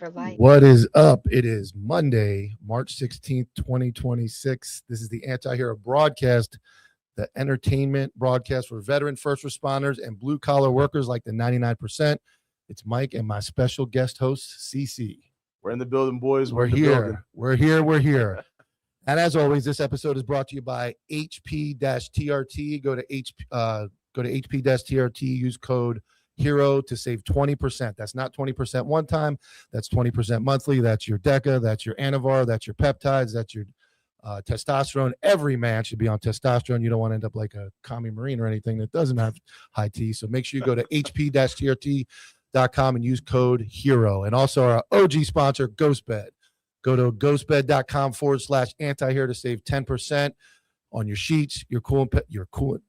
for life. What is up? It is Monday, March 16th, 2026. This is the Anti-Hero broadcast, the entertainment broadcast for veteran first responders and blue-collar workers like the 99%. It's Mike and my special guest host, CC. We're in the building, boys. We're here. We're here. And as always, this episode is brought to you by HP-TRT. Go to HP-TRT, use code HERO to save 20%. That's not 20% one time. That's 20% monthly. That's your DECA. That's your Anavar. That's your peptides. That's your testosterone. Every man should be on testosterone. You don't want to end up like a commie marine or anything that doesn't have high T. So make sure you go to HP-TRT.com and use code HERO. And also our OG sponsor, GhostBed. Go to ghostbed.com/anti-hero to save 10% on your sheets, your coolant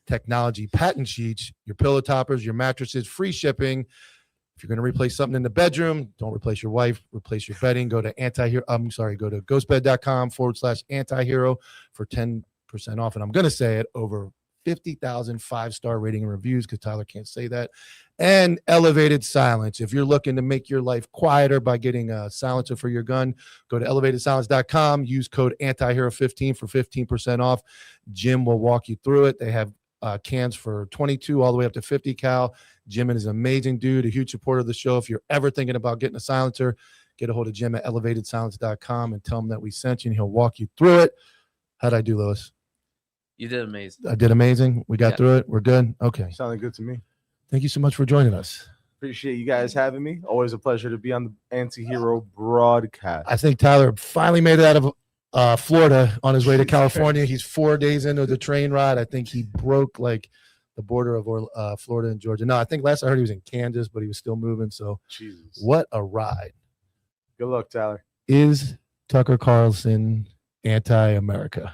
technology patent sheets, your pillow toppers, your mattresses, free shipping. If you're going to replace something in the bedroom, don't replace your wife, replace your bedding. Go to ghostbed.com/anti-hero for 10% off. And I'm going to say it, over 50,000 5-star rating and reviews, because Tyler can't say that. And Elevated Silence. If you're looking to make your life quieter by getting a silencer for your gun, go to elevatedsilence.com. Use code ANTIHERO15 for 15% off. Jim will walk you through it. They have cans for 22 all the way up to 50 cal. Jim is an amazing dude, a huge supporter of the show. If you're ever thinking about getting a silencer, get a hold of Jim at elevatedsilence.com and tell him that we sent you, and he'll walk you through it. How'd I do, Lewis? You did amazing. I did amazing. We got through it. We're good. Okay. Sounded good to me. Thank you so much for joining us. Appreciate you guys having me. Always a pleasure to be on the Anti-Hero broadcast. I think Tyler finally made it out of Florida on his way to California. He's 4 days into the train ride. I think he broke like the border of Florida and Georgia. No, I think last I heard he was in Kansas, but he was still moving. So Jesus. What a ride. Good luck, Tyler. Is Tucker Carlson anti-America?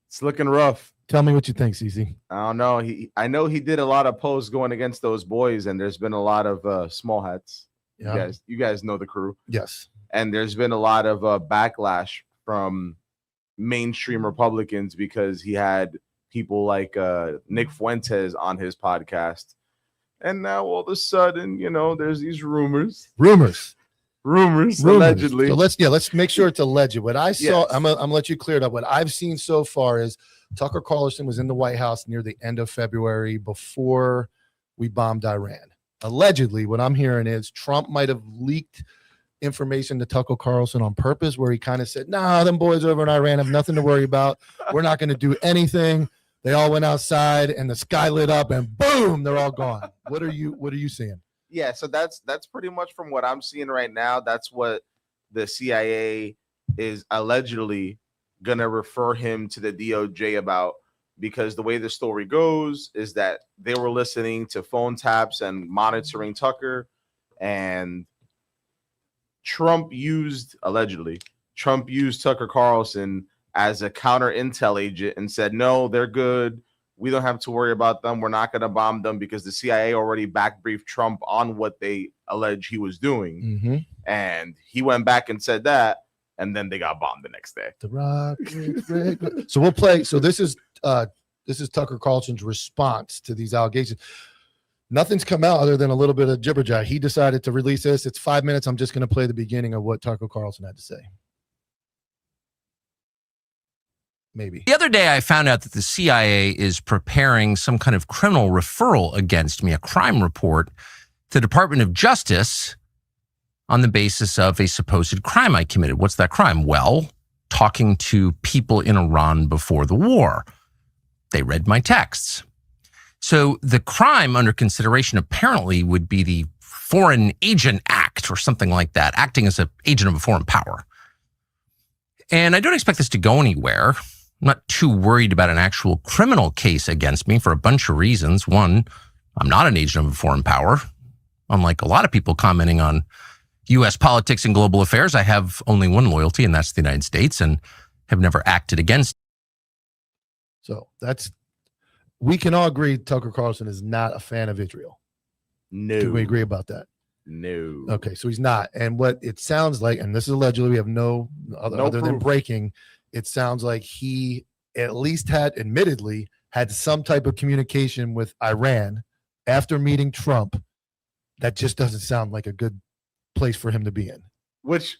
It's looking rough. Tell me what you think, CC. I don't know. I know he did a lot of posts going against those boys, and there's been a lot of small hats. Yeah. You guys know the crew. Yes. And there's been a lot of backlash from mainstream Republicans because he had people like Nick Fuentes on his podcast. And now all of a sudden, there's these rumors allegedly. So let's make sure it's alleged. What I saw, yes. I'm gonna let you clear it up. What I've seen so far is Tucker Carlson was in the White House near the end of February before we bombed Iran. Allegedly, what I'm hearing is Trump might have leaked information to Tucker Carlson on purpose, where he kind of said, "Nah, them boys over in Iran have nothing to worry about. We're not going to do anything." They all went outside and the sky lit up and boom, they're all gone. What are you seeing? Yeah, so that's pretty much from what I'm seeing right now. That's what the CIA is allegedly going to refer him to the DOJ about, because the way the story goes is that they were listening to phone taps and monitoring Tucker, and Trump used Tucker Carlson as a counter intel agent and said, no, they're good. We don't have to worry about them. We're not going to bomb them, because the CIA already backbriefed Trump on what they allege he was doing. Mm-hmm. And he went back and said that, and then they got bombed the next day. The rock. So we'll play. So this is Tucker Carlson's response to these allegations. Nothing's come out other than a little bit of jibber-jabber. He decided to release this. It's 5 minutes. I'm just going to play the beginning of what Tucker Carlson had to say. Maybe. The other day, I found out that the CIA is preparing some kind of criminal referral against me, a crime report, to the Department of Justice on the basis of a supposed crime I committed. What's that crime? Well, talking to people in Iran before the war. They read my texts. So the crime under consideration apparently would be the Foreign Agent Act or something like that, acting as an agent of a foreign power. And I don't expect this to go anywhere. I'm not too worried about an actual criminal case against me for a bunch of reasons. One, I'm not an agent of a foreign power. Unlike a lot of people commenting on U.S. politics and global affairs, I have only one loyalty, and that's the United States, and have never acted against. So we can all agree Tucker Carlson is not a fan of Israel. No. Do we agree about that? No. Okay, so he's not. And what it sounds like, and this is allegedly, we have no other than breaking, it sounds like he at least admittedly had some type of communication with Iran after meeting Trump. That just doesn't sound like a good place for him to be in. Which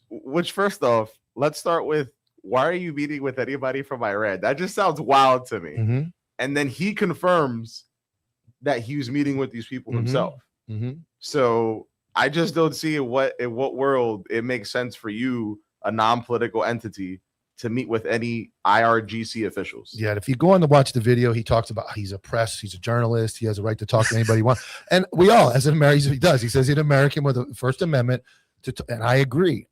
first off, let's start with, why are you meeting with anybody from Iran? That just sounds wild to me. Mm-hmm. And then he confirms that he was meeting with these people himself. Mm-hmm. So I just don't see in what world it makes sense for you, a non-political entity, to meet with any IRGC officials. Yeah, if you go on to watch the video, he talks about he's a press, he's a journalist, he has a right to talk to anybody he wants. And we all, as an American, he does. He says he's an American with a First Amendment, and I agree.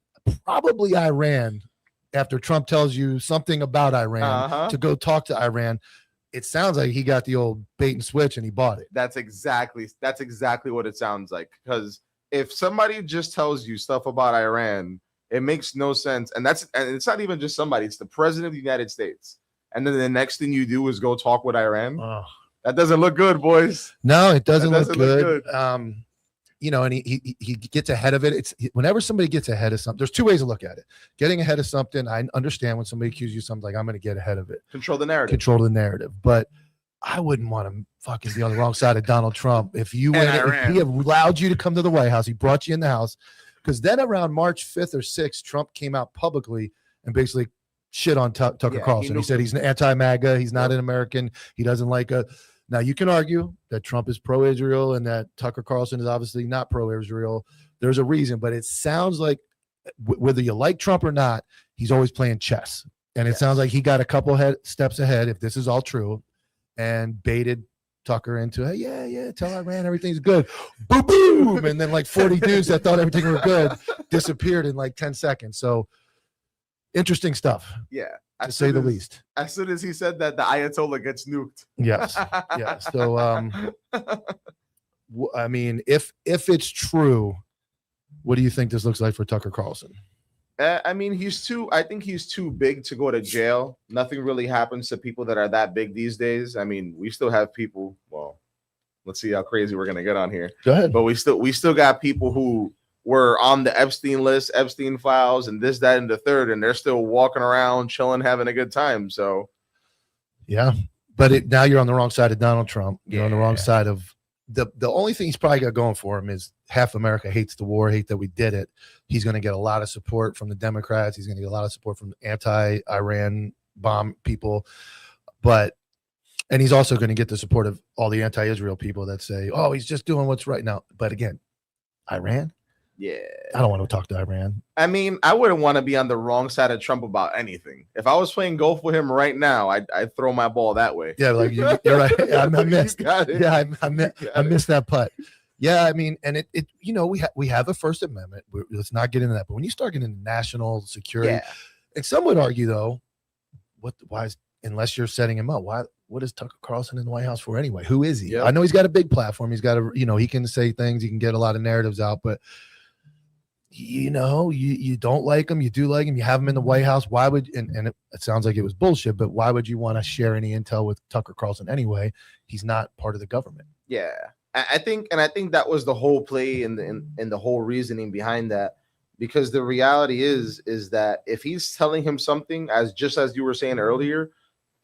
Probably Iran, after Trump tells you something about Iran, to go talk to Iran. It sounds like he got the old bait and switch and he bought it. That's exactly what it sounds like. Because if somebody just tells you stuff about Iran, it makes no sense. And it's not even just somebody, it's the president of the United States. And then the next thing you do is go talk with Iran. Oh. That doesn't look good, boys. No, it doesn't look good. You know, and he gets ahead of it. It's whenever somebody gets ahead of something, there's two ways to look at it. Getting ahead of something, I understand when somebody accuses you of something, like, I'm going to get ahead of it. Control the narrative. But I wouldn't want to fucking be on the wrong side of Donald Trump. If he allowed you to come to the White House, he brought you in the house, because then around March 5th or 6th, Trump came out publicly and basically shit on Tucker Carlson. He said he's an anti-MAGA. He's not an American. He doesn't like a. Now, you can argue that Trump is pro-Israel and that Tucker Carlson is obviously not pro-Israel. There's a reason, but it sounds like whether you like Trump or not, he's always playing chess. And it sounds like he got a couple steps ahead, if this is all true, and baited Tucker into, hey, yeah, tell Iran everything's good. Boom, boom. And then like 40 dudes that thought everything was good disappeared in like 10 seconds. So interesting stuff. Yeah. To say the least. As soon as he said that, the Ayatollah gets nuked. Yes. Yeah. So, I mean, if it's true, what do you think this looks like for Tucker Carlson? I mean, I think he's too big to go to jail. Nothing really happens to people that are that big these days. I mean, we still have people. Well, let's see how crazy we're gonna get on here. Go ahead. But we still got people who were on the Epstein list, Epstein files, and this, that, and the third, and they're still walking around, chilling, having a good time. So, yeah, but now you're on the wrong side of Donald Trump. You're on the wrong side of the only thing he's probably got going for him is half America hates the war, hate that we did it. He's going to get a lot of support from the Democrats. He's going to get a lot of support from anti-Iran bomb people, and he's also going to get the support of all the anti-Israel people that say, oh, he's just doing what's right now. But again, Iran. Yeah, I don't want to talk to Iran. I mean, I wouldn't want to be on the wrong side of Trump about anything. If I was playing golf with him right now, I'd throw my ball that way. Yeah, like you're right. I missed. Yeah, I missed that putt. Yeah, I mean, and it you know, we have a First Amendment. Let's not get into that. But when you start getting into national security, and some would argue though, unless you're setting him up, what is Tucker Carlson in the White House for anyway? Who is he? Yep. I know he's got a big platform. He's got he can say things. He can get a lot of narratives out, but you don't like him, you do like him, you have him in the White House. Why would, and it sounds like it was bullshit, but why would you want to share any intel with Tucker Carlson anyway? He's not part of the government. Yeah. I think that was the whole play and the whole reasoning behind that, because the reality is that if he's telling him something, as you were saying earlier,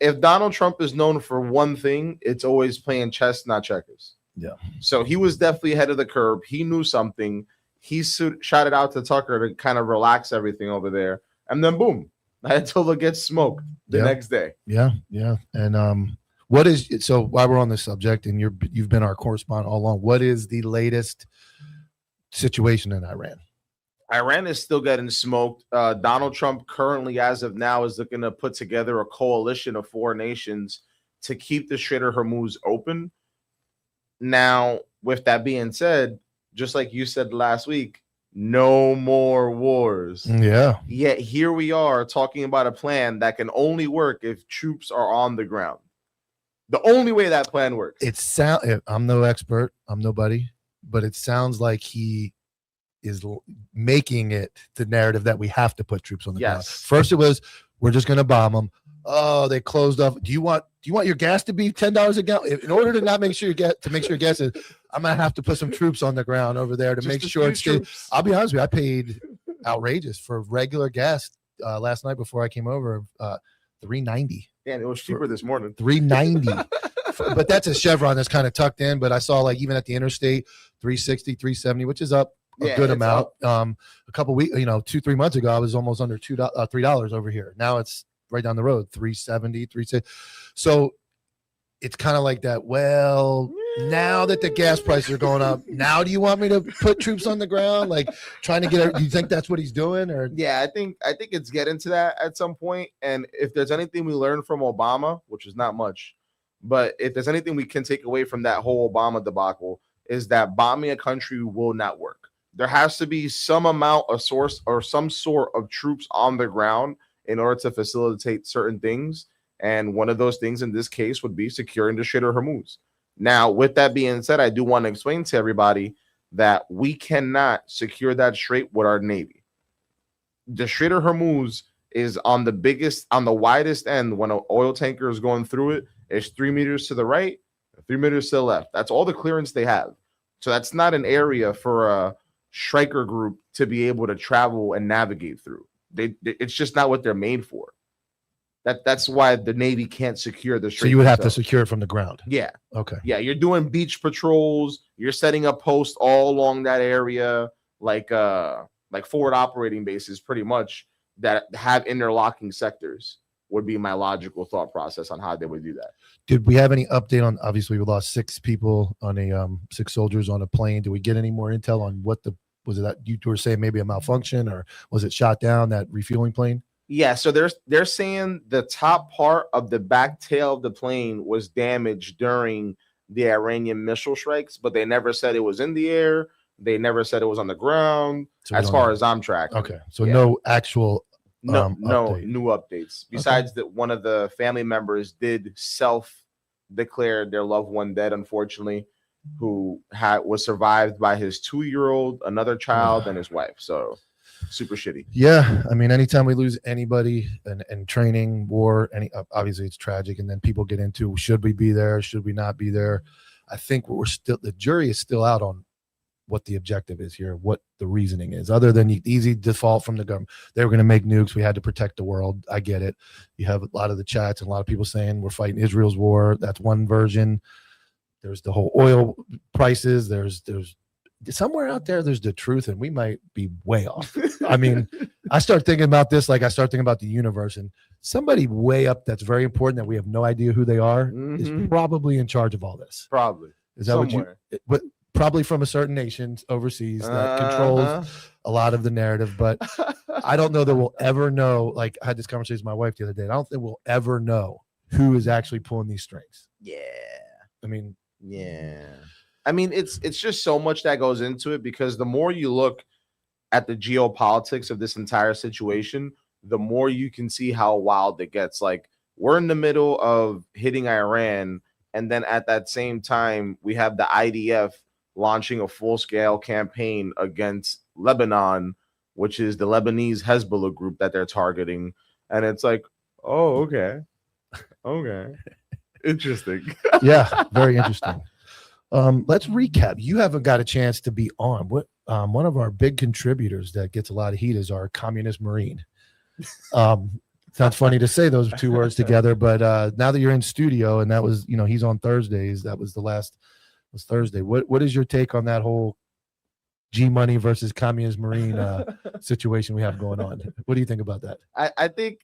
if Donald Trump is known for one thing, it's always playing chess, not checkers. Yeah. So he was definitely ahead of the curve. He knew something. He shot it out to Tucker to kind of relax everything over there. And then boom, Ayatollah gets smoked the next day. Yeah. Yeah. And so while we're on this subject, and you've been our correspondent all along, what is the latest situation in Iran? Iran is still getting smoked. Donald Trump currently, as of now, is looking to put together a coalition of 4 nations to keep the Strait of Hormuz open. Now, with that being said, just like you said last week, no more wars. Yeah. Yet here we are talking about a plan that can only work if troops are on the ground. The only way that plan works. I'm no expert. I'm nobody, but it sounds like he is making it the narrative that we have to put troops on the ground. First it was, we're just going to bomb them. Oh, they closed off. Do you want your gas to be $10 a gallon? In order to not make sure your gas is, I'm gonna have to put some troops on the ground over there to make sure it's. I'll be honest with you, I paid outrageous for regular gas last night before I came over, $3.90. Yeah, it was cheaper this morning. $3.90. But that's a Chevron that's kind of tucked in. But I saw like even at the interstate, $3.60, $3.70, which is up Yeah, good it's amount. up. A couple weeks, 2-3 months ago, I was almost under $3 over here. Now it's right down the road, 370, 360. So it's kind of like that. Well, now that the gas prices are going up, now do you want me to put troops on the ground? Like trying to get, do you think that's what he's doing? Or Yeah, I think it's getting to that at some point. And if there's anything we learned from Obama, which is not much, but if there's anything we can take away from that whole Obama debacle, is that bombing a country will not work. There has to be some amount of source or some sort of troops on the ground in order to facilitate certain things. And one of those things in this case would be securing the Strait of Hormuz. Now, with that being said, I do want to explain to everybody that we cannot secure that strait with our Navy. The Strait of Hormuz is on the widest end when an oil tanker is going through it. It's 3 meters to the right, 3 meters to the left. That's all the clearance they have. So that's not an area for a striker group to be able to travel and navigate through. It's just not what they're made for. That's why the Navy can't secure the strait. so you would have to secure it from the ground. Yeah. Okay. Yeah, you're doing beach patrols. You're setting up posts all along that area, like forward operating bases, pretty much that have interlocking sectors. Would be my logical thought process on how they would do that. Did we have any update on? Obviously, we lost 6 people on a 6 soldiers on a plane. Did we get any more intel on what was it that you were saying maybe a malfunction, or was it shot down, that refueling plane? Yeah, so they're saying the top part of the back tail of the plane was damaged during the Iranian missile strikes, but they never said it was in the air. They never said it was on the ground, So as far as I'm tracking. Okay, so Yeah. no actual No update. new updates. Besides that, one of the family members did self-declare their loved one dead, unfortunately, who was survived by his 2-year-old, another child, and his wife. So super shitty. Yeah, I mean, anytime we lose anybody in training, war, obviously it's tragic, and then people get into should we be there, should we not be there. I think the jury is still out on what the objective is here, what the reasoning is, other than the easy default from the government. They were going to make nukes. We had to protect the world. I get it. You have a lot of the chats and a lot of people saying we're fighting Israel's war. That's one version. There's the whole oil prices. There's somewhere out there, there's the truth, and we might be way off. I mean, I start thinking about this like I start thinking about the universe, and somebody way up that's very important that we have no idea who they are is probably in charge of all this. Probably. Is that somewhere. but probably from a certain nation overseas that controls a lot of the narrative, but I don't know that we'll ever know. Like, I had this conversation with my wife the other day. I don't think we'll ever know who is actually pulling these strings. Yeah. I mean, it's just so much that goes into it, because the more you look at the geopolitics of this entire situation, the more you can see how wild it gets. Like, we're in the middle of hitting Iran, and then at that same time, we have the IDF launching a full-scale campaign against Lebanon, which is the Lebanese Hezbollah group that they're targeting. And it's like, oh, okay. Interesting. Yeah, very interesting. Let's recap. You haven't got a chance to be on. What one of our big contributors that gets a lot of heat is our communist Marine. Sounds funny to say those 2 words together, but now that you're in studio, and that was, he's on Thursdays. That was was Thursday. What is your take on that whole G Money versus communist Marine situation we have going on? What do you think about that? I think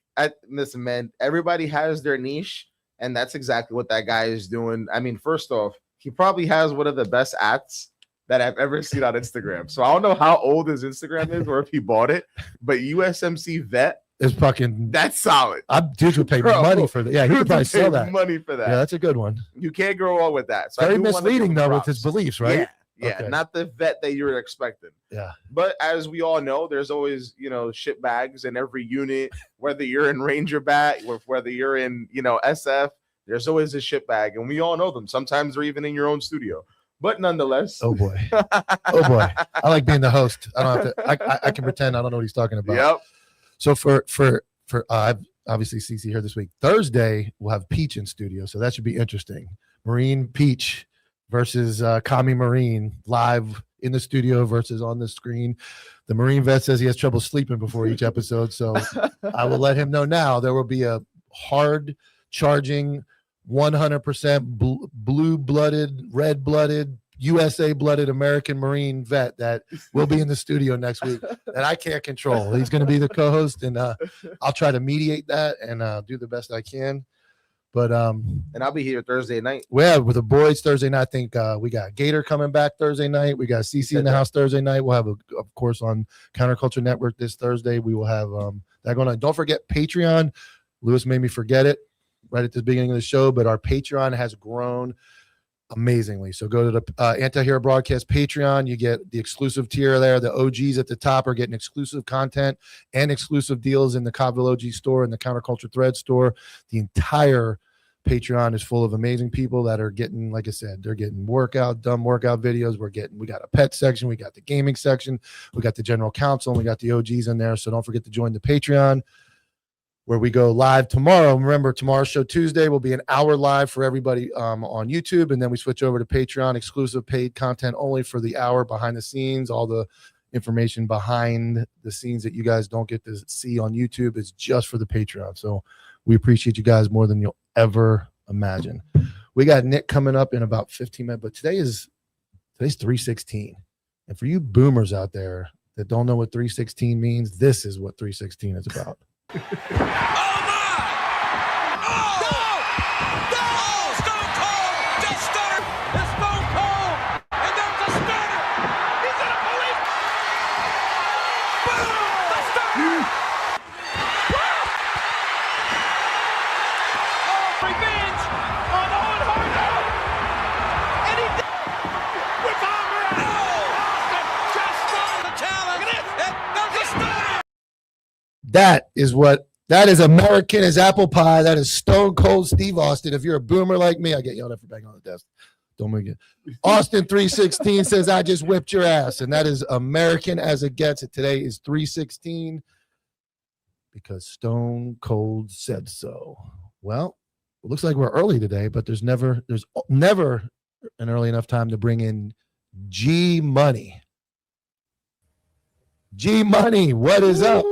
listen, man, everybody has their niche, and that's exactly what that guy is doing. I mean, first off, he probably has one of the best acts that I've ever seen on Instagram. So I don't know how old his Instagram is or if he bought it, but USMC Vet is fucking, that's solid. Dudes would pay money for that. Yeah, he could probably sell that. Money for that. Yeah, that's a good one. You can't go wrong with that. So very misleading though with his beliefs, right? Yeah, Okay. Not the vet that you're expecting. Yeah. But as we all know, there's always, shit bags in every unit, whether you're in Ranger Bat, whether you're in, SF, there's always a shit bag, and we all know them. Sometimes they're even in your own studio. But nonetheless. Oh boy. I like being the host. I don't have to, I can pretend I don't know what he's talking about. Yep. So for obviously CC here this week. Thursday we'll have Peach in studio, so that should be interesting. Marine Peach versus Kami Marine live in the studio versus on the screen. The Marine vet says he has trouble sleeping before each episode, so I will let him know now. There will be a hard charging 100% blue-blooded, red-blooded USA blooded American Marine vet that will be in the studio next week that I can't control. He's going to be the co-host, and I'll try to mediate that and do the best I can. But and I'll be here Thursday night. Well, with the boys Thursday night, I think we got Gator coming back Thursday night. We got CC in the house Thursday night. We'll have, of course, on Counterculture Network this Thursday. We will have that going on. Don't forget Patreon. Lewis made me forget it right at the beginning of the show, but our Patreon has grown amazingly. So go to the Anti-Hero Broadcast Patreon. You get the exclusive tier there. The OGs at the top are getting exclusive content and exclusive deals in the Cobville OG store and the Counterculture Thread store. The entire Patreon is full of amazing people that are getting, like I said, they're getting dumb workout videos. We got a pet section. We got the gaming section. We got the general counsel, and we got the OGs in there. So don't forget to join the Patreon, where we go live tomorrow. Remember, tomorrow's show Tuesday will be an hour live for everybody on YouTube, and then we switch over to Patreon, exclusive paid content only for the hour behind the scenes. All the information behind the scenes that you guys don't get to see on YouTube is just for the Patreon. So we appreciate you guys more than you'll ever imagine. We got Nick coming up in about 15 minutes, but today's 316. And for you boomers out there that don't know what 316 means, this is what 316 is about. Oh my! Oh! No! No! Stone Cold just started. It's Stone Cold, and there's a starter. He's gonna pull it. Boom! The starter. Oh, revenge on Owen Hart. And he did. With armor out. Austin just started the challenge. And there's a starter. That is American as apple pie. That is Stone Cold Steve Austin. If you're a boomer like me, I get yelled at for banging on the desk. Don't make it. Austin 316 says, I just whipped your ass. And that is American as it gets. And today is 316 because Stone Cold said so. Well, it looks like we're early today, but there's never an early enough time to bring in G Money. G Money, what is up?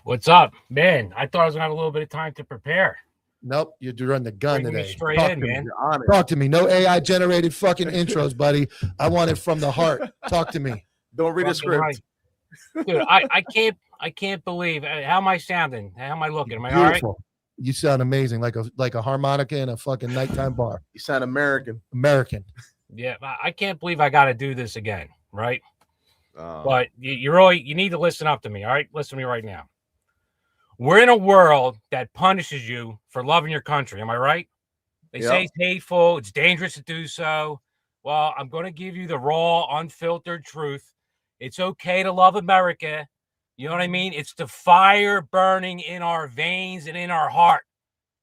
What's up, man? I thought I was gonna have a little bit of time to prepare. Nope, you're doing the gun Bring me today. straight Talk in, to me. man. Talk to me. No AI generated fucking intros, buddy. I want it from the heart. Talk to me. Don't read a script. Right. Dude, I can't believe how am I sounding? How am I looking? Am I Beautiful. all right? You sound amazing, like a harmonica in a fucking nighttime bar. You sound American. American. Yeah, I can't believe I got to do this again, right? Oh. But you need to listen up to me, all right? Listen to me right now. We're in a world that punishes you for loving your country. Am I right? They say it's hateful. It's dangerous to do so. Well, I'm going to give you the raw, unfiltered truth. It's okay to love America. You know what I mean? It's the fire burning in our veins and in our heart.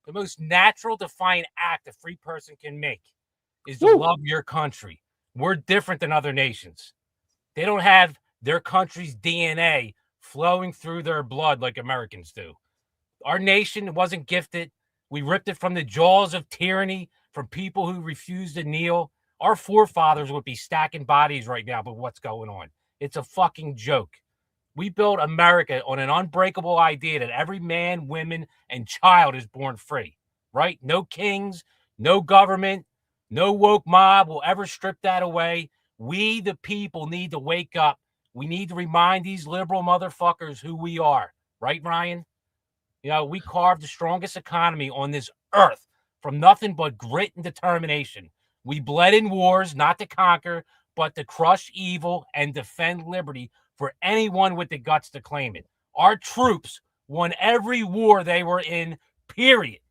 The most natural, defiant act a free person can make is to love your country. We're different than other nations. They don't have their country's DNA flowing through their blood like Americans do. Our nation wasn't gifted. We ripped it from the jaws of tyranny from people who refused to kneel. Our forefathers would be stacking bodies right now, but what's going on? It's a fucking joke. We built America on an unbreakable idea that every man, woman, and child is born free, right? No kings, no government, no woke mob will ever strip that away. We, the people, need to wake up. We need to remind these liberal motherfuckers who we are. Right, Ryan? You know, we carved the strongest economy on this earth from nothing but grit and determination. We bled in wars, not to conquer, but to crush evil and defend liberty for anyone with the guts to claim it. Our troops won every war they were in, period.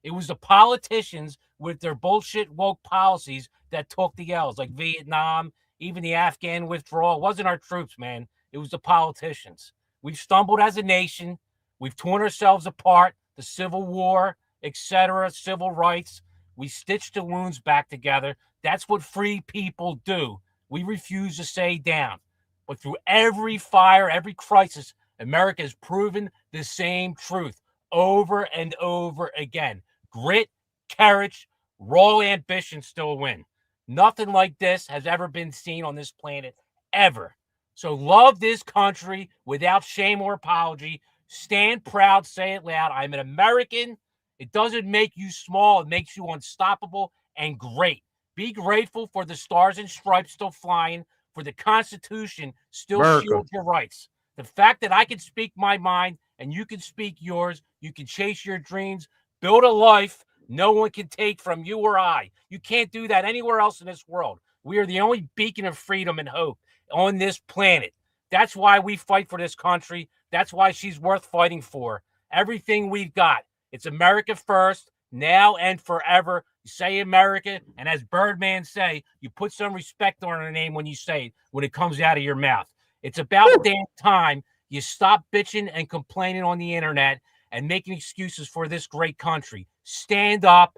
It was the politicians with their bullshit woke policies that took the L's, like Vietnam, even the Afghan withdrawal. It wasn't our troops, man. It was the politicians. We've stumbled as a nation. We've torn ourselves apart, the Civil War, etc., civil rights. We stitched the wounds back together. That's what free people do. We refuse to stay down. But through every fire, every crisis, America has proven the same truth over and over again. Grit, courage, raw ambition still win. Nothing like this has ever been seen on this planet, ever. So love this country without shame or apology. Stand proud, say it loud. I'm an American. It doesn't make you small. It makes you unstoppable and great. Be grateful for the stars and stripes still flying, for the Constitution still America. shields your rights. The fact that I can speak my mind and you can speak yours, you can chase your dreams, build a life no one can take from you or I. You can't do that anywhere else in this world. We are the only beacon of freedom and hope on this planet. That's why we fight for this country. That's why she's worth fighting for. Everything we've got. It's America first, now and forever. You say America, and as Birdman say, you put some respect on her name when you say it, when it comes out of your mouth. It's about damn time you stop bitching and complaining on the internet and making excuses for this great country. Stand up,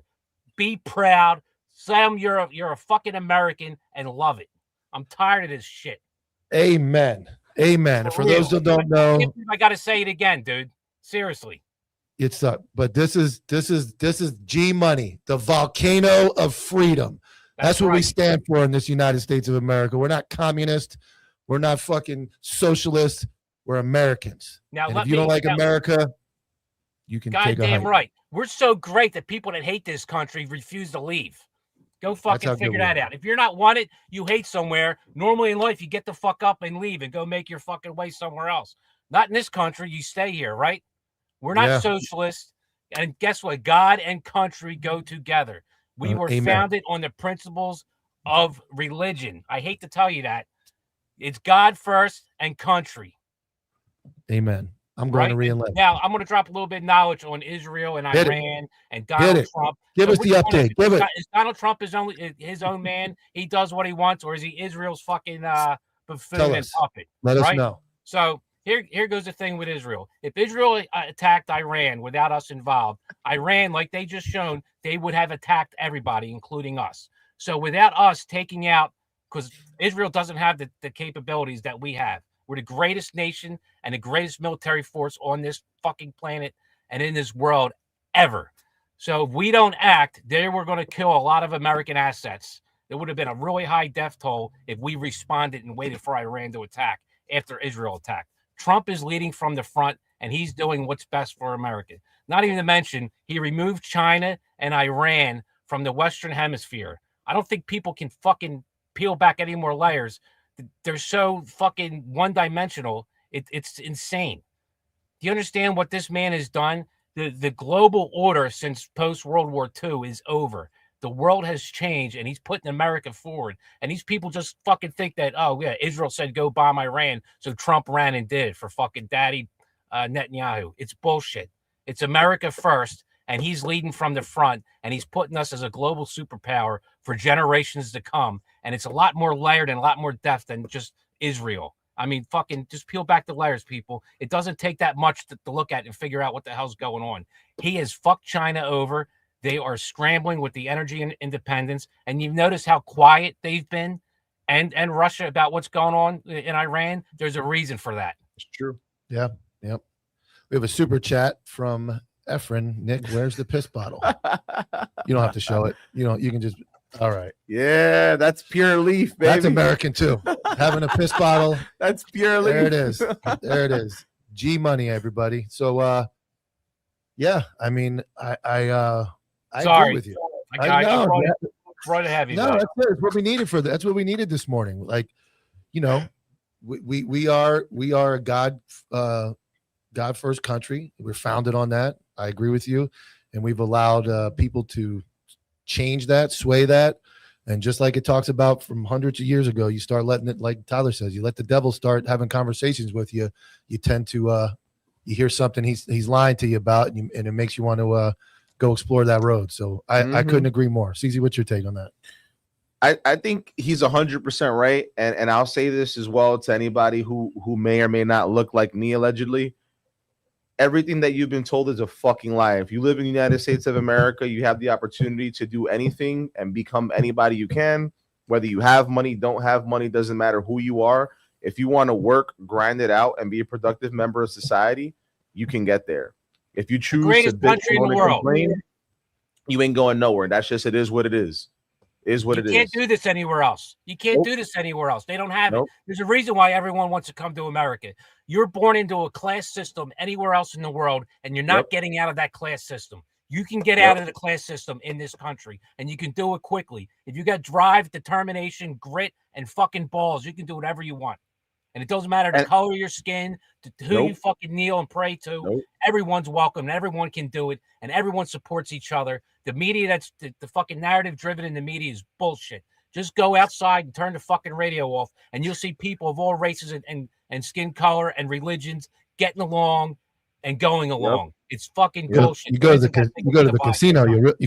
be proud, say you're a fucking American and love it. I'm tired of this shit. Amen. Amen. And for those that don't know, I gotta say it again, dude. Seriously. it's but this is G Money, the volcano of freedom. That's what right. we stand for in this United States of America. We're not communist. We're not fucking socialists. We're Americans. Now, and if you don't like America, you can take a hike. Goddamn right. We're so great that people that hate this country refuse to leave. Go fucking figure that out. If you're not wanted, you hate somewhere. Normally in life, you get the fuck up and leave and go make your fucking way somewhere else. Not in this country. You stay here, right? We're not socialists. And guess what? God and country go together. We were founded on the principles of religion. I hate to tell you that. It's God first and country. Amen. I'm going to re-enlist. Now, I'm going to drop a little bit of knowledge on Israel and Iran and Donald Trump. Give us the update. Is Donald Trump his own man? He does what he wants, or is he Israel's fucking buffoon and puppet? Let us know. So here goes the thing with Israel. If Israel attacked Iran without us involved, Iran, like they just shown, they would have attacked everybody, including us. So without us taking out, because Israel doesn't have the capabilities that we have. We're the greatest nation and the greatest military force on this fucking planet and in this world ever. So if we don't act, they were going to kill a lot of American assets. There would have been a really high death toll if we responded and waited for Iran to attack after Israel attacked. Trump is leading from the front, and he's doing what's best for America. Not even to mention, he removed China and Iran from the Western Hemisphere. I don't think people can fucking peel back any more layers. They're so fucking one-dimensional. It's insane. Do you understand what this man has done? The global order since post-World War II is over. The world has changed, and he's putting America forward. And these people just fucking think that, oh, yeah, Israel said go bomb Iran, so Trump ran and did it for fucking daddy Netanyahu. It's bullshit. It's America first, and he's leading from the front, and he's putting us as a global superpower for generations to come. And it's a lot more layered and a lot more depth than just Israel. I mean, fucking just peel back the layers, people. It doesn't take that much to look at and figure out what the hell's going on. He has fucked China over. They are scrambling with the energy and independence. And you've noticed how quiet they've been and Russia about what's going on in Iran. There's a reason for that. It's true. Yeah. Yep. We have a super chat from Efren. Nick, where's the piss bottle? You don't have to show it. You can just. All right. Yeah, that's pure leaf, baby. That's American too. Having a piss bottle. That's pure leaf. There it is. There it is. G Money, everybody. So yeah, I mean, I agree with you. I know. Right to have you. No, that's it. It's what we needed that's what we needed this morning. Like, we are a God first country. We're founded on that. I agree with you. And we've allowed people to change that, sway that. And just like it talks about from hundreds of years ago, you start letting it, like Tyler says, you let the devil start having conversations with you. You tend to, you hear something he's lying to you about, and it makes you want to go explore that road. So I couldn't agree more. CZ, what's your take on that? I think he's 100% right. And I'll say this as well to anybody who may or may not look like me, allegedly. Everything that you've been told is a fucking lie. If you live in the United States of America, you have the opportunity to do anything and become anybody you can. Whether you have money, don't have money, doesn't matter who you are. If you want to work, grind it out, and be a productive member of society, you can get there. If you choose to bitch and complain, you ain't going nowhere. That's just, it is what it is. Is what it is. You can't do this anywhere else. You can't do this anywhere else. They don't have it. There's a reason why everyone wants to come to America. You're born into a class system anywhere else in the world, and you're not getting out of that class system. You can get out of the class system in this country, and you can do it quickly. If you got drive, determination, grit, and fucking balls, you can do whatever you want. And it doesn't matter the color of your skin, to who you fucking kneel and pray to. Everyone's welcome, and everyone can do it, and everyone supports each other. The media, that's the fucking narrative driven in the media is bullshit. Just go outside and turn the fucking radio off, and you'll see people of all races and skin color and religions getting along and going along. It's fucking bullshit. You go to the casino. You go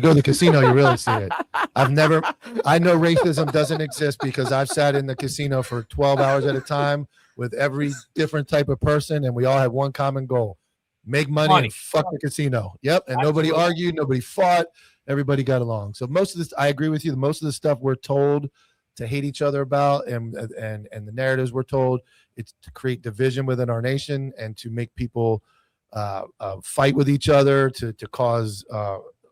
to the casino. You really see it. I know racism doesn't exist because I've sat in the casino for 12 hours at a time with every different type of person, and we all have one common goal: make money. And fuck the casino. Yep. And nobody argued, nobody fought, everybody got along. So most of this, I agree with you. Most of the stuff we're told to hate each other about, and the narratives we're told, it's to create division within our nation and to make people fight with each other, to cause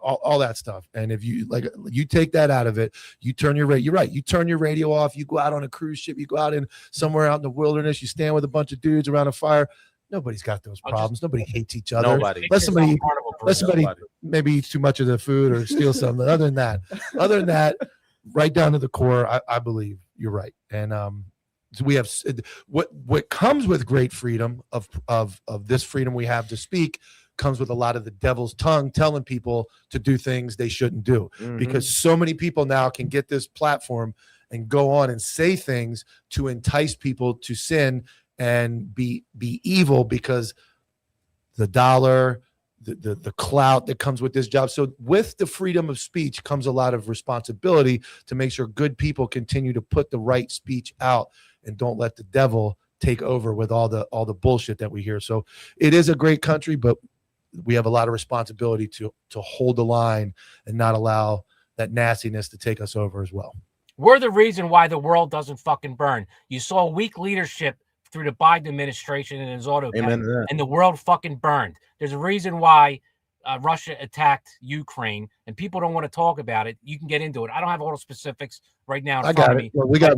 all that stuff. And if you take that out of it, you turn your radio. You're right. You turn your radio off. You go out on a cruise ship. You go out in somewhere out in the wilderness. You stand with a bunch of dudes around a fire. Nobody's got those problems. Nobody hates each other. Nobody. Unless somebody maybe eats too much of the food or steals something. Other than that, right down to the core, I believe you're right. And so we have what comes with great freedom of this freedom we have to speak comes with a lot of the devil's tongue telling people to do things they shouldn't do, because so many people now can get this platform and go on and say things to entice people to sin and be evil, because the dollar, the clout that comes with this job. So with the freedom of speech comes a lot of responsibility to make sure good people continue to put the right speech out and don't let the devil take over with all the bullshit that we hear. So it is a great country, but we have a lot of responsibility to hold the line and not allow that nastiness to take us over as well. We're the reason why the world doesn't fucking burn. You saw weak leadership through the Biden administration and his autocrat, and the world fucking burned. There's a reason why Russia attacked Ukraine, and people don't want to talk about it. You can get into it. I don't have all the specifics right now in front of me. Well, we got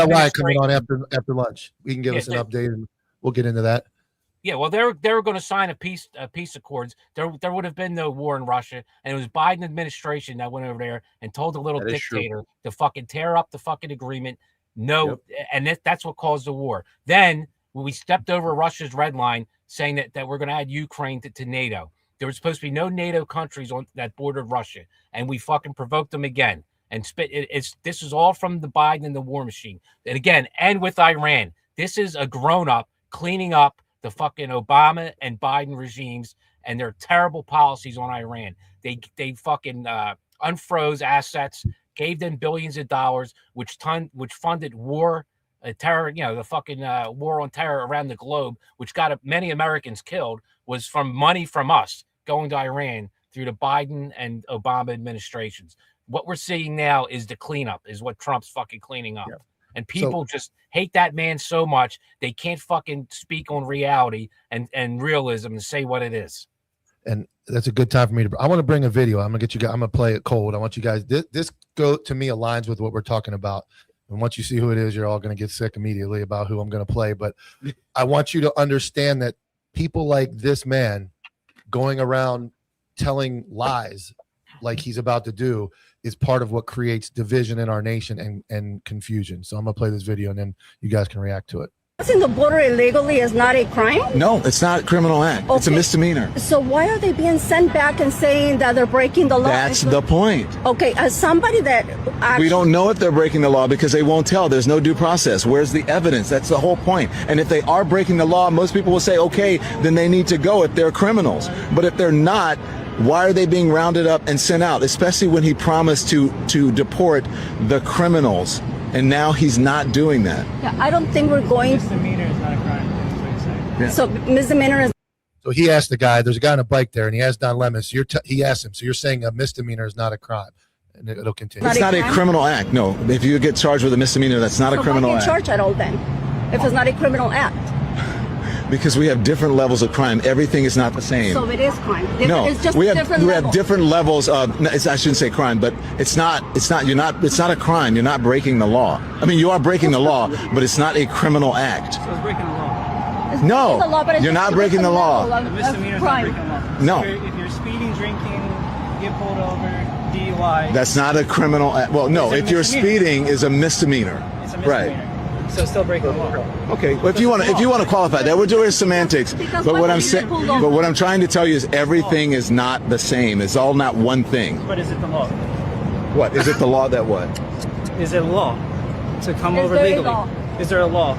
Wyatt coming on after lunch. We can give us an update, and we'll get into that. Yeah, well, they were going to sign a peace accords. There would have been no war in Russia, and it was Biden administration that went over there and told the little dictator to fucking tear up the fucking agreement. And that's what caused the war. Then when we stepped over Russia's red line, saying that we're going to add Ukraine to NATO, there were supposed to be no NATO countries on that bordered Russia, and we fucking provoked them again. And this is all from the Biden and the war machine. And again, and with Iran, this is a grown-up cleaning up the fucking Obama and Biden regimes and their terrible policies on Iran. They fucking unfroze assets, gave them billions of dollars, which funded war, terror, the fucking war on terror around the globe, which got many Americans killed, was from money from us going to Iran through the Biden and Obama administrations. What we're seeing now is the cleanup, is what Trump's fucking cleaning up. Yeah. And people just hate that man so much, they can't fucking speak on reality and realism and say what it is. And that's a good time for me I want to bring a video. I'm going to get you guys, I'm going to play it cold. I want you guys, this to me aligns with what we're talking about. And once you see who it is, you're all going to get sick immediately about who I'm going to play. But I want you to understand that people like this man going around telling lies like he's about to do is part of what creates division in our nation and confusion. So I'm going to play this video and then you guys can react to it. Crossing the border illegally is not a crime? No, it's not a criminal act. Okay. It's a misdemeanor. So why are they being sent back and saying that they're breaking the law? That's the point. Okay, as somebody that we don't know if they're breaking the law because they won't tell. There's no due process. Where's the evidence? That's the whole point. And if they are breaking the law, most people will say, okay, then they need to go if they're criminals. But if they're not, why are they being rounded up and sent out? Especially when he promised to deport the criminals. And now he's not doing that. Yeah, I don't think we're going. Misdemeanor is not a crime. That's what he's saying. Yeah. So misdemeanor is. So he asked the guy. There's a guy on a bike there, and he asked Don Lemon. So he asked him. So you're saying a misdemeanor is not a crime, and it'll continue. It's not a criminal act. No, if you get charged with a misdemeanor, that's not a criminal act. Why charge at all then, if it's not a criminal act? Because we have different levels of crime. Everything is not the same. So it is crime. No, it's just we have different levels of. I shouldn't say crime, but it's not. It's not a crime. You're not breaking the law. I mean, you are breaking the law, but it's not a criminal act. So it's breaking the law. No, you're not breaking the law. A misdemeanor is not breaking the law. No. If you're speeding, drinking, get pulled over, DUI. That's not a criminal. Well, no. It's a If you're misdemeanor. speeding, is a misdemeanor. It's a misdemeanor. Right. So still breaking the law. Okay. Well, if you want to qualify that, we're doing semantics. Because But when what you I'm get saying, pulled over- but what I'm trying to tell you is everything is not the same. It's all not one thing. But is it the law? What is it? The law that what? Is it a law to come Is over there a legally? law? Is there a law?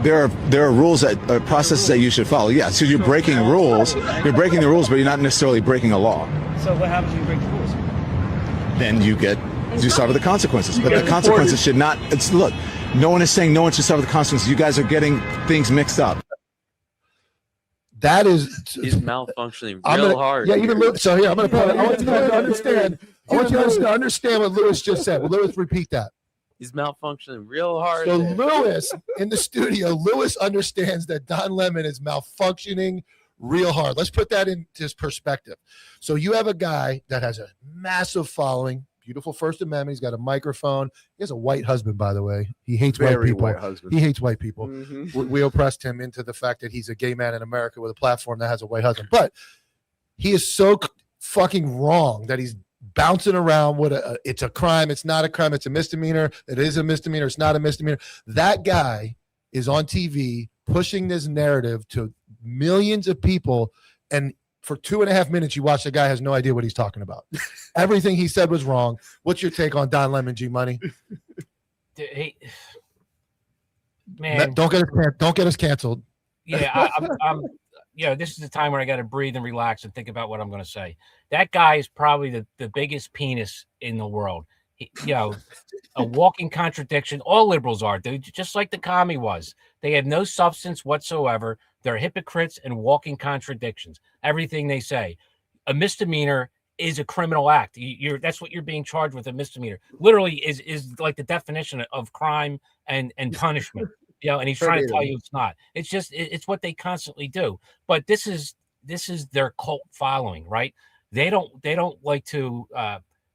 There are rules that processes that you should follow. Yeah. So you're breaking rules. You're breaking the rules, but you're not necessarily breaking a law. So what happens when you break the rules? Then you suffer the consequences. But the consequences should not. Look. No one is saying no one should suffer the consequences. You guys are getting things mixed up. That is. He's malfunctioning I'm real gonna- hard. Yeah, even Lewis. So here, I'm going to put it. I want you guys to understand. I want you guys to understand what Lewis just said. Will Lewis repeat that? He's malfunctioning real hard. So there. Lewis in the studio, Lewis understands that Don Lemon is malfunctioning real hard. Let's put that into perspective. So you have a guy that has a massive following, beautiful First Amendment. He's got a microphone. He has a white husband, by the way. He hates white Very people. white husband. He hates white people. Mhm. We oppressed him into the fact that he's a gay man in America with a platform that has a white husband. But he is so fucking wrong that he's bouncing around with it's a crime, it's not a crime, it's a misdemeanor, it is a misdemeanor, it's not a misdemeanor. That guy is on TV pushing this narrative to millions of people, and for 2.5 minutes you watch the guy has no idea what he's talking about. Everything he said was wrong. What's your take on Don Lemon, G Money? Man, Don't get us canceled. yeah, I'm this is the time where I got to breathe and relax and think about what I'm going to say. That guy is probably the biggest penis in the world. A walking contradiction. All liberals are, dude, just like the commie was. They have no substance whatsoever. They're hypocrites and walking contradictions. Everything they say. A misdemeanor is a criminal act. That's what you're being charged with. A misdemeanor literally is like the definition of crime and punishment. And he's trying to tell you it's not. It's just it's what they constantly do. But this is their cult following, right? They don't like to.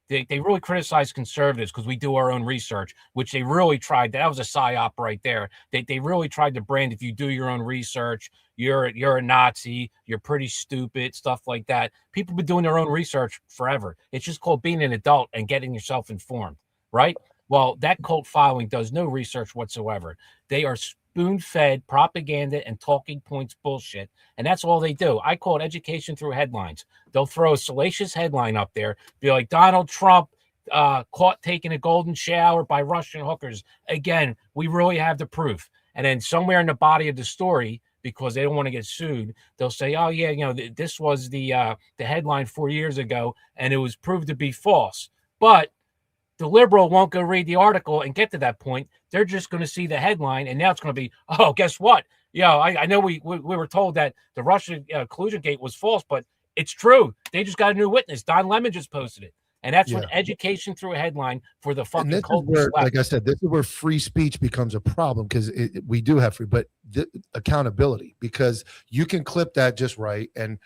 They really criticize conservatives because we do our own research, which they really tried. That was a psyop right there. They really tried to brand, if you do your own research, you're a Nazi, you're pretty stupid, stuff like that. People have been doing their own research forever. It's just called being an adult and getting yourself informed, right? Well, that cult following does no research whatsoever. They are spoon-fed propaganda and talking points bullshit, and that's all they do. I call it education through headlines. They'll throw a salacious headline up there, be like, Donald Trump caught taking a golden shower by Russian hookers. Again, we really have the proof. And then somewhere in the body of the story, because they don't want to get sued, they'll say, oh, yeah, this was the headline 4 years ago, and it was proved to be false. But the liberal won't go read the article and get to that point. They're just going to see the headline, and now it's going to be, oh, guess what? I know we were told that the Russian collusion gate was false, but it's true. They just got a new witness. Don Lemon just posted it. And that's when education through a headline for the fucking cult. Like I said, this is where free speech becomes a problem, because we do have free, but accountability, because you can clip that just right, and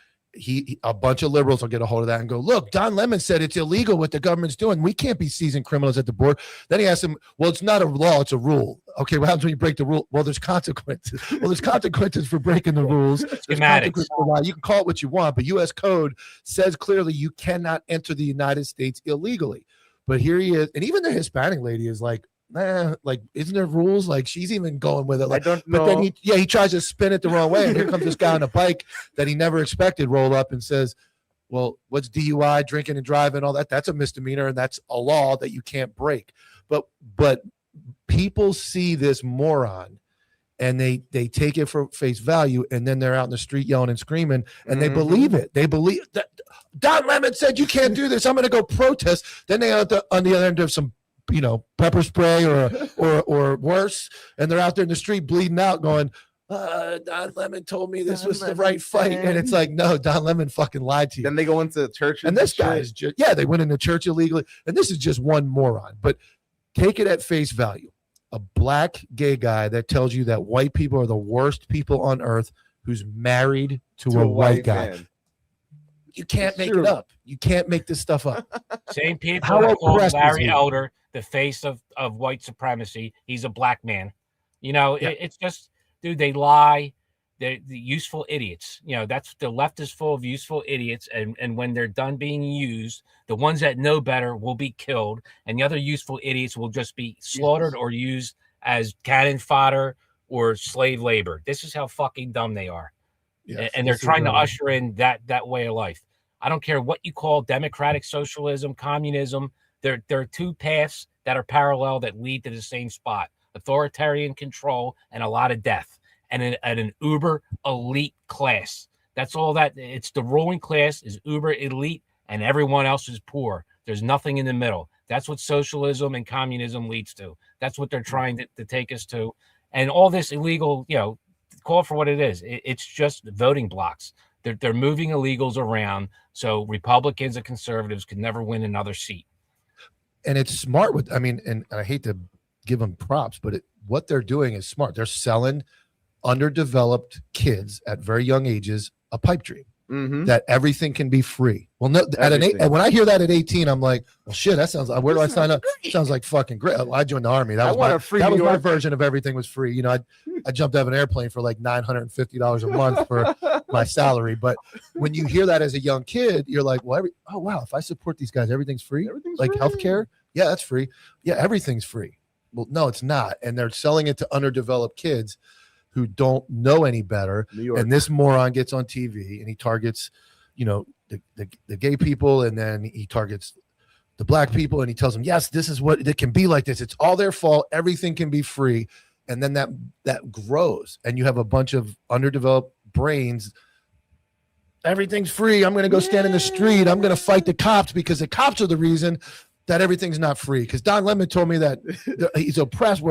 a bunch of liberals will get a hold of that and go, look, Don Lemon said it's illegal what the government's doing. We can't be seizing criminals at the border. Then he asked him, well, it's not a law, it's a rule. Okay, what happens when you break the rule? Well, there's consequences. Well, there's consequences for breaking the rules. There's consequences for why. You can call it what you want, but U.S. code says clearly you cannot enter the United States illegally. But here he is, and even the Hispanic lady is like, like, isn't there rules? Like, she's even going with it. Like, I don't know. But then he tries to spin it the wrong way. And here comes this guy on a bike that he never expected roll up and says, well, what's DUI, drinking and driving, all that? That's a misdemeanor, and that's a law that you can't break. But people see this moron, and they take it for face value, and then they're out in the street yelling and screaming, and they believe it. They believe that Don Lemon said you can't do this. I'm going to go protest. Then they on the other end of some pepper spray or worse, and they're out there in the street bleeding out going, Don Lemon told me this was the right fight. And it's like, no, Don Lemon fucking lied to you. Then they go into church, and this guy is just, they went into church illegally, and this is just one moron. But take it at face value. A black gay guy that tells you that white people are the worst people on earth, who's married to a white guy. Man. You can't make it up. You can't make this stuff up. Same people that called Larry Elder the face of white supremacy. He's a black man. It's just, dude, they lie. They're the useful idiots. That's the left is full of useful idiots. And when they're done being used, the ones that know better will be killed, and the other useful idiots will just be slaughtered or used as cannon fodder or slave labor. This is how fucking dumb they are. Yes, and they're this is, trying to usher in that way of life. I don't care what you call democratic socialism, communism. There are two paths that are parallel that lead to the same spot: authoritarian control and a lot of death, and an uber elite class. That's all that. It's the ruling class is uber elite, and everyone else is poor. There's nothing in the middle. That's what socialism and communism leads to. That's what they're trying to take us to. And all this illegal, call it for what it is. It's just voting blocks. They're moving illegals around so Republicans and conservatives can never win another seat. And it's smart and I hate to give them props, but what they're doing is smart. They're selling underdeveloped kids at very young ages a pipe dream that everything can be free. Well, no, and when I hear that at 18, I'm like, well, shit, that sounds like, where do I sign up? Sounds like fucking great. Well, I joined the Army. That was my version of everything was free. I jumped out of an airplane for like $950 a month for my salary. But when you hear that as a young kid, you're like, well, oh wow, if I support these guys, everything's free. Like healthcare, yeah, that's free. Yeah, everything's free. Well, no, it's not. And they're selling it to underdeveloped kids who don't know any better. And this moron gets on TV and he targets, the gay people, and then he targets the black people, and he tells them, yes, this is what it can be like this. It's all their fault. Everything can be free. And then that grows, and you have a bunch of underdeveloped brains. Everything's free. I'm going to go stand in the street. I'm going to fight the cops because the cops are the reason that everything's not free. Because Don Lemon told me that he's oppressed.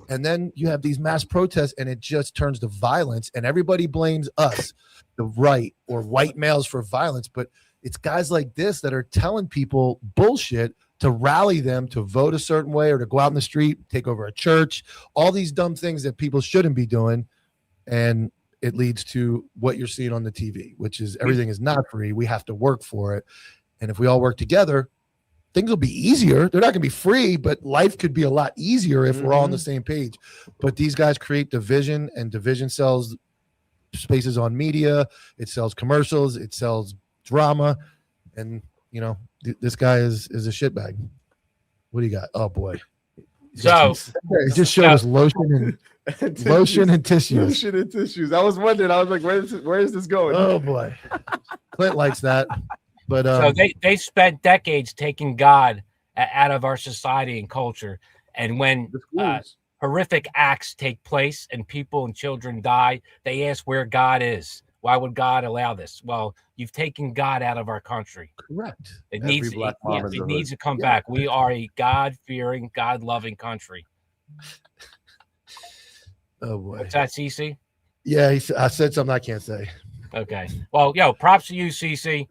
And then you have these mass protests, and it just turns to violence, and everybody blames us, the right or white males, for violence. But it's guys like this that are telling people bullshit to rally them to vote a certain way or to go out in the street, take over a church, all these dumb things that people shouldn't be doing. And it leads to what you're seeing on the TV, which is everything is not free. We have to work for it. And if we all work together, things will be easier. They're not going to be free, but life could be a lot easier if we're all on the same page. But these guys create division, and division sells spaces on media. It sells commercials. It sells drama. And, this guy is a shitbag. What do you got? Oh, boy. So it just showed us lotion and lotion and tissues. Lotion and tissues. I was wondering. I was like, where is this going? Oh, boy. Clint likes that. But so they spent decades taking God out of our society and culture. And when horrific acts take place and people and children die, they ask where God is. Why would God allow this? Well, you've taken God out of our country. Correct. It needs to come back. We are a God-fearing, God-loving country. Oh, boy. What's that, CC? Yeah, I said something I can't say. Okay. Well, props to you, CC.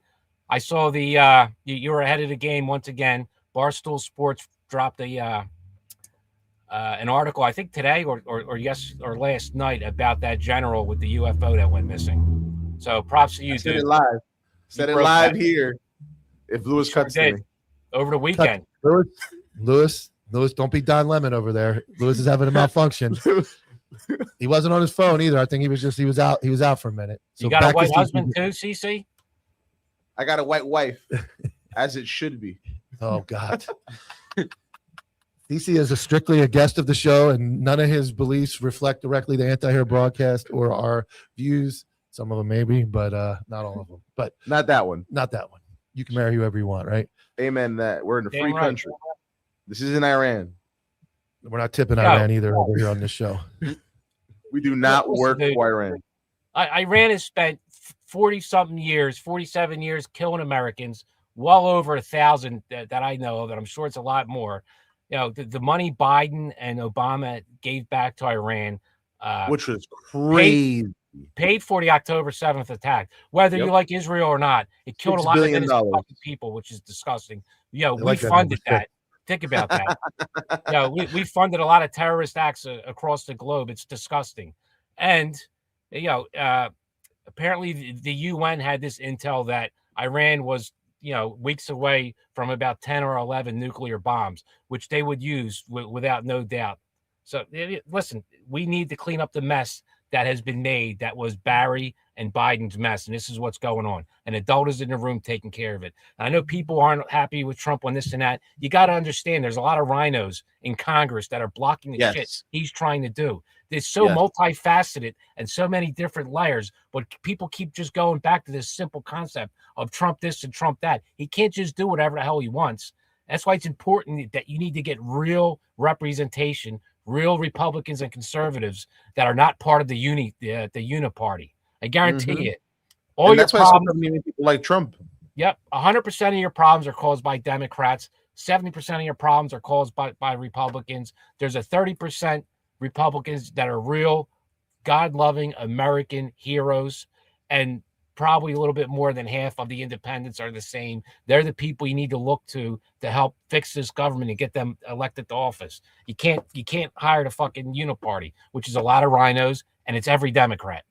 I saw you were ahead of the game once again. Barstool Sports dropped an article, I think today or last night, about that general with the UFO that went missing. So props to you, Said dude. it live. Said it live here. If Lewis cuts me over the weekend. Lewis, don't be Don Lemon over there. Lewis is having a malfunction. He wasn't on his phone either. I think he was out. He was out for a minute. So you got a white husband too, CC? I got a white wife, as it should be. Oh, God. DC is strictly a guest of the show, and none of his beliefs reflect directly the Anti-Hero broadcast or our views. Some of them maybe, but not all of them. But not that one. Not that one. You can marry whoever you want, right? Amen. That we're in a free country. This isn't Iran. We're not tipping Iran either over here on this show. We do not work for Iran. Iran has spent 47 years killing Americans, well over 1,000 that I know of, and I'm sure it's a lot more. The money Biden and Obama gave back to Iran, which was crazy, paid for the October 7th attack. Whether you like Israel or not, it killed a lot of innocent people, which is disgusting. We funded that. Think about that. We funded a lot of terrorist acts across the globe. It's disgusting. And apparently the UN had this intel that Iran was, weeks away from about 10 or 11 nuclear bombs, which they would use without no doubt. So listen, we need to clean up the mess that has been made that was Barry and Biden's mess, and this is what's going on. An adult is in the room taking care of it. And I know people aren't happy with Trump on this and that. You got to understand there's a lot of rhinos in Congress that are blocking the shit he's trying to do. It's so multifaceted and so many different layers, but people keep just going back to this simple concept of Trump this and Trump that. He can't just do whatever the hell he wants. That's why it's important that you need to get real representation, real Republicans and conservatives that are not part of the uniparty. I guarantee it. And that's why so many people like Trump. Yep. 100% of your problems are caused by Democrats. 70% of your problems are caused by Republicans. There's a 30% Republicans that are real, God-loving American heroes. And probably a little bit more than half of the independents are the same. They're the people you need to look to help fix this government and get them elected to office. You can't hire the fucking uniparty, which is a lot of rhinos, and it's every Democrat.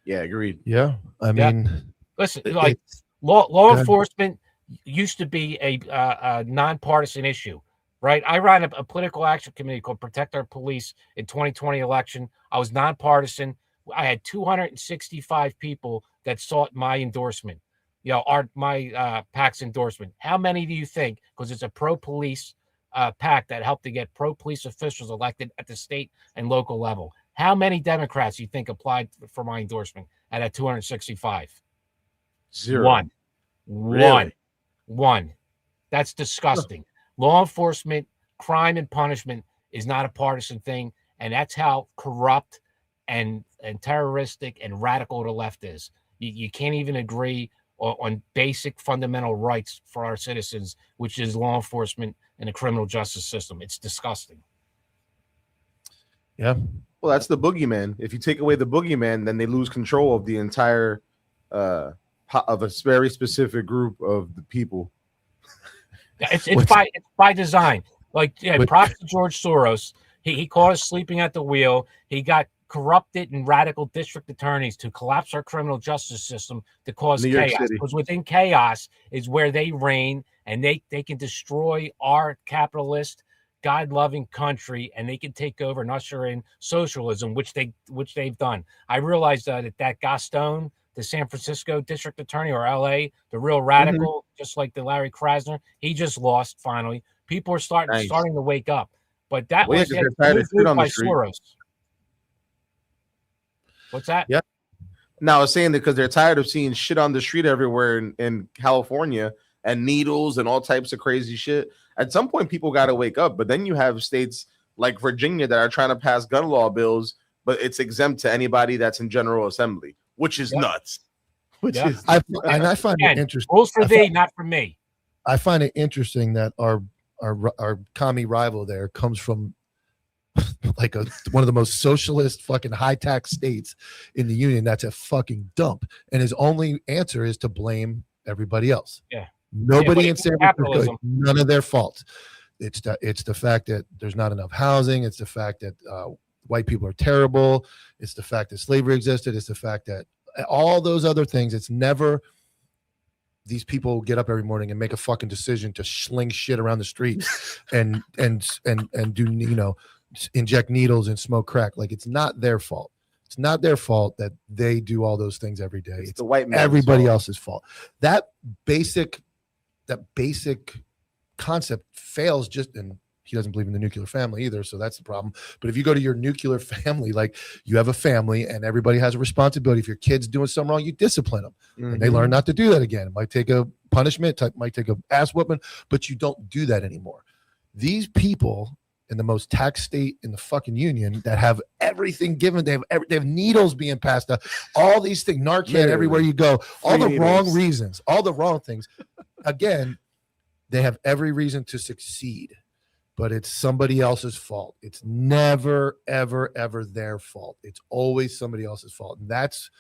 Yeah, agreed. Yeah, I mean, listen, like law enforcement used to be a nonpartisan issue, right? I ran a political action committee called Protect Our Police in 2020 election. I was nonpartisan. I had 265 people that sought my endorsement, my PAC's endorsement. How many do you think? Because it's a pro-police PAC that helped to get pro-police officials elected at the state and local level. How many Democrats do you think applied for my endorsement at a 265? Zero. One. That's disgusting. Law enforcement, crime and punishment is not a partisan thing, and that's how corrupt and terroristic and radical the left is. You can't even agree on basic fundamental rights for our citizens, which is law enforcement and the criminal justice system. It's disgusting. Yeah. Well, that's the boogeyman. If you take away the boogeyman, then they lose control of the entire of a very specific group of the people. It's by design. Like, props to George Soros. He caught us sleeping at the wheel. He got corrupted and radical district attorneys to collapse our criminal justice system to cause chaos. Because within chaos is where they reign, and they can destroy our capitalist, God-loving country, and they can take over and usher in socialism, which they've done. I realized that Gaston, the San Francisco district attorney, or LA, the real radical, just like the Larry Krasner, he just lost finally. People are starting to wake up. But that was by Soros. What's that? Yeah. Now I was saying that because they're tired of seeing shit on the street everywhere in California and needles and all types of crazy shit. At some point, people got to wake up. But then you have states like Virginia that are trying to pass gun law bills, but it's exempt to anybody that's in General Assembly, which is nuts. I find it interesting. Rules for thee, not for me. I find it interesting that our commie rival there comes from like one of the most socialist fucking high tax states in the union. That's a fucking dump, and his only answer is to blame everybody else. Nobody in San Francisco, none of their fault. It's the fact that there's not enough housing. It's the fact that white people are terrible. It's the fact that slavery existed. It's the fact that all those other things. It's never these people get up every morning and make a fucking decision to sling shit around the street and do inject needles and smoke crack. Like, it's not their fault. It's not their fault that they do all those things every day. It's the white man's everybody else's fault. That basic concept fails and he doesn't believe in the nuclear family either, so that's the problem. But if you go to your nuclear family, like, you have a family and everybody has a responsibility. If your kid's doing something wrong, you discipline them. And they learn not to do that again. It might take a punishment, might take a ass whooping, but you don't do that anymore. These people in the most taxed state in the fucking union that have everything given, they have needles being passed out, all these things, Narcan everywhere you go, all the wrong reasons, all the wrong things. Again, they have every reason to succeed, but it's somebody else's fault. It's never, ever, ever their fault. It's always somebody else's fault. And that's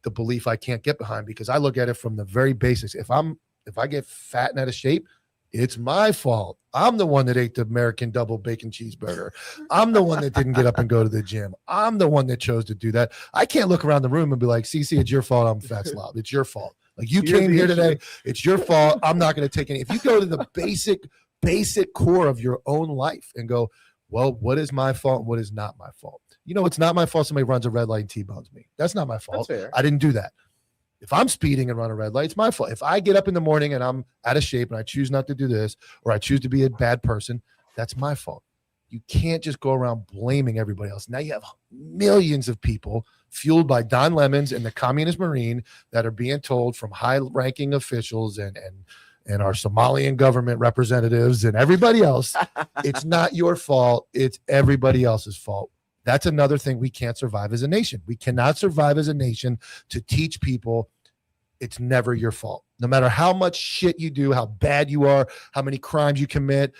the belief I can't get behind, because I look at it from the very basics. If I get fat and out of shape, it's my fault. I'm the one that ate the American double bacon cheeseburger. I'm the one that didn't get up and go to the gym. I'm the one that chose to do that. I can't look around the room and be like, CC, it's your fault. I'm fat slob. It's your fault. Like, you came here today. It's your fault. I'm not going to take any. If you go to the basic core of your own life and go, well, what is my fault and what is not my fault? You know, it's not my fault somebody runs a red light and T-bones me. That's not my fault. That's fair. I didn't do that. If I'm speeding and run a red light, it's my fault. If I get up in the morning and I'm out of shape and I choose not to do this, or I choose to be a bad person, that's my fault. You can't just go around blaming everybody else. Now you have millions of people fueled by Don Lemons and the Communist Marine that are being told from high-ranking officials and our Somalian government representatives and everybody else, it's not your fault. It's everybody else's fault. That's another thing we can't survive as a nation. We cannot survive as a nation to teach people it's never your fault. No matter how much shit you do, how bad you are, how many crimes you commit,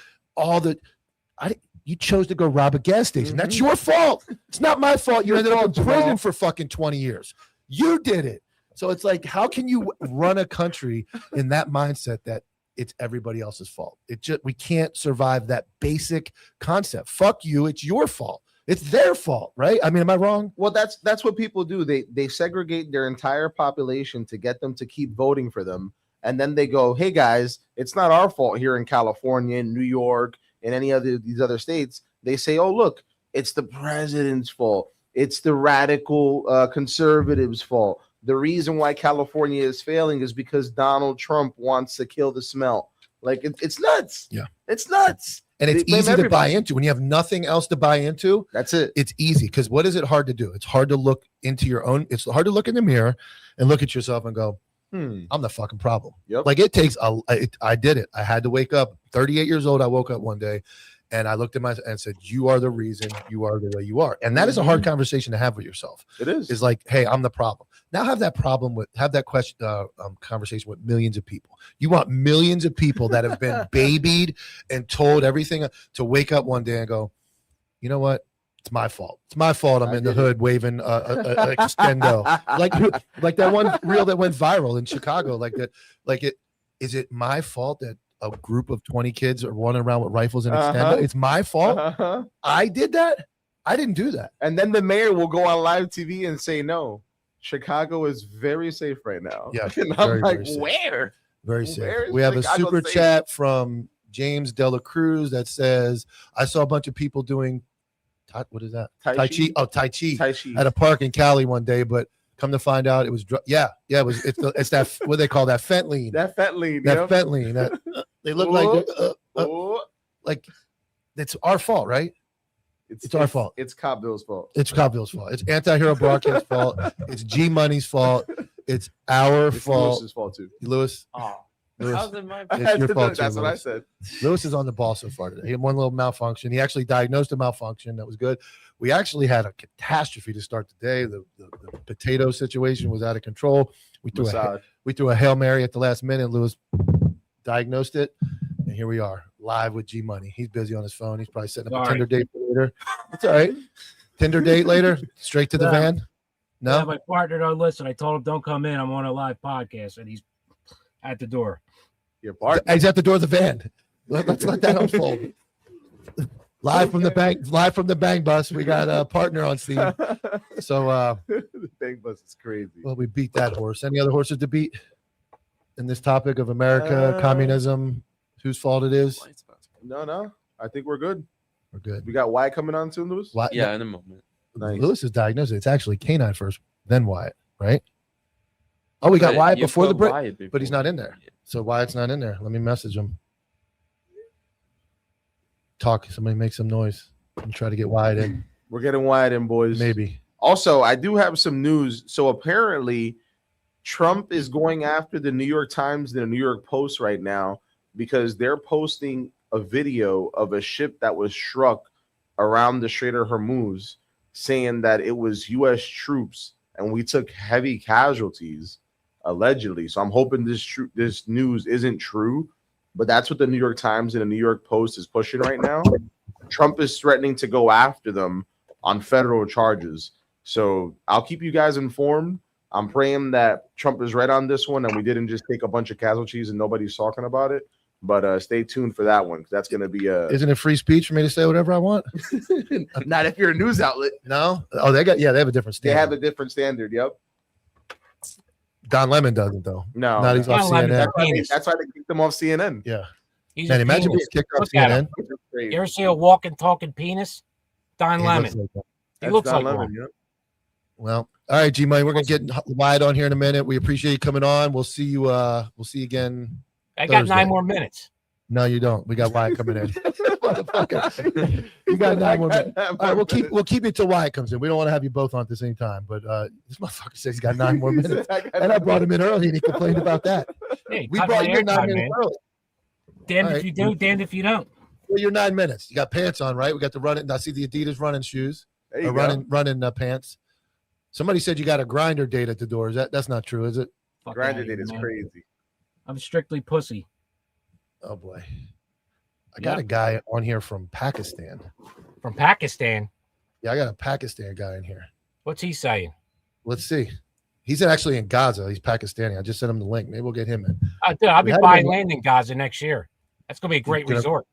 you chose to go rob a gas station. That's your fault. It's not my fault. You ended up in prison for fucking 20 years. You did it. So it's like, how can you run a country in that mindset that it's everybody else's fault? We can't survive that basic concept. Fuck you. It's your fault. It's their fault, right? I mean, am I wrong? Well, that's what people do. They segregate their entire population to get them to keep voting for them. And then they go, hey guys, it's not our fault here in California, in New York, in any other these other states. They say, oh, look, it's the president's fault. It's the radical conservatives' fault. The reason why California is failing is because Donald Trump wants to kill the smell. Like, it's nuts. Yeah. It's nuts. And it's easy to buy into. When you have nothing else to buy into, that's it. It's easy. Because what is it hard to do? It's hard to look into your own. It's hard to look in the mirror and look at yourself and go, I'm the fucking problem. Yep. Like, it takes I did it. I had to wake up 38 years old. I woke up one day and I looked at myself and said, you are the reason you are the way you are. And that is a hard conversation to have with yourself. It is. It's like, hey, I'm the problem. Now have that conversation with millions of people. You want millions of people that have been babied and told everything to wake up one day and go, you know what? It's my fault. It's my fault. I'm in the hood waving extendo. like that one reel that went viral in Chicago. Is it my fault that a group of 20 kids are running around with rifles and extendo? It's my fault. I did that. I didn't do that. And then the mayor will go on live TV and say, no, Chicago is very safe right now. Yeah. And I'm very, like, very safe. where? Very safe. Where is We have Chicago a super safe? chat from James Dela Cruz that says, I saw a bunch of people doing what is that? Tai Chi. Oh, Tai Chi at a park in Cali one day, but come to find out it was it's that what they call that fentanyl. That fentanyl. That they look like it's our fault, right? It's our fault. It's Cop Bill's fault. It's Cop Bill's fault. It's Anti-Hero Broadcast's fault. It's G Money's fault. It's our fault. Lewis's fault too. Lewis. Oh, Lewis, how's it my it's your fault. That's too, what I Lewis. said. Lewis is on the ball so far today. He had one little malfunction. He actually diagnosed a malfunction. That was good. We actually had a catastrophe to start the day. The potato situation was out of control. We threw a Hail Mary at the last minute. Lewis diagnosed it. And here we are, live with G Money. He's busy on his phone. He's probably setting up a Tinder date later. It's all right. Tinder date later, straight to the van. No, yeah, my partner don't listen. I told him don't come in. I'm on a live podcast, and he's at the door. Your partner. He's at the door of the van. Let's let that unfold. Live from the bang bus. We got a partner on scene. So the bang bus is crazy. Well, we beat that horse. Any other horses to beat in this topic of America, communism, whose fault it is? No. I think we're good. We're good. We got Wyatt coming on soon, Lewis? Yeah, in a moment. Nice. Lewis is diagnosed. It's actually canine first, then Wyatt, right? Oh, we got Wyatt before the break, but he's not in there. So Wyatt's not in there. Let me message him. Talk. Somebody make some noise and try to get Wyatt in. We're getting Wyatt in, boys. Maybe. Also, I do have some news. So apparently, Trump is going after the New York Times and the New York Post right now because they're posting a video of a ship that was struck around the Strait of Hormuz, saying that it was U.S. troops and we took heavy casualties, allegedly. So I'm hoping this news isn't true, but that's what the New York Times and the New York Post is pushing right now. Trump is threatening to go after them on federal charges. So I'll keep you guys informed. I'm praying that Trump is right on this one and we didn't just take a bunch of casualties and nobody's talking about it. But stay tuned for that one because that's going to be Isn't it free speech for me to say whatever I want? Not if you're a news outlet. No. Oh, they have a different standard. They have a different standard. Yep. Don Lemon doesn't though. No. Not he's off CNN. That's why they kicked him off CNN. Yeah. He's Man, a imagine being penis. kicked off Look at CNN. him. You ever see a walking, talking penis? Don He Lemon. looks like that. He looks Don like Lemon, one. yeah. Well, all right, G Money, we're gonna get Wyatt on here in a minute. We appreciate you coming on. We'll see you. We'll see you again. I got Thursday. 9 more minutes. No, you don't. We got Wyatt coming in. Motherfucker. You got 9 more minutes. All right, we'll keep you till Wyatt comes in. We don't want to have you both on at the same time, but this motherfucker says he's got 9 more minutes, and I brought him in early, and he complained about that. Hey, We cut brought my you in 9 airtime, minutes man. early. Damned All if right. you do, damned if you don't. Well, you're 9 minutes. You got pants on, right? We got the running. I see the Adidas running shoes, There you or go. running pants. Somebody said you got a grinder date at the door. That's not true, is it? Fuck Grinder outta here, date is man. crazy. I'm strictly pussy. Oh boy, I got a guy on here from Pakistan. From Pakistan. Yeah, I got a Pakistan guy in here. What's he saying? Let's see. He's actually in Gaza. He's Pakistani. I just sent him the link. Maybe we'll get him in. Dude, I'll We be had him buying in- land in Gaza next year. That's gonna be a great Gonna- resort.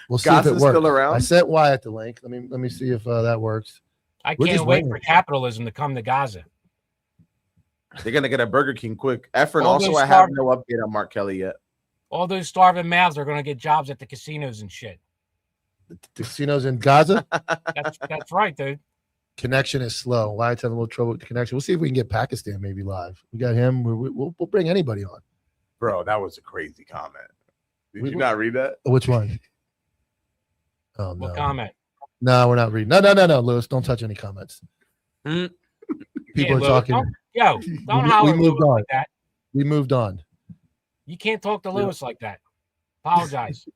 We'll see if it Gaza's works. still around? I sent Wyatt the link. Let me see if that works. I We're can't just wait waiting. for capitalism to come to Gaza. They're gonna get a Burger King quick. Efren, All also, those I have no update on Mark Kelly yet. All those starving mouths are gonna get jobs at the casinos and shit. The casinos in Gaza. That's right, dude. Connection is slow. Wyatt's having a little trouble with the connection. We'll see if we can get Pakistan maybe live. We got him. We'll bring anybody on. Bro, that was a crazy comment. Did We- you not read that? Which one? Oh no. What comment? No, we're not reading. No, Lewis. Don't touch any comments. Hmm. People Yeah, are Lou, talking. Yo, don't We holler at moved Lewis on. like that. We moved on. You can't talk to Lewis like that. Apologize.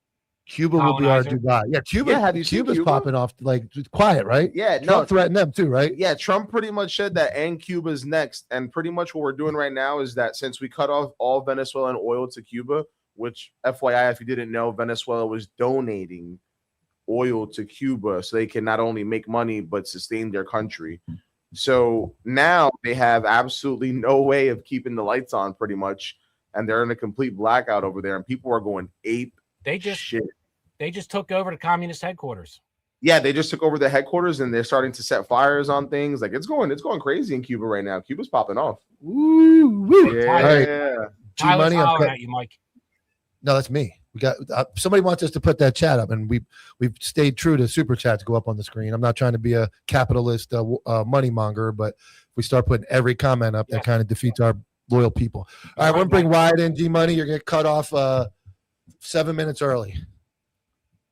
Cuba will be our Colonizer. Dubai. Yeah, Cuba. Yeah, have you seen Cuba's Cuba? popping off like quiet, right? Yeah, Trump threatened them too, right? Yeah, Trump pretty much said that, and Cuba's next. And pretty much what we're doing right now is that since we cut off all Venezuelan oil to Cuba, which FYI, if you didn't know, Venezuela was donating oil to Cuba so they can not only make money but sustain their country. So now they have absolutely no way of keeping the lights on, pretty much, and they're in a complete blackout over there, and people are going ape They just shit. they just took over the communist headquarters. Yeah, they just took over the headquarters and they're starting to set fires on things. Like it's going crazy in Cuba right now. Cuba's popping off. Woo, woo. Yeah. All right. G Tyler's Money. hollering at you, Mike. No, that's me. We got somebody wants us to put that chat up, and we've stayed true to super chats go up on the screen. I'm not trying to be a capitalist money monger, but if we start putting every comment up, that kind of defeats our loyal people. All right, we're gonna bring Wyatt in. G Money, you're gonna cut off 7 minutes early.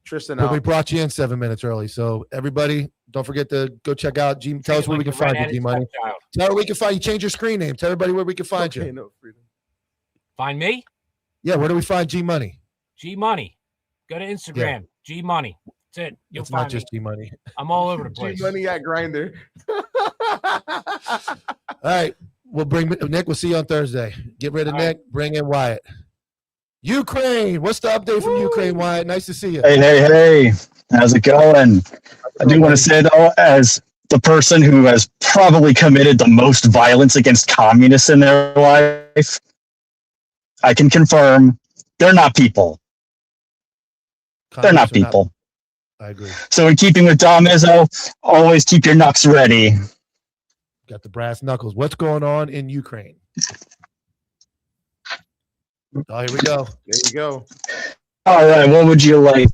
Tristan, But we out. brought you in 7 minutes early, so everybody, don't forget to go check out G. Tell us where we can find you, G Money. Tell her where we can find you. Change your screen name. Tell everybody where we can find Okay, you. no freedom. Find me, Yeah, where do we find G Money? G Money. Go to Instagram, G Money. That's it. You'll It's find not just me. G Money. I'm all over the place. G Money at Grinder. All right, we'll bring Nick. We'll see you on Thursday. Get rid of All Nick. Bring in Wyatt. Ukraine. What's the update from Ukraine, Wyatt? Nice to see you. Hey. How's it going? I do want to say, though, as the person who has probably committed the most violence against communists in their life, I can confirm they're not people. They're not Communists are people. I agree. So in keeping with Dom Izzo, always keep your knucks ready. Got the brass knuckles. What's going on in Ukraine? Oh, here we go. There you go. All right, what would you like?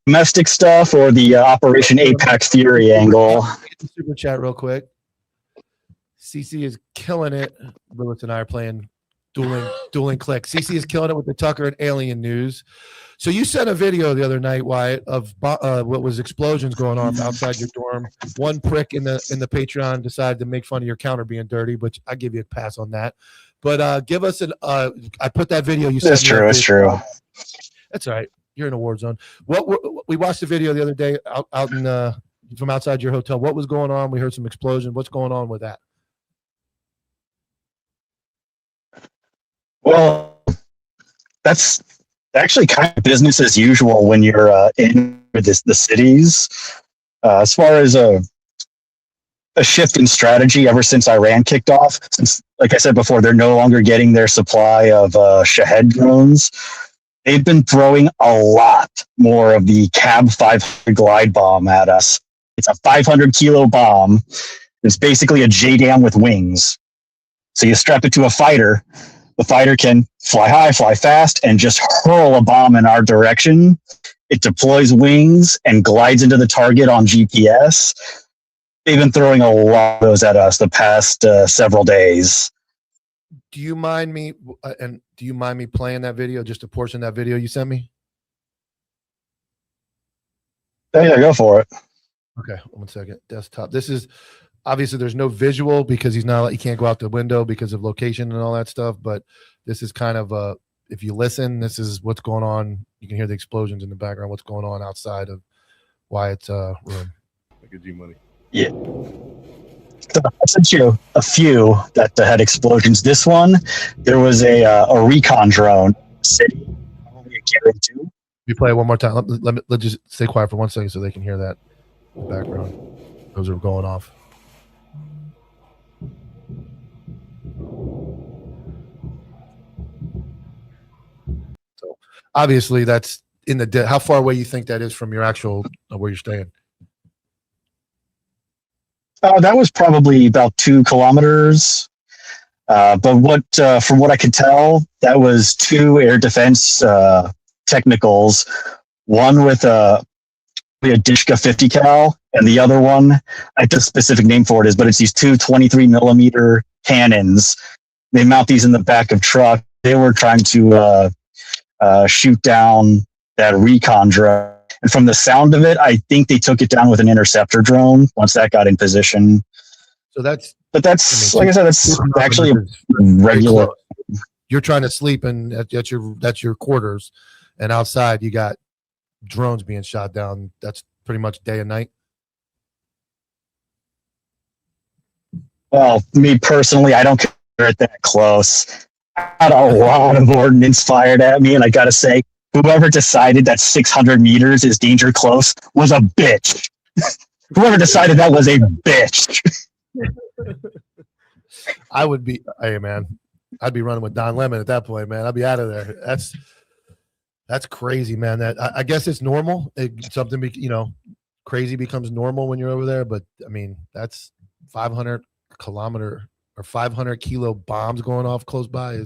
Domestic stuff or the Operation Apex Fury angle? Get the super chat real quick. CC is killing it. Lewis and I are playing dueling click. CC is killing it with the Tucker and Alien news. So you sent a video the other night, Wyatt, of what was explosions going on outside your dorm. One prick in the Patreon decided to make fun of your counter being dirty, which I give you a pass on that. But give us I put that video you sent. It's true. It's true. That's all right. You're in a war zone. We watched the video the other day out in from outside your hotel. What was going on? We heard some explosion. What's going on with that? Well, that's actually kind of business as usual when you're in the cities. As far as a shift in strategy ever since Iran kicked off, since, like I said before, they're no longer getting their supply of Shahed drones. They've been throwing a lot more of the Cab 500 glide bomb at us. It's a 500-kilo bomb. It's basically a JDAM with wings. So you strap it to a fighter. The fighter can fly high, fly fast, and just hurl a bomb in our direction. It deploys wings and glides into the target on GPS. They've been throwing a lot of those at us the past several days. Do you mind me playing that video, just a portion of that video you sent me? Yeah, go for it. Okay, 1 second. Desktop. This is obviously there's no visual because he can't go out the window because of location and all that stuff. But this is kind of if you listen, this is what's going on. You can hear the explosions in the background. What's going on outside of Wyatt's room? Look at G Money. Yeah. So I sent you a few that had explosions. This one, there was a recon drone in the city. Probably a Karen 2. You play it one more time. Let's just stay quiet for 1 second so they can hear that in the background. Those are going off. So obviously that's in the how far away you think that is from your actual where you're staying? That was probably about 2 kilometers. But from what I could tell, that was 2 air defense technicals, one with a Dishka 50 cal, and the other one, I have a specific name for it is, but it's these 2 23 millimeter cannons. They mount these in the back of truck. They were trying to shoot down that recon drone. And from the sound of it, I think they took it down with an interceptor drone once that got in position. So that's like I said, that's actually regular. You're trying to sleep and that's your quarters, and outside you got drones being shot down. That's pretty much day and night. Well, me personally, I don't consider it that close. I had a lot of ordnance fired at me, and I gotta say, whoever decided that 600 meters is danger close was a bitch. Whoever decided that was a bitch. I would be, hey man, I'd be running with Don Lemon at that point, man. I'd be out of there. That's crazy, man. That I guess it's normal. Crazy becomes normal when you're over there. But I mean, that's 500 kilometer or 500 kilo bombs going off close by.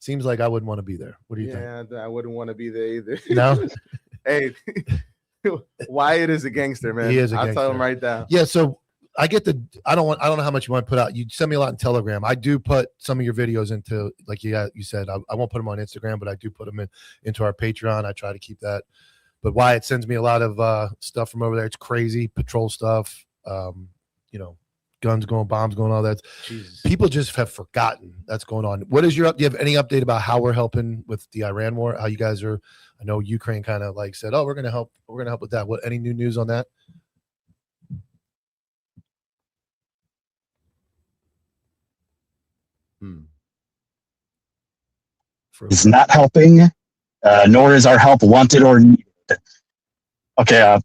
Seems like I wouldn't want to be there. What do you think? Yeah, I wouldn't want to be there either. No. Hey, Wyatt is a gangster, man. He is a gangster. I'll tell him right now. Yeah. So I get I don't know how much you want to put out. You send me a lot in Telegram. I do put some of your videos into, like you said, I won't put them on Instagram, but I do put them into our Patreon. I try to keep that. But Wyatt sends me a lot of stuff from over there. It's crazy patrol stuff. Guns going, bombs going, all that. Jesus. People just have forgotten that's going on. What is do you have any update about how we're helping with the Iran war? How you guys are? I know Ukraine kind of like said, "Oh, we're going to help. We're going to help with that." What? Any new news on that? It's not helping, nor is our help wanted or needed. Okay,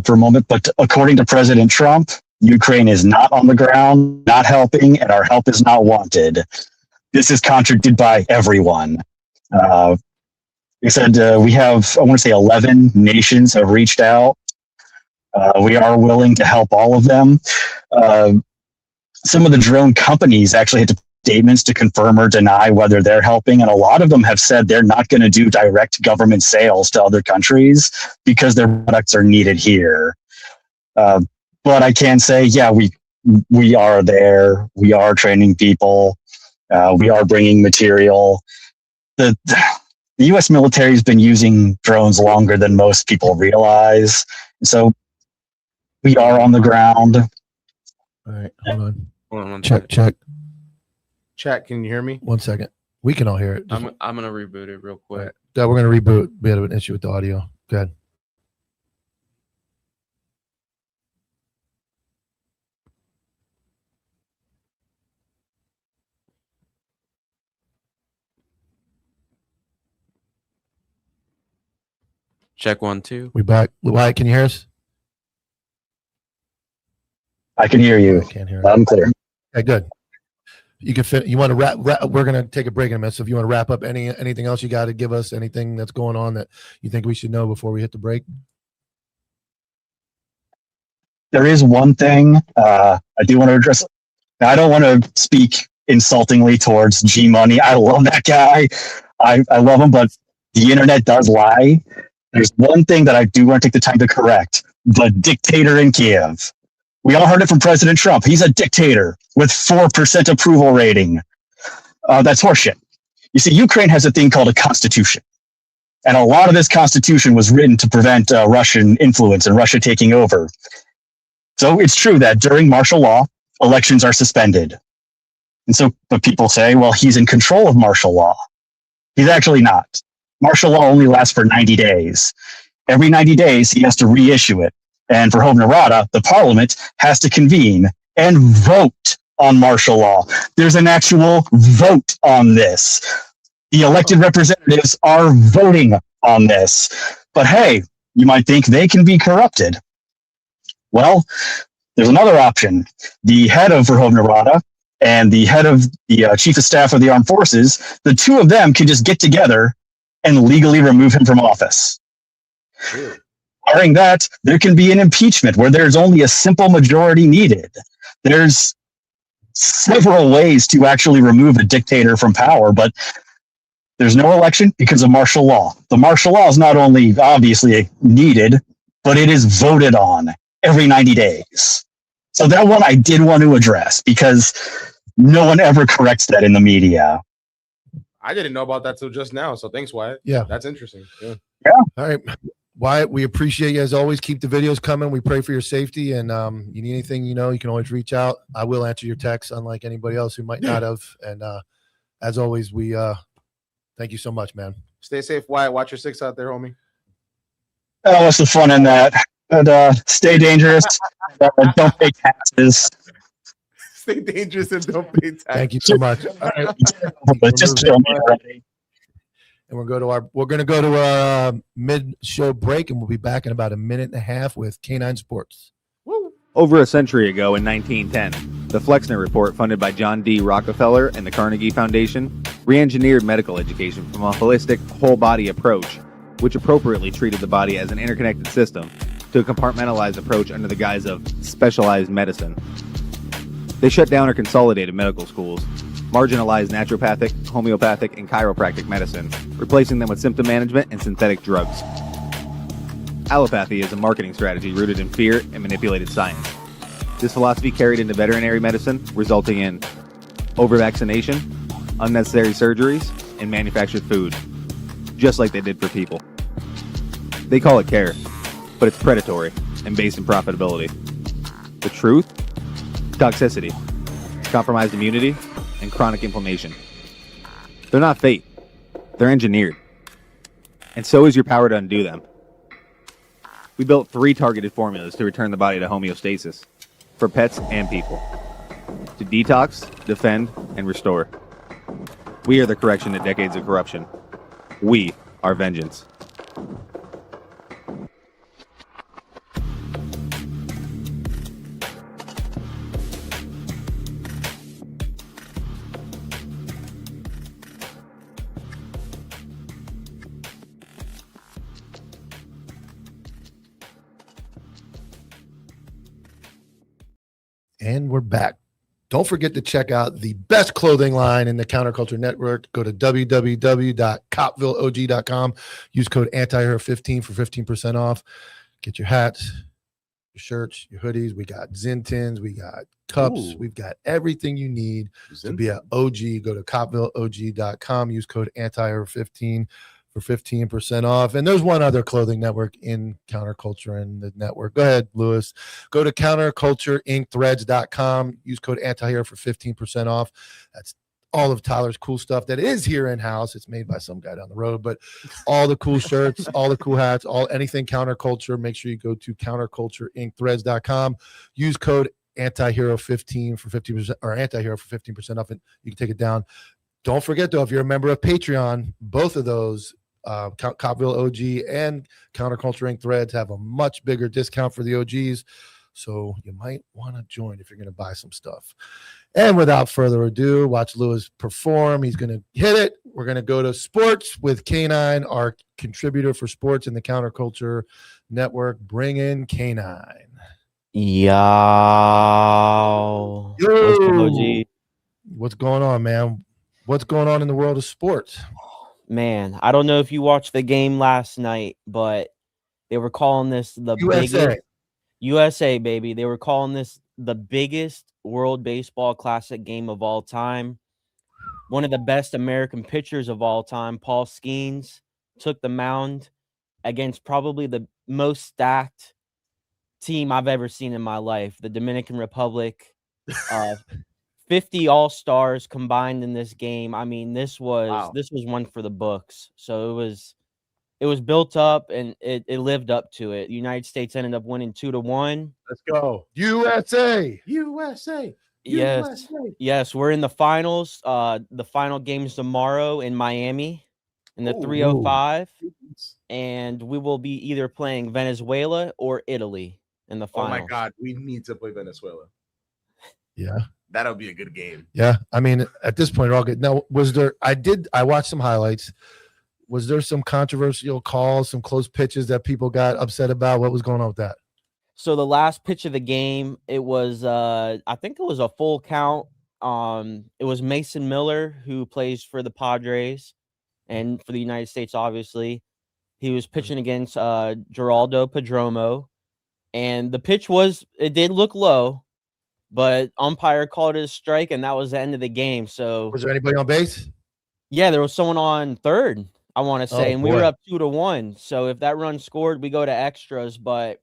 for a moment, but according to President Trump, Ukraine is not on the ground, not helping, and our help is not wanted. This is contradicted by everyone. They said we have, I want to say 11 nations have reached out. We are willing to help all of them. Some of the drone companies actually had to put statements to confirm or deny whether they're helping, and a lot of them have said they're not going to do direct government sales to other countries because their products are needed here. But I can say, yeah, we are there. We are training people. We are bringing material. The U.S. military has been using drones longer than most people realize. So we are on the ground. All right, hold on. Check. Chat, can you hear me? 1 second. We can all hear it. I'm gonna reboot it real quick. Yeah, we're gonna reboot. We had an issue with the audio. Go ahead. Check 1 2. We back. Wyatt, can you hear us? I can hear you. I can't hear. I'm clear. Okay, good. You can fit. You want to wrap? We're gonna take a break in a minute. So if you want to wrap up anything else you got to give us, anything that's going on that you think we should know before we hit the break. There is one thing I do want to address. Now, I don't want to speak insultingly towards G Money. I love that guy. I love him, but the internet does lie. There's one thing that I do want to take the time to correct: the dictator in Kiev. We all heard it from President Trump. He's a dictator with 4% approval rating. That's horseshit. You see, Ukraine has a thing called a constitution. And a lot of this constitution was written to prevent Russian influence and Russia taking over. So it's true that during martial law, elections are suspended. And so, but people say, well, he's in control of martial law. He's actually not. Martial law only lasts for 90 days. Every 90 days, he has to reissue it. And for Verkhovna Rada, the parliament has to convene and vote on martial law. There's an actual vote on this. The elected representatives are voting on this. But hey, you might think they can be corrupted. Well, there's another option. The head of Verkhovna Rada and the head of the chief of staff of the armed forces, the two of them can just get together and legally remove him from office. Really? Barring that, there can be an impeachment where there's only a simple majority needed. There's several ways to actually remove a dictator from power, but there's no election because of martial law. The martial law is not only obviously needed, but it is voted on every 90 days. So that one I did want to address because no one ever corrects that in the media. I didn't know about that till just now. So thanks, Wyatt. Yeah. That's interesting. Yeah. All right. Wyatt, we appreciate you as always. Keep the videos coming. We pray for your safety, and you need anything, you can always reach out. I will answer your texts, unlike anybody else who might not have. And as always, we thank you so much, man. Stay safe, Wyatt. Watch your six out there, homie. Oh, what's the fun in that? But stay dangerous. Don't pay taxes. Stay dangerous and don't pay taxes. Thank you so much. All right. But just kill me already. And we're going to go to our mid-show break, and we'll be back in about a minute and a half with K9 Sports. Over a century ago in 1910, the Flexner Report, funded by John D. Rockefeller and the Carnegie Foundation, re-engineered medical education from a holistic, whole-body approach, which appropriately treated the body as an interconnected system, to a compartmentalized approach under the guise of specialized medicine. They shut down or consolidated medical schools, marginalized naturopathic, homeopathic, and chiropractic medicine, replacing them with symptom management and synthetic drugs. Allopathy is a marketing strategy rooted in fear and manipulated science. This philosophy carried into veterinary medicine, resulting in over-vaccination, unnecessary surgeries, and manufactured food, just like they did for people. They call it care, but it's predatory and based in profitability. The truth? Toxicity, compromised immunity, and chronic inflammation. They're not fate. They're engineered. And so is your power to undo them. We built 3 targeted formulas to return the body to homeostasis, for pets and people. To detox, defend, and restore. We are the correction to decades of corruption. We are vengeance. And we're back. Don't forget to check out the best clothing line in the Counterculture Network. Go to www.copvilleog.com. Use code ANTIHERO15 for 15% off. Get your hats, your shirts, your hoodies. We got Zintins. We got cups. Ooh. We've got everything you need to be an OG. Go to copvilleog.com. Use code ANTIHERO15 for 15% off. And there's one other clothing network in Counterculture in the network. Go ahead, Lewis. Go to countercultureinkthreads.com. Use code ANTIHERO for 15% off. That's all of Tyler's cool stuff that is here in-house. It's made by some guy down the road, but all the cool shirts, all the cool hats, anything Counterculture, make sure you go to countercultureinkthreads.com. Use code ANTIHERO15 for 15% or ANTIHERO for 15% off, and you can take it down. Don't forget, though, if you're a member of Patreon, both of those, Copville OG and Counterculture Inc. Threads, have a much bigger discount for the OGs. So you might want to join if you're going to buy some stuff. And without further ado, watch Lewis perform. He's going to hit it. We're going to go to sports with K9, our contributor for sports in the Counterculture Network. Bring in K9. Yo. What's going on, man? What's going on in the world of sports? Man, I don't know if you watched the game last night, but they were calling this the USA. biggest USA, baby. They were calling this the biggest World Baseball Classic game of all time. One of the best American pitchers of all time, Paul Skeens, took the mound against probably the most stacked team I've ever seen in my life, the Dominican Republic. 50 all-stars combined in this game. I mean, this was one for the books. So it was built up and it lived up to it. The United States ended up winning 2-1. Let's go. USA. USA. Yes. Yes, we're in the finals. The final game's tomorrow in Miami in the 305. And we will be either playing Venezuela or Italy in the finals. Oh my God, we need to play Venezuela. Yeah. That'll be a good game. Yeah. I mean, at this point, all good. Now, I watched some highlights. Was there some controversial calls, some close pitches that people got upset about? What was going on with that? So the last pitch of the game, it was I think it was a full count. It was Mason Miller, who plays for the Padres and for the United States, obviously. He was pitching against Geraldo Perdomo, and the pitch did look low, but umpire called it a strike, and that was the end of the game. So was there anybody on base? Yeah, there was someone on third, I want to say, and we were boy. up 2-1. So if that run scored, we go to extras. But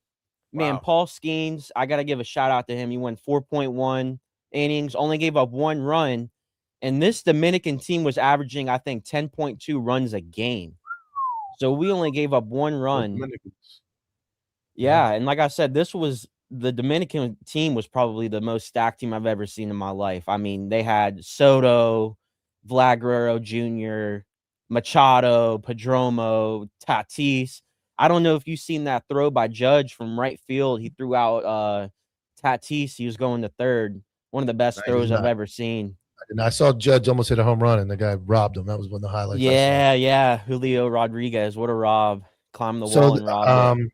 man, Paul Skeens, I got to give a shout out to him. He went 4.1 innings, only gave up 1 run. And this Dominican team was averaging, I think, 10.2 runs a game. So we only gave up 1 run. Yeah. And like I said, the Dominican team was probably the most stacked team I've ever seen in my life. I mean, they had Soto, Vlad Guerrero Jr., Machado, Perdomo, Tatis. I don't know if you've seen that throw by Judge from right field. He threw out Tatis. He was going to third. One of the best throws I've ever seen. And I saw Judge almost hit a home run, and the guy robbed him. That was one of the highlights. Yeah. Julio Rodriguez. What a rob. Climbed the wall and robbed it.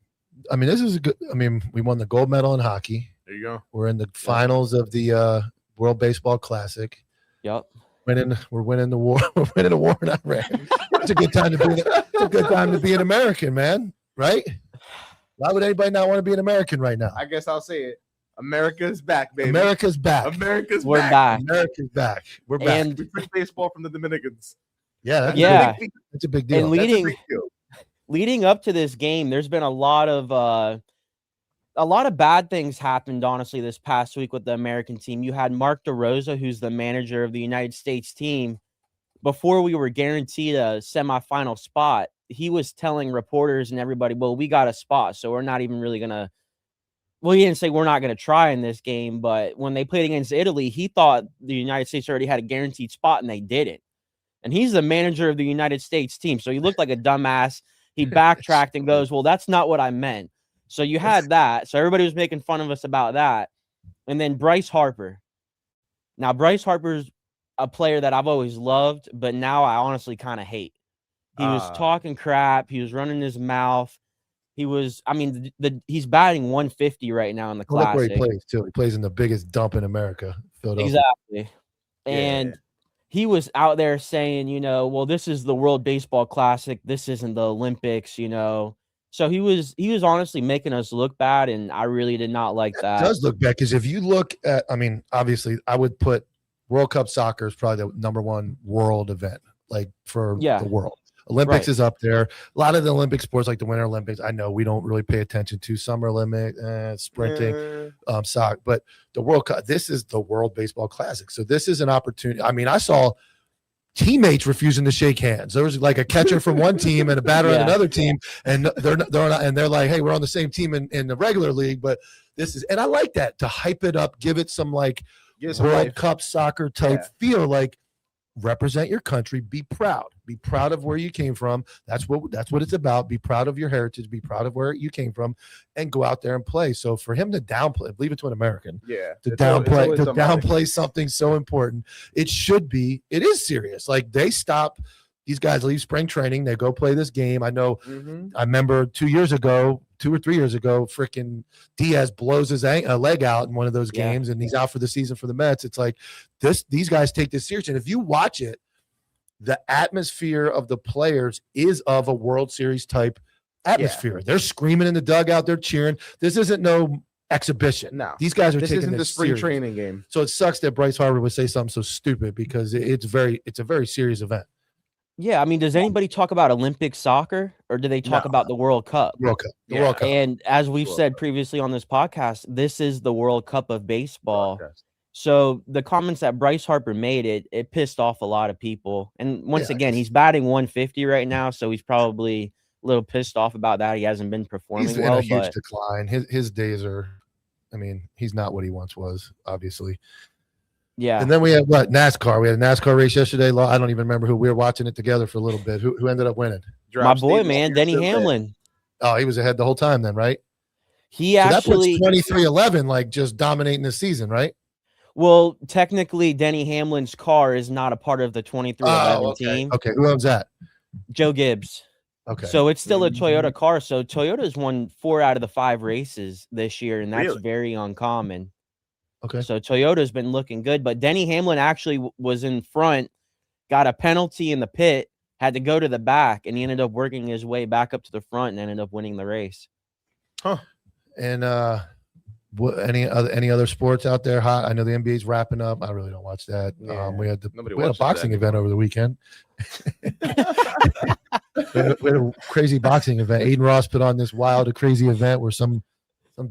I mean, this is a good. I mean, we won the gold medal in hockey. There you go. We're in the finals of the World Baseball Classic. Yep. We're winning the war. We're winning the war in Iran. It's a good time to be. It's a good time to be an American, man. Right? Why would anybody not want to be an American right now? I guess I'll say it. America's back, baby. America's back. We're back. America's back. We're back. And we took baseball from the Dominicans. Yeah, that's a big deal. And leading up to this game, there's been a lot of bad things happened, honestly, this past week with the American team. You had Mark DeRosa, who's the manager of the United States team. Before we were guaranteed a semifinal spot, he was telling reporters and everybody, well, we got a spot, so we're not even really going to. Well, he didn't say we're not going to try in this game, but when they played against Italy, he thought the United States already had a guaranteed spot, and they didn't. And he's the manager of the United States team, so he looked like a dumbass. He backtracked and goes, well, that's not what I meant. So you had that. So everybody was making fun of us about that. And then Bryce Harper. Now, Bryce Harper's a player that I've always loved, but now I honestly kind of hate. He was talking crap. He was running his mouth. He was, I mean, he's batting 150 right now in the Classic. Look where he plays, too. He plays in the biggest dump in America, Philadelphia. Exactly. And he was out there saying, well, this is the World Baseball Classic. This isn't the Olympics, So he was honestly making us look bad, and I really did not like that. It does look bad because if you look at, I mean, obviously, I would put World Cup soccer is probably the number one world event, like for the world. Olympics is up there. A lot of the Olympic sports, like the Winter Olympics, I know we don't really pay attention to. Summer Olympic, sprinting, soccer, but the World Cup. This is the World Baseball Classic, so this is an opportunity. I mean, I saw teammates refusing to shake hands. There was like a catcher from one team and a batter on another team, and they're not, and they're like, hey, we're on the same team in the regular league, but this is, and I like that to hype it up, give it some like World Cup soccer type feel, like represent your country, be proud of where you came from. That's what it's about. Be proud of your heritage, be proud of where you came from, and go out there and play. So for him to downplay, believe it to an American, to downplay something so important, it is serious. Like these guys leave spring training, they go play this game. I know. I remember 2 or 3 years ago, freaking Diaz blows his leg out in one of those games, and he's out for the season for the Mets. It's like these guys take this serious. And if you watch it, the atmosphere of the players is of a World Series type atmosphere. They're screaming in the dugout. They're cheering. This isn't no exhibition. No, these guys are this taking isn't this the spring serious. training game. So it sucks that Bryce Harper would say something so stupid because it's a very serious event. Yeah, I mean, does anybody talk about Olympic soccer or do they talk about the World Cup? World Cup. And as we've said previously on this podcast, this is the World Cup of baseball. So the comments that Bryce Harper made, it pissed off a lot of people. And once again, he's batting 150 right now, so he's probably a little pissed off about that. He hasn't been performing He's well. in a huge decline. His days are, I mean, he's not what he once was, obviously. Yeah. And then we had NASCAR. We had a NASCAR race yesterday. I don't even remember who. We were watching it together for a little bit. Who ended up winning? My boy, man, Denny Hamlin. Oh, he was ahead the whole time then, right? He actually that puts 23-11, like just dominating the season, right? Well, technically, Denny Hamlin's car is not a part of the 23-11 team. Okay, who owns that? Joe Gibbs. Okay. So it's still a Toyota car. So Toyota's won 4 out of the 5 races this year, and that's very uncommon. Okay. So Toyota's been looking good, but Denny Hamlin actually was in front, got a penalty in the pit, had to go to the back, and he ended up working his way back up to the front and ended up winning the race. Huh. And any other sports out there hot? I know the NBA's wrapping up. I really don't watch that. Yeah, we had a boxing event over the weekend. we had a crazy boxing event. Aiden Ross put on this wild, crazy event where some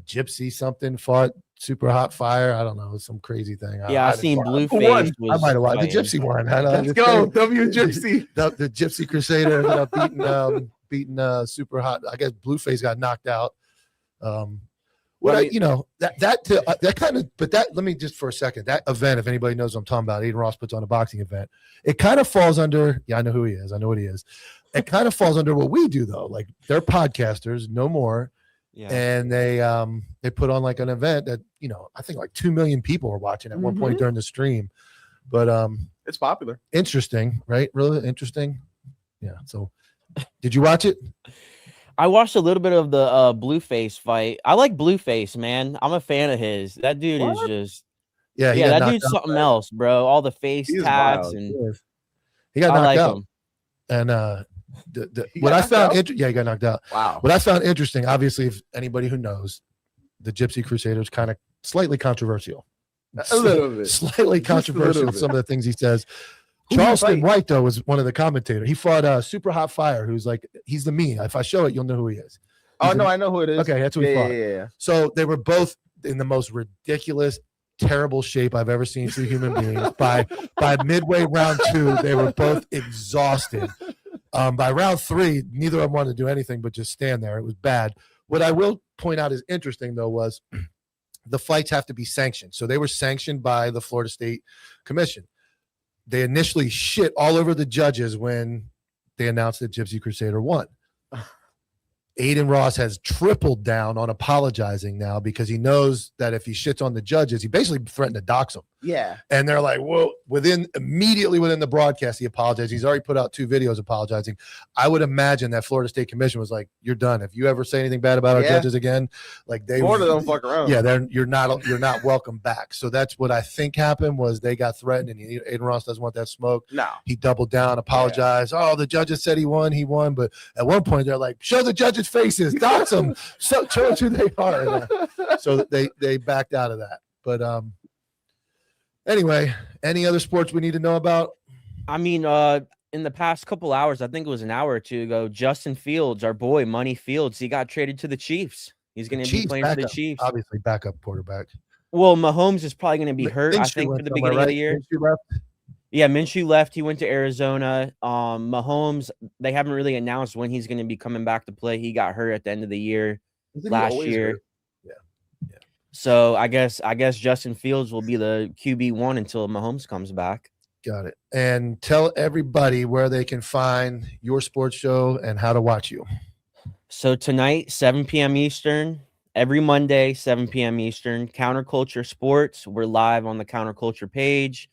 gypsy something fought super hot fire. I don't know, some crazy thing. I seen Blueface. I might have watched the gypsy one. Let's go, W Gypsy. The Gypsy Crusader ended up beating super hot. I guess Blueface got knocked out. Let me just for a second, that event, if anybody knows what I'm talking about, Aiden Ross puts on a boxing event. It kind of falls under, I know who he is. I know what he is. It kind of falls under what we do though. Like they're podcasters, no more. Yeah. And they put on like an event that, I think like 2 million people were watching at one point during the stream. But it's popular. Interesting, right? Really interesting. Yeah. So did you watch it? I watched a little bit of the Blueface fight. I like Blueface, man. I'm a fan of his. That dude is just that dude's something else, bro. All the face tats and he got knocked out. Him. And what I found he got knocked out. Wow. What I found interesting, obviously, if anybody who knows, the Gypsy Crusader is kind of slightly controversial. A little bit. Slightly controversial, some of the things he says. Charleston White, though, was one of the commentators. He fought Super Hot Fire, who's like, he's the meme. If I show it, you'll know who he is. I know who it is. Okay, that's who he fought. Yeah. So they were both in the most ridiculous, terrible shape I've ever seen two human beings. By midway round 2, they were both exhausted. By round 3, neither of them wanted to do anything but just stand there. It was bad. What I will point out is interesting, though, was the fights have to be sanctioned. So they were sanctioned by the Florida State Commission. They initially shit all over the judges when they announced that Gypsy Crusader won. Aiden Ross has tripled down on apologizing now because he knows that if he shits on the judges, he basically threatened to dox them. Yeah. And they're like, well, immediately within the broadcast, he apologized. He's already put out 2 videos apologizing. I would imagine that Florida State Commission was like, you're done. If you ever say anything bad about our judges again, like Florida don't fuck around. Yeah, you're not welcome back. So that's what I think happened was they got threatened and Aiden Ross doesn't want that smoke. No. He doubled down, apologized. Yeah. Oh, the judges said he won. But at one point they're like, show the judges' faces, dox them, show us who they are. So they backed out of that. But anyway, any other sports we need to know about? I mean, in the past couple hours, I think it was an hour or 2 ago, Justin Fields, our boy, Money Fields, he got traded to the Chiefs. He's going to be playing for the Chiefs. Obviously, backup quarterback. Well, Mahomes is probably going to be hurt, I think, for the beginning of the year. Minshew left? Yeah, Minshew left. He went to Arizona. Mahomes, they haven't really announced when he's going to be coming back to play. He got hurt at the end of the year last year. Yeah. So I guess Justin Fields will be the QB1 until Mahomes comes back. Got it. And tell everybody where they can find your sports show and how to watch you. So tonight, 7 p.m. Eastern, every Monday, 7 p.m. Eastern, Counterculture Sports. We're live on the Counterculture page.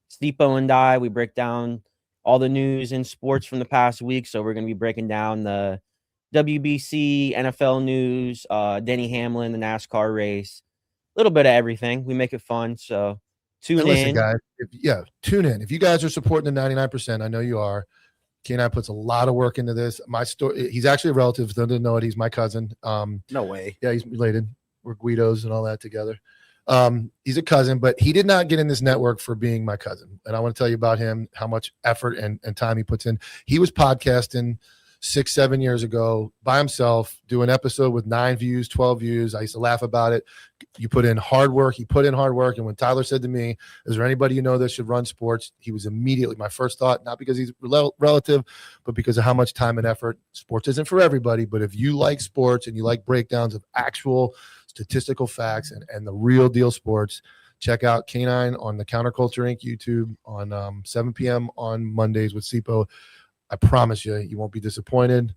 Steepo and I, we break down all the news in sports from the past week. So we're going to be breaking down the WBC, NFL news, Denny Hamlin, the NASCAR race, a little bit of everything. We make it fun. So Tune And listen, in. guys. Tune in. If you guys are supporting the 99%, I know you are. K9 puts a lot of work into this. My story. He's actually a relative. So didn't know it. He's my cousin. No way. Yeah, he's related. We're Guidos and all that together. He's a cousin, but he did not get in this network for being my cousin. And I want to tell you about him, how much effort and time he puts in. He was podcasting 6-7 years ago by himself, do an episode with 9 views, 12 views. I used to laugh about it. You put in hard work. He put in hard work. And when Tyler said to me, is there anybody you know that should run sports? He was immediately my first thought, not because he's relative, but because of how much time and effort. Sports isn't for everybody, but if you like sports and you like breakdowns of actual statistical facts and the real deal sports, check out K9 on the Counterculture Inc. YouTube on 7 p.m. on Mondays with Sipo. I promise you, you won't be disappointed.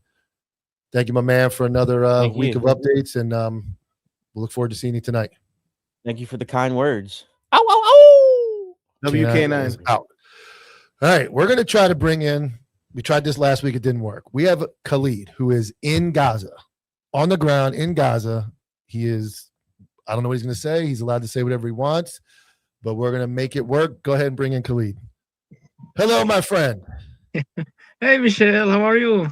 Thank you, my man, for another week of updates, and we'll look forward to seeing you tonight. Thank you for the kind words. Ow, ow, ow! WK9 is out. All right, we're going to try to bring in, we tried this last week, it didn't work. We have Khalid, who is in Gaza, on the ground in Gaza. He is, I don't know what he's going to say. He's allowed to say whatever he wants, but we're going to make it work. Go ahead and bring in Khalid. Hello, my friend. Hey, Michelle, how are you?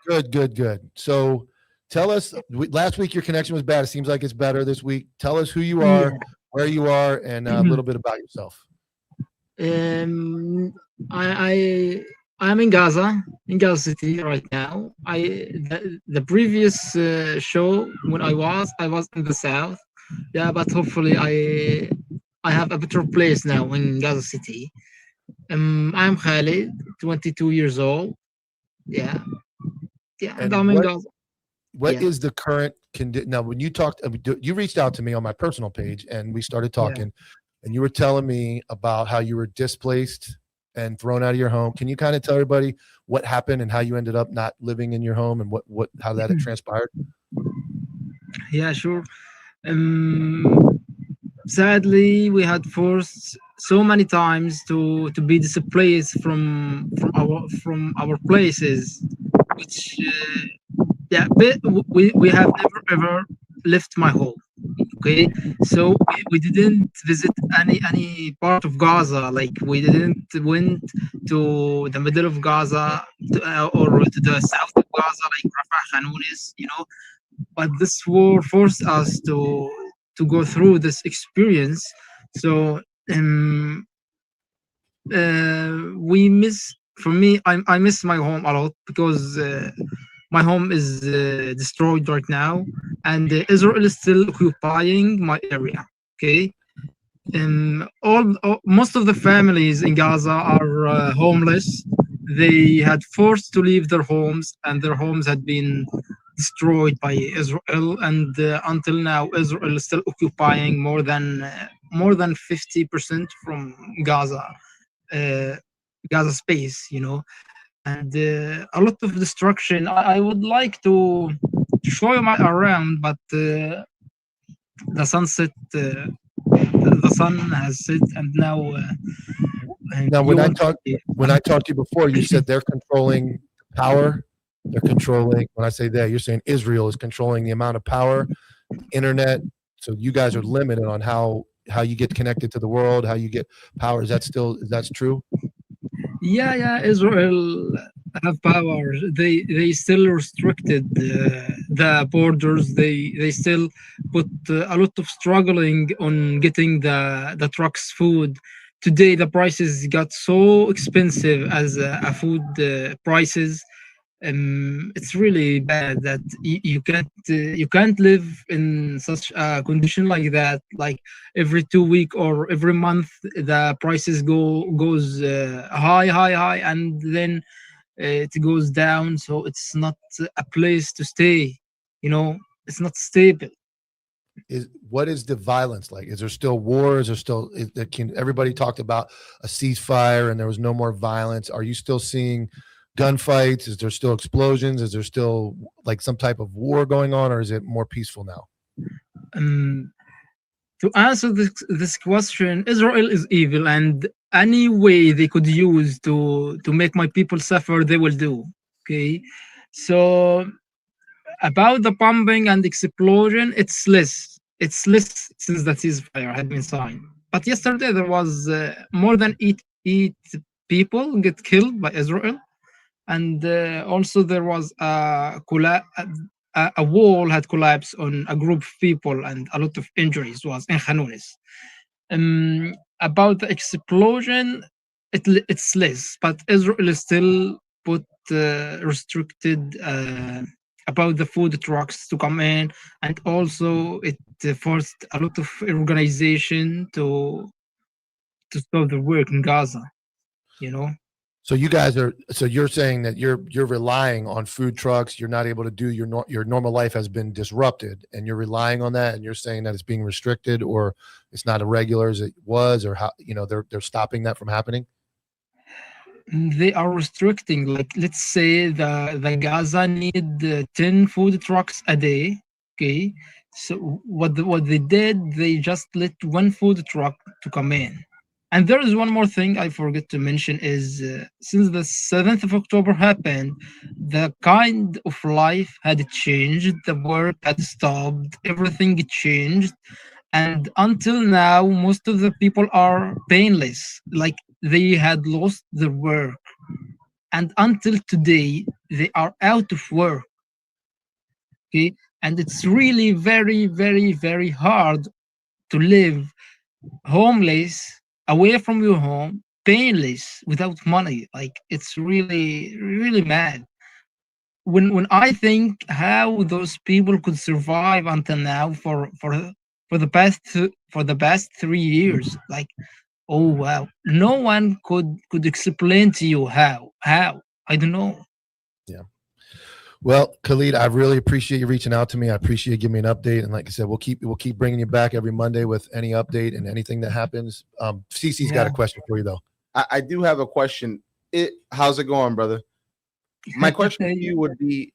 Good. So tell us, last week your connection was bad. It seems like it's better this week. Tell us who you are, where you are, and a little bit about yourself. I'm in Gaza City right now. The previous show when I was in the south. Yeah, but hopefully I have a better place now in Gaza City. I'm Khalid, 22 years old. Yeah, and I'm in Gaza. What is the current condition? Now, when you talked, you reached out to me on my personal page, and we started talking, and you were telling me about how you were displaced and thrown out of your home. Can you kind of tell everybody what happened and how you ended up not living in your home and how that had transpired? Yeah, sure. Sadly, we had forced so many times to be displaced from our places, which we have never ever left my home. Okay, so we didn't visit any part of Gaza. Like we didn't went to the middle of Gaza or to the south of Gaza, like Rafah, Khan Yunis, But this war forced us to go through this experience. So we miss. For me, I miss my home a lot because my home is destroyed right now, and Israel is still occupying my area. Okay, most of the families in Gaza are homeless. They had forced to leave their homes, and their homes had been destroyed by Israel. And until now, Israel is still occupying more than 50% from Gaza space. And a lot of destruction. I would like to show you around, but the sunset. The sun has set, and now. Now, when I talked to you before, you said they're controlling power. They're controlling. When I say that, you're saying Israel is controlling the amount of power, internet. So you guys are limited on how you get connected to the world, how you get power. Is that true? Yeah. Israel have power. They still restricted the borders. They still put a lot of struggling on getting the trucks food. Today the prices got so expensive as food prices. It's really bad that you can't live in such a condition like that. Like every 2 weeks or every month, the prices goes high, and then it goes down. So it's not a place to stay. It's not stable. What is the violence like? Is there still war? Is there still? Everybody talked about a ceasefire and there was no more violence. Are you still seeing gunfights? Is there still explosions? Is there still like some type of war going on, or is it more peaceful now? To answer this question, Israel is evil, and any way they could use to make my people suffer, they will do. Okay, so about the bombing and explosion, it's less since the ceasefire had been signed. but yesterday there was more than eight people get killed by Israel, and also there was a wall had collapsed on a group of people, and a lot of injuries was in Khan Younis. About the explosion, it's less, but Israel is still put restricted about the food trucks to come in, and also it forced a lot of organization to stop the work in Gaza. You know. So you're saying that you're relying on food trucks. You're not able to do your normal life has been disrupted, and you're relying on that, and you're saying that it's being restricted, or it's not as regular as it was, or how they're stopping that from happening. They are restricting, like, let's say the Gaza need 10 food trucks a day. Okay, so what they did, they just let one food truck to come in. And there is one more thing I forget to mention is since the 7th of October happened, the kind of life had changed, the work had stopped, everything changed. And until now, most of the people are painless, like they had lost their work. And until today, they are out of work. Okay, and it's really very, very, very hard to live homeless, away from your home, painless, without money. Like, it's really, really mad. When I think how those people could survive until now for the past 3 years, like, oh wow, no one could explain to you how. I don't know. Yeah. Well, Khalid, I really appreciate you reaching out to me. I appreciate you giving me an update. And like I said, we'll keep bringing you back every Monday with any update and anything that happens. CC's got a question for you, though. I do have a question. How's it going, brother? My question to you would be: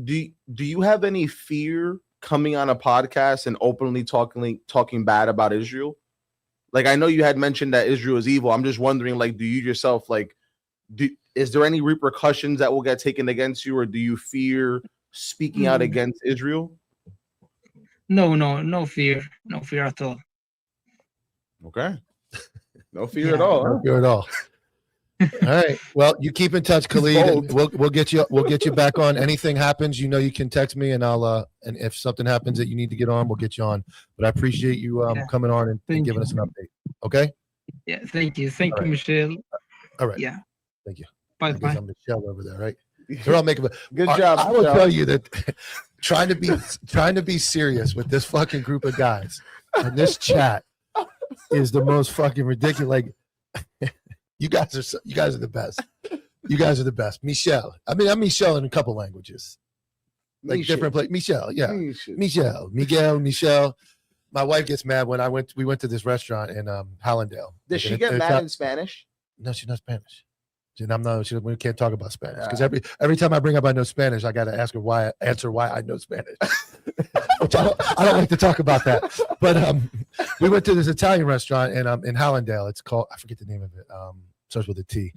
do you have any fear coming on a podcast and openly talking bad about Israel? Like, I know you had mentioned that Israel is evil. I'm just wondering, like, do you yourself is there any repercussions that will get taken against you, or do you fear speaking out against Israel? No fear at all. Okay. No fear at all. No fear at all. All right. Well, you keep in touch, Khalid. And we'll get you back on. Anything happens, you can text me, and I'll and if something happens that you need to get on, we'll get you on. But I appreciate you coming on and giving us an update. Okay. Yeah. Thank you, Michelle. All right. Yeah. Thank you. Bye. I'm Michelle over there, right? They're all making good job. I will tell you that trying to be serious with this fucking group of guys and this chat is the most fucking ridiculous. Like, you guys are the best. You guys are the best. Michelle. I mean, I'm Michelle in a couple languages, like different place. Michelle, yeah. Michelle, Miguel, Michelle. My wife gets mad when we went to this restaurant in Hallandale. Does she get mad in Spanish? No, she's not Spanish. We can't talk about Spanish because every time I bring up I know Spanish, I got to ask her why I know Spanish. Which I don't like to talk about that. But we went to this Italian restaurant in Hallandale. It's called, I forget the name of it. Starts with a T.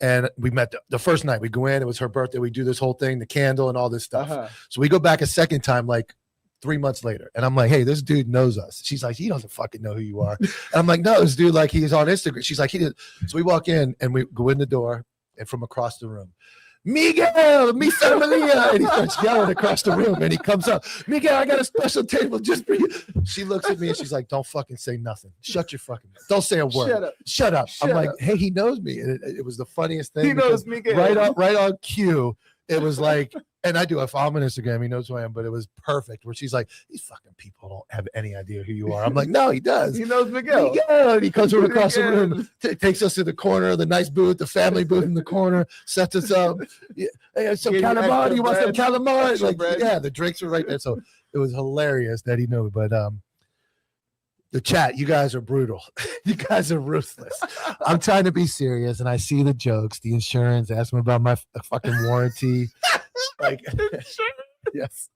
And we met the first night. We go in. It was her birthday. We do this whole thing, the candle and all this stuff. So we go back a second time, like 3 months later, and I'm like, hey, this dude knows us. She's like, he doesn't fucking know who you are. And I'm like, no, this dude, like, he's on Instagram. She's like, he did. So we walk in and we go in the door, and from across the room, Miguel, mi familia, and he starts yelling across the room, and he comes up, Miguel, I got a special table just for you. She looks at me and she's like, don't fucking say nothing. Shut your fucking mouth. Don't say a word. Shut up. I'm like, hey, he knows me. And it was the funniest thing. He knows Miguel. Right on cue. It was like, and I do a follow on Instagram. He knows who I am, but it was perfect. Where she's like, these fucking people don't have any idea who you are. I'm like, no, he does. He knows Miguel. Miguel. And he comes from across the room, takes us to the corner, the nice booth, the family booth in the corner, sets us up. Yeah, hey, some calamari. You want some calamari? Like, yeah, the drinks were right there. So it was hilarious that he knew. But the chat, you guys are brutal. You guys are ruthless. I'm trying to be serious, and I see the jokes, the insurance, ask me about my fucking warranty. Like, yes.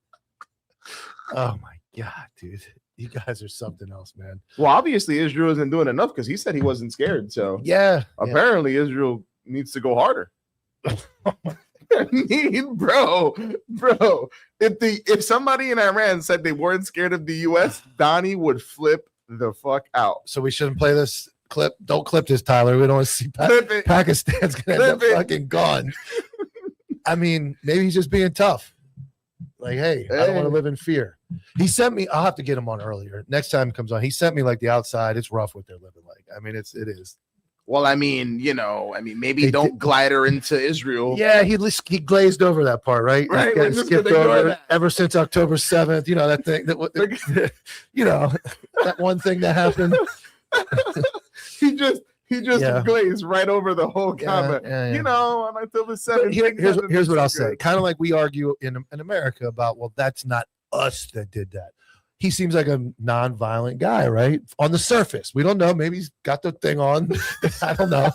Oh my God, dude. You guys are something else, man. Well, obviously Israel isn't doing enough because he said he wasn't scared. So yeah, apparently Israel needs to go harder. I mean, bro, if somebody in Iran said they weren't scared of the US, Donnie would flip the fuck out. So we shouldn't play this clip. Don't clip this, Tyler. We don't want to see Pakistan's gonna end up fucking gone. I mean, maybe he's just being tough. Like, hey, I don't want to live in fear. He sent me. I'll have to get him on earlier. Next time he comes on, he sent me like the outside. It's rough what they're living like. I mean, it is. Well, I mean, maybe don't glide her into Israel. Yeah, he glazed over that part, right? Right. He skipped over it ever since October 7th. That thing that one thing that happened. he just glazed right over the whole comment. On October 7th. Here's what I'll say. Kind of like we argue in America about, well, that's not us that did that. He seems like a non-violent guy, right? On the surface, we don't know. Maybe he's got the thing on. I don't know.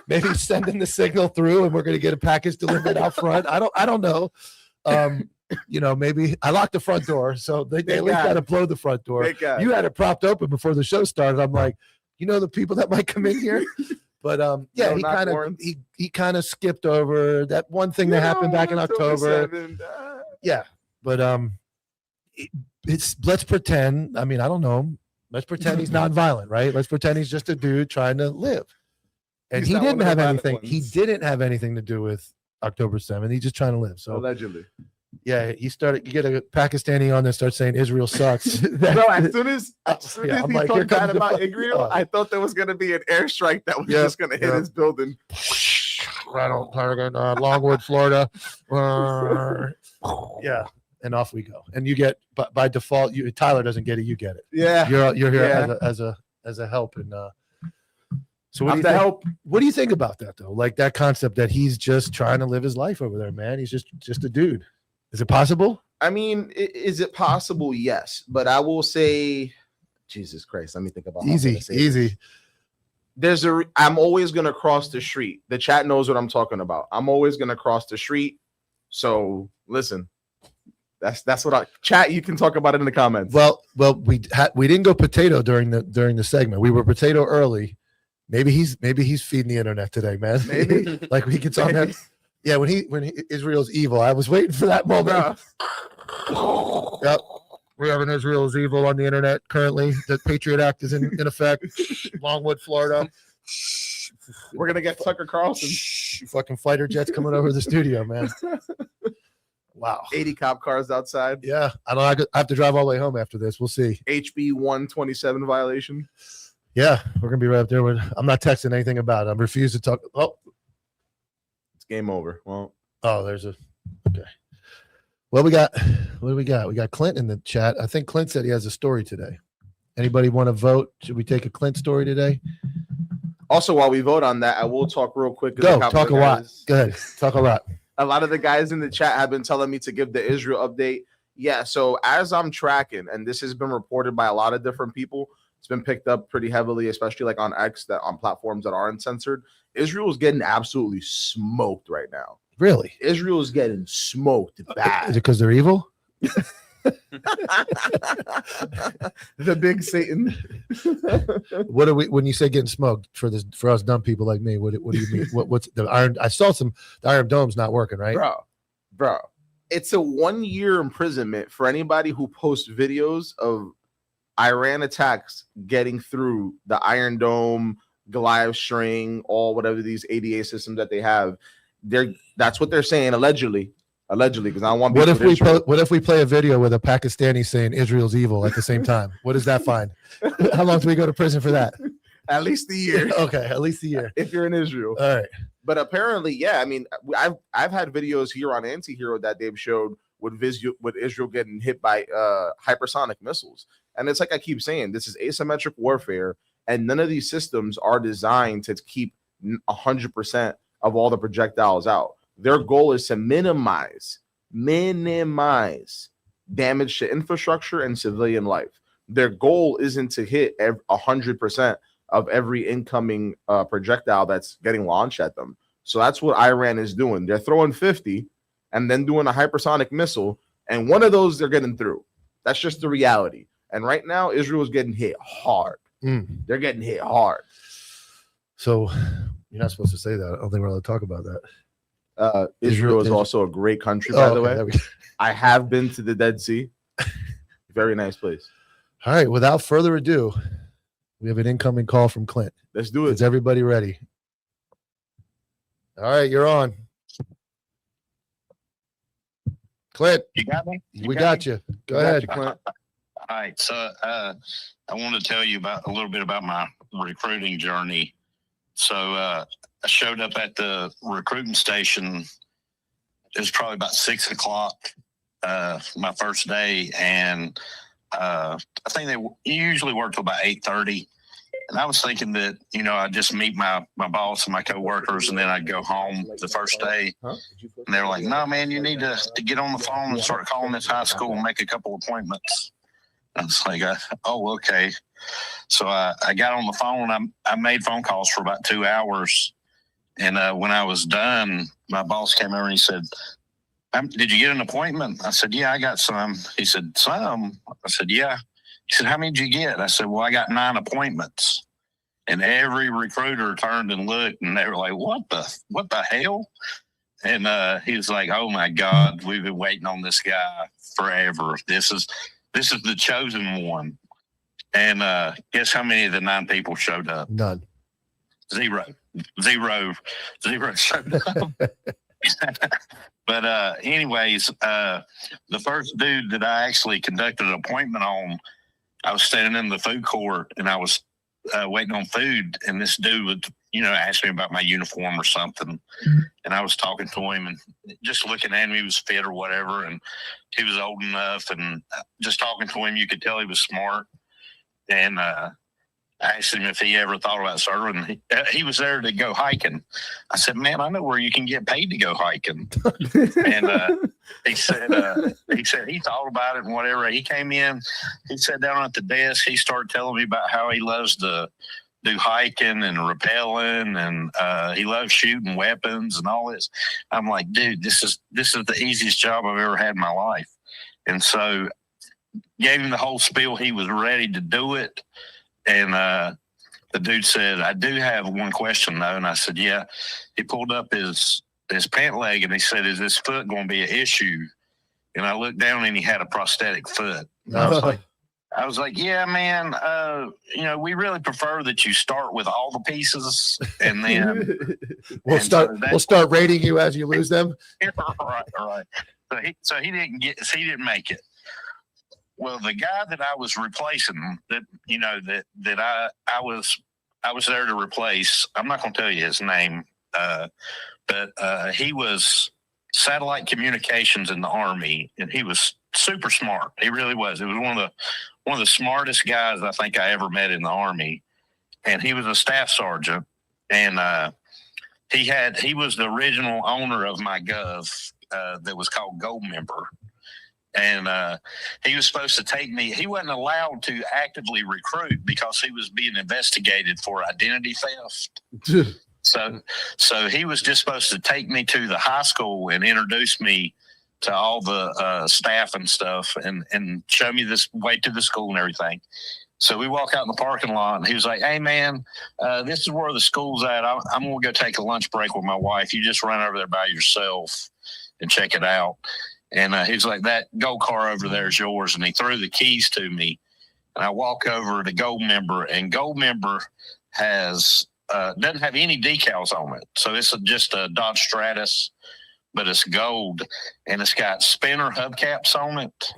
Maybe he's sending the signal through, and we're going to get a package delivered out front. I don't know. Maybe I locked the front door, so they at least got to blow the front door. You had it propped open before the show started. I'm like, the people that might come in here. But he kind of skipped over that one thing that happened back in October. 7th. Yeah, but let's pretend. I mean, I don't know. Let's pretend he's nonviolent, right? Let's pretend he's just a dude trying to live. And he didn't have anything. He didn't have anything to do with October 7th. He's just trying to live. So allegedly. Yeah, you get a Pakistani on that starts saying Israel sucks. Bro, as soon as he like, talked bad about Israel, I thought there was going to be an airstrike that was just going to hit his building. Right on target, Longwood, Florida. Yeah, and off we go. And you get, by default, Tyler doesn't get it. You get it. Yeah, you're here as a help. And so what do you think? Help. What do you think about that though? Like that concept that he's just trying to live his life over there, man. He's just a dude. Is it possible? I mean, is it possible? Yes, but I will say, Jesus Christ, let me think about easy. I'm always gonna cross the street. The chat knows what I'm talking about. I'm always gonna cross the street. So listen, that's what chat. You can talk about it in the comments. Well, we didn't go potato during the segment. We were potato early. Maybe he's feeding the internet today, man. Maybe like he gets on that. Yeah, when Israel's evil, I was waiting for that moment. Yep, we have an Israel's evil on the internet currently. The Patriot Act is in effect. Longwood, Florida. We're gonna get Tucker Carlson. Fucking fighter jets coming over the studio, man. Wow, 80 cop cars outside. Yeah, I have to drive all the way home after this. We'll see. HB 127 violation. Yeah, we're gonna be right up there. I'm not texting anything about it. I refuse to talk. Oh. Game over. Well, okay. Well, what do we got? We got Clint in the chat. I think Clint said he has a story today. Anybody want to vote? Should we take a Clint story today? Also, while we vote on that, I will talk real quick. Go talk a lot. Go ahead. Talk a lot. A lot of the guys in the chat have been telling me to give the Israel update. Yeah. So as I'm tracking, and this has been reported by a lot of different people, it's been picked up pretty heavily, especially like on X, that on platforms that aren't censored. Israel's getting absolutely smoked right now. Really? Israel's getting smoked bad. Is it because they're evil? The big Satan. What are we when you say getting smoked for us dumb people like me? What do you mean? What's the Iron? I saw the Iron Dome's not working, right? Bro. It's a 1-year imprisonment for anybody who posts videos of Iran attacks getting through the Iron Dome, Goliath string, all whatever these ADA systems that they have. That's what they're saying allegedly, because I don't want. What if we play a video with a Pakistani saying Israel's evil at the same time? What does that find? How long do we go to prison for that? At least a year. Okay, at least a year if you're in Israel. All right. But apparently, yeah. I mean, I've had videos here on Anti-Hero that they've showed with Israel getting hit by hypersonic missiles, and it's like I keep saying, this is asymmetric warfare. And none of these systems are designed to keep 100% of all the projectiles out. Their goal is to minimize damage to infrastructure and civilian life. Their goal isn't to hit 100% of every incoming projectile that's getting launched at them. So that's what Iran is doing. They're throwing 50 and then doing a hypersonic missile, and one of those they're getting through. That's just the reality. And right now, Israel is getting hit hard. They're getting hit hard. So you're not supposed to say that. I don't think we're allowed to talk about that. Israel is also a great country, by the way. I have been to the Dead Sea. Very nice place. All right. Without further ado, we have an incoming call from Clint. Let's do it. Is everybody ready? All right, you're on. Clint, You got me? we got you. Go ahead. Clint. All right. So I want to tell you about a little bit about my recruiting journey. So I showed up at the recruiting station. It was probably about 6 o'clock my first day, and I think they usually work till about 8:30. And I was thinking that, you know, I'd just meet my boss and my coworkers, and then I'd go home the first day. And they were like, "No, man, you need to get on the phone and start calling this high school and make a couple appointments." I was like, "Oh, okay." So I got on the phone. I made phone calls for about 2 hours. And when I was done, my boss came over and he said, "Did you get an appointment?" I said, "Yeah, I got some." He said, "Some?" I said, "Yeah." He said, "How many did you get?" I said, "Well, I got 9 appointments." And every recruiter turned and looked, and they were like, what the hell? And he was like, "Oh my God, we've been waiting on this guy forever. This is the chosen one." And guess how many of the 9 people showed up? None. Zero showed up. But anyways, the first dude that I actually conducted an appointment on, I was standing in the food court and I was waiting on food, and this dude would, you know, ask me about my uniform or something. And I was talking to him and just looking at him. He was fit or whatever, and he was old enough, and just talking to him, you could tell he was smart. And I asked him if he ever thought about serving. He was there to go hiking. I said, "Man, I know where you can get paid to go hiking." And he said he thought about it and whatever. He came in, he sat down at the desk. He started telling me about how he loves to do hiking and rappelling, and he loves shooting weapons and all this. I'm like, "Dude, this is the easiest job I've ever had in my life." And so gave him the whole spiel. He was ready to do it. And the dude said, "I do have one question though." And I said, "Yeah." He pulled up his pant leg and he said, "Is this foot going to be an issue?" And I looked down and he had a prosthetic foot. And I was like, "Yeah, man, you know, we really prefer that you start with all the pieces and then we'll start rating you as you lose them." Right. So he didn't make it. Well, the guy that I was replacing, that you know that I was there to replace. I'm not going to tell you his name, but he was satellite communications in the Army, and he was super smart. He really was. It was one of the smartest guys I think I ever met in the Army, and he was a staff sergeant, and he was the original owner of my Gov that was called Gold Member. And he was supposed to take me. He wasn't allowed to actively recruit because he was being investigated for identity theft. So he was just supposed to take me to the high school and introduce me to all the staff and stuff, and show me this way to the school and everything. So we walk out in the parking lot, and he was like, "Hey, man, this is where the school's at. I'm going to go take a lunch break with my wife. You just run over there by yourself and check it out." And he's like, "That gold car over there is yours." And he threw the keys to me. And I walk over to Gold Member, and Gold Member doesn't have any decals on it. So it's just a Dodge Stratus, but it's gold. And it's got spinner hubcaps on it.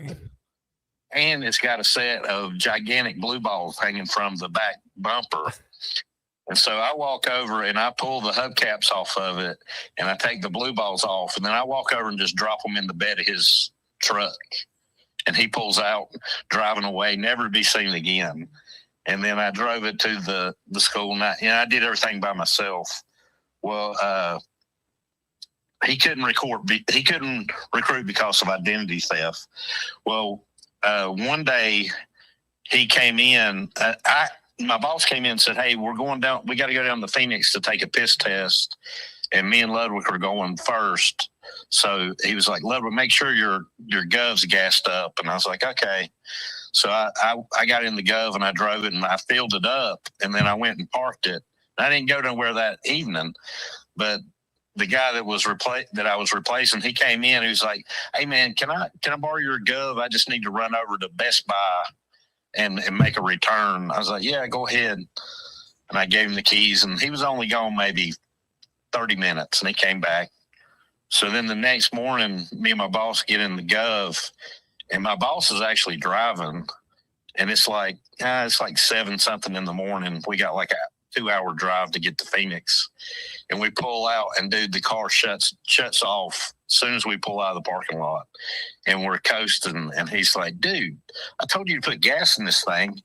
And it's got a set of gigantic blue balls hanging from the back bumper. And so I walk over and I pull the hubcaps off of it, and I take the blue balls off, and then I walk over and just drop them in the bed of his truck. And he pulls out, driving away, never to be seen again. And then I drove it to the school, and I did everything by myself. Well, he couldn't recruit because of identity theft. Well, one day he came in. My boss came in and said, "Hey, we're going down. We got to go down to Phoenix to take a piss test, and me and Ludwig are going first." So he was like, "Ludwig, make sure your Gov's gassed up." And I was like, "Okay." So I got in the Gov and I drove it and I filled it up, and then I went and parked it. I didn't go nowhere that evening, but the guy that I was replacing, he came in. He was like, "Hey man, can I borrow your Gov? I just need to run over to Best Buy and make a return. I was like, yeah, go ahead. And I gave him the keys, and he was only gone maybe 30 minutes, and he came back. So then the next morning, me and my boss get in the Gov, and my boss is actually driving, and it's like 7-something in the morning. We got like a 2-hour drive to get to Phoenix, and we pull out, and dude, the car shuts off as soon as we pull out of the parking lot, and we're coasting. And he's like, dude, I told you to put gas in this thing.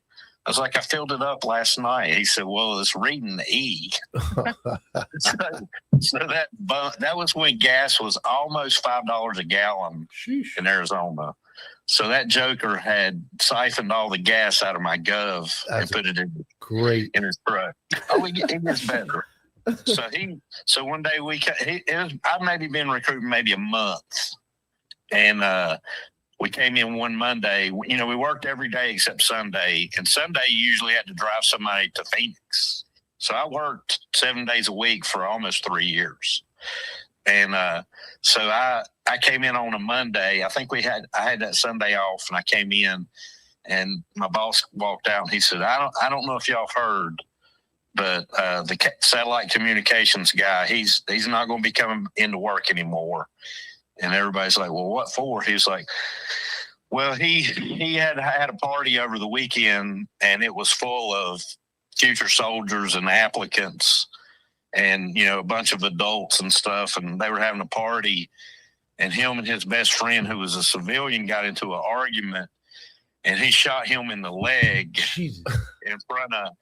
I was like, I filled it up last night. He said, well, it's reading the E. so that was when gas was almost $5 a gallon in Arizona. So that joker had siphoned all the gas out of my Gov and put it in his truck. Oh, it gets better. So one day I've maybe been recruiting maybe a month, and we came in one Monday. We worked every day except Sunday, and Sunday you usually had to drive somebody to Phoenix. So I worked 7 days a week for almost 3 years, and so I came in on a Monday. I think I had that Sunday off, and I came in, and my boss walked out, and he said, I don't know if y'all heard, but the satellite communications guy, he's not going to be coming into work anymore. And everybody's like, well, what for? He was like, well, he had a party over the weekend, and it was full of future soldiers and applicants and, a bunch of adults and stuff. And they were having a party, and him and his best friend, who was a civilian, got into an argument, and he shot him in the leg in front of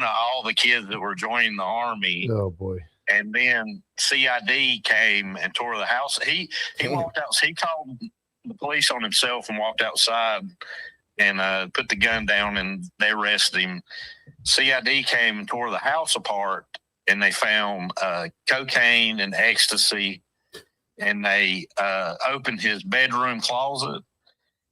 all the kids that were joining the Army. Oh boy. And then CID came and tore the house. He walked out. He called the police on himself and walked outside and put the gun down, and they arrested him. CID came and tore the house apart, and they found cocaine and ecstasy, and they opened his bedroom closet,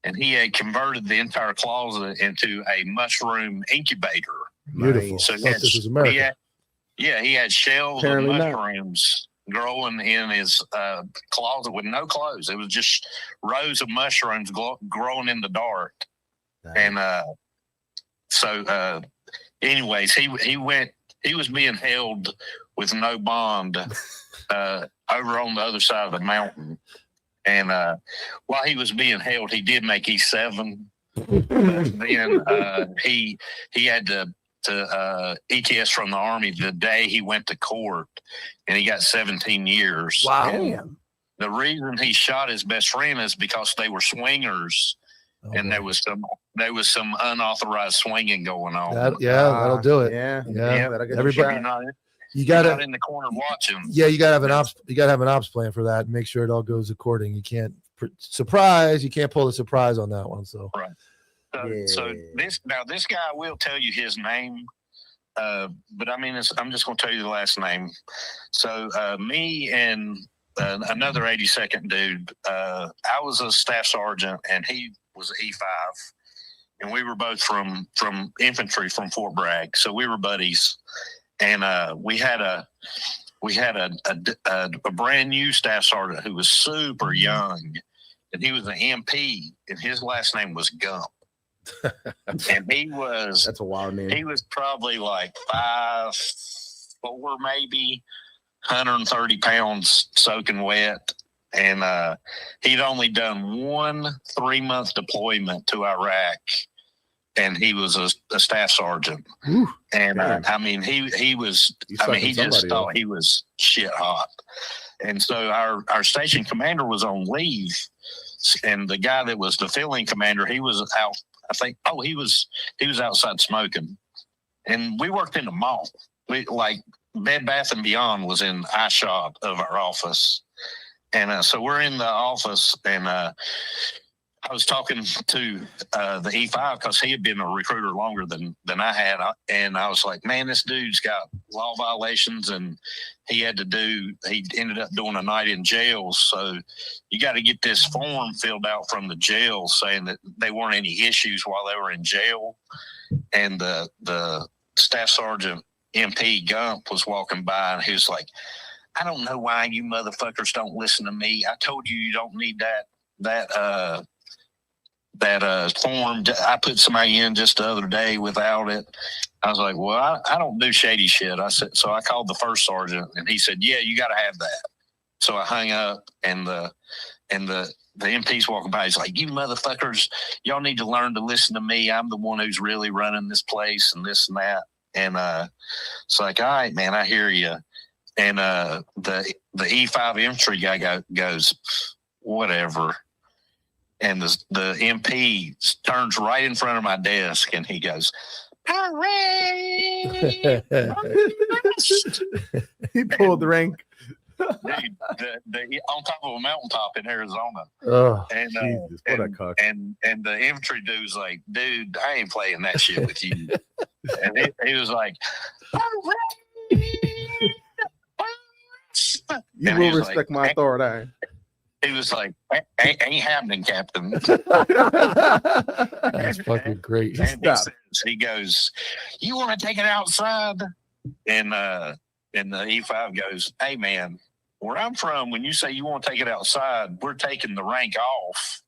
and he had converted the entire closet into a mushroom incubator. Beautiful. So this is America. he had shells Apparently of not. mushrooms growing in his closet with no clothes. It was just rows of mushrooms growing in the dark. Nice. And anyways, he was being held with no bond over on the other side of the mountain. And while he was being held, he did make E7. Then he had to ETS from the Army the day he went to court, and he got 17 years. Wow. And the reason he shot his best friend is because they were swingers, and there was some unauthorized swinging going on. That'll do it. Yeah. Everybody, you You're gotta not in the corner watching. Yeah, you gotta have an ops plan for that and make sure it all goes according. You can't you can't pull the surprise on that one. So Right. So this guy, I will tell you his name, but I mean, I'm just going to tell you the last name. So me and another 82nd dude, I was a staff sergeant, and he was an E5, and we were both from infantry from Fort Bragg, so we were buddies. And we had a brand new staff sergeant who was super young, and he was an MP, and his last name was Gump. And that's a wild name. He was probably like 5'4", maybe 130 pounds soaking wet. And he'd only done one 3-month deployment to Iraq, and he was a staff sergeant. Ooh, and I mean, he was, he just thought he was shit hot. And so our station commander was on leave, and the guy that was the filling commander, he was out. I think, he was outside smoking, and we worked in the mall. We like Bed Bath & Beyond was in eye shot of our office. And so we're in the office, and I was talking to the E5 because he had been a recruiter longer than I had. And I was like, man, this dude's got law violations, and he ended up doing a night in jail. So you got to get this form filled out from the jail saying that there weren't any issues while they were in jail. And the staff sergeant MP Gump was walking by, and he was like, I don't know why you motherfuckers don't listen to me. I told you don't need that formed. I put somebody in just the other day without it. I was like, well, I don't do shady shit. I said, so I called the first sergeant, and he said, yeah, you got to have that. So I hung up, and the MP's walking by. He's like, you motherfuckers, y'all need to learn to listen to me. I'm the one who's really running this place and this and that. And it's like, all right, man, I hear you. And the E5 infantry guy goes, whatever. And the MP turns right in front of my desk, and he goes, hooray! He pulled the rank. Dude, on top of a mountaintop in Arizona. Oh, and, Jesus, what a cock. And the infantry dude's like, dude, I ain't playing that shit with you. And he was like, you will respect my authority. He was like, ain't happening, Captain. That's fucking great. He goes, you want to take it outside? And the E5 goes, hey, man, where I'm from, when you say you want to take it outside, we're taking the rank off.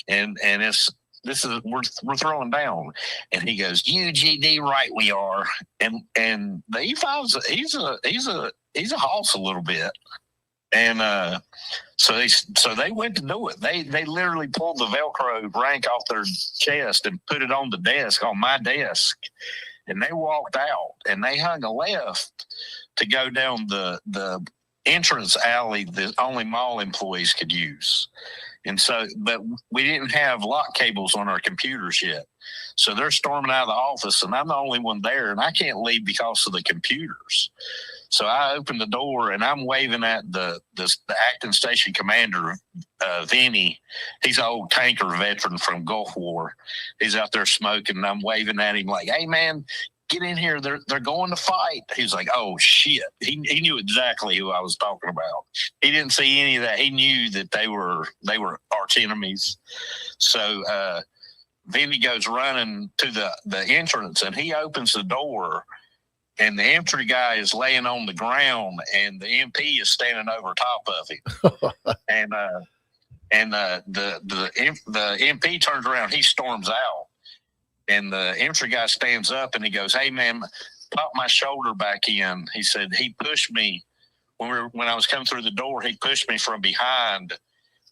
And we're throwing down. And he goes, UGD right we are. And the E5's he's a hoss a little bit. And so they went to do it. They literally pulled the Velcro rank off their chest and put it on the desk, on my desk. And they walked out, and they hung a left to go down the entrance alley that only mall employees could use. And so, but we didn't have lock cables on our computers yet. So they're storming out of the office, and I'm the only one there, and I can't leave because of the computers. So I opened the door, and I'm waving at the acting station commander, Vinny. He's an old tanker veteran from Gulf War. He's out there smoking, and I'm waving at him like, hey, man, get in here. They're going to fight. He's like, oh, shit. He knew exactly who I was talking about. He didn't see any of that. He knew that they were arch enemies. So Vinny goes running to the entrance, and he opens the door, and the infantry guy is laying on the ground, and the MP is standing over top of him. and the MP turns around, he storms out, and the infantry guy stands up, and he goes, "Hey man, pop my shoulder back in." He said he pushed me when I was coming through the door. He pushed me from behind,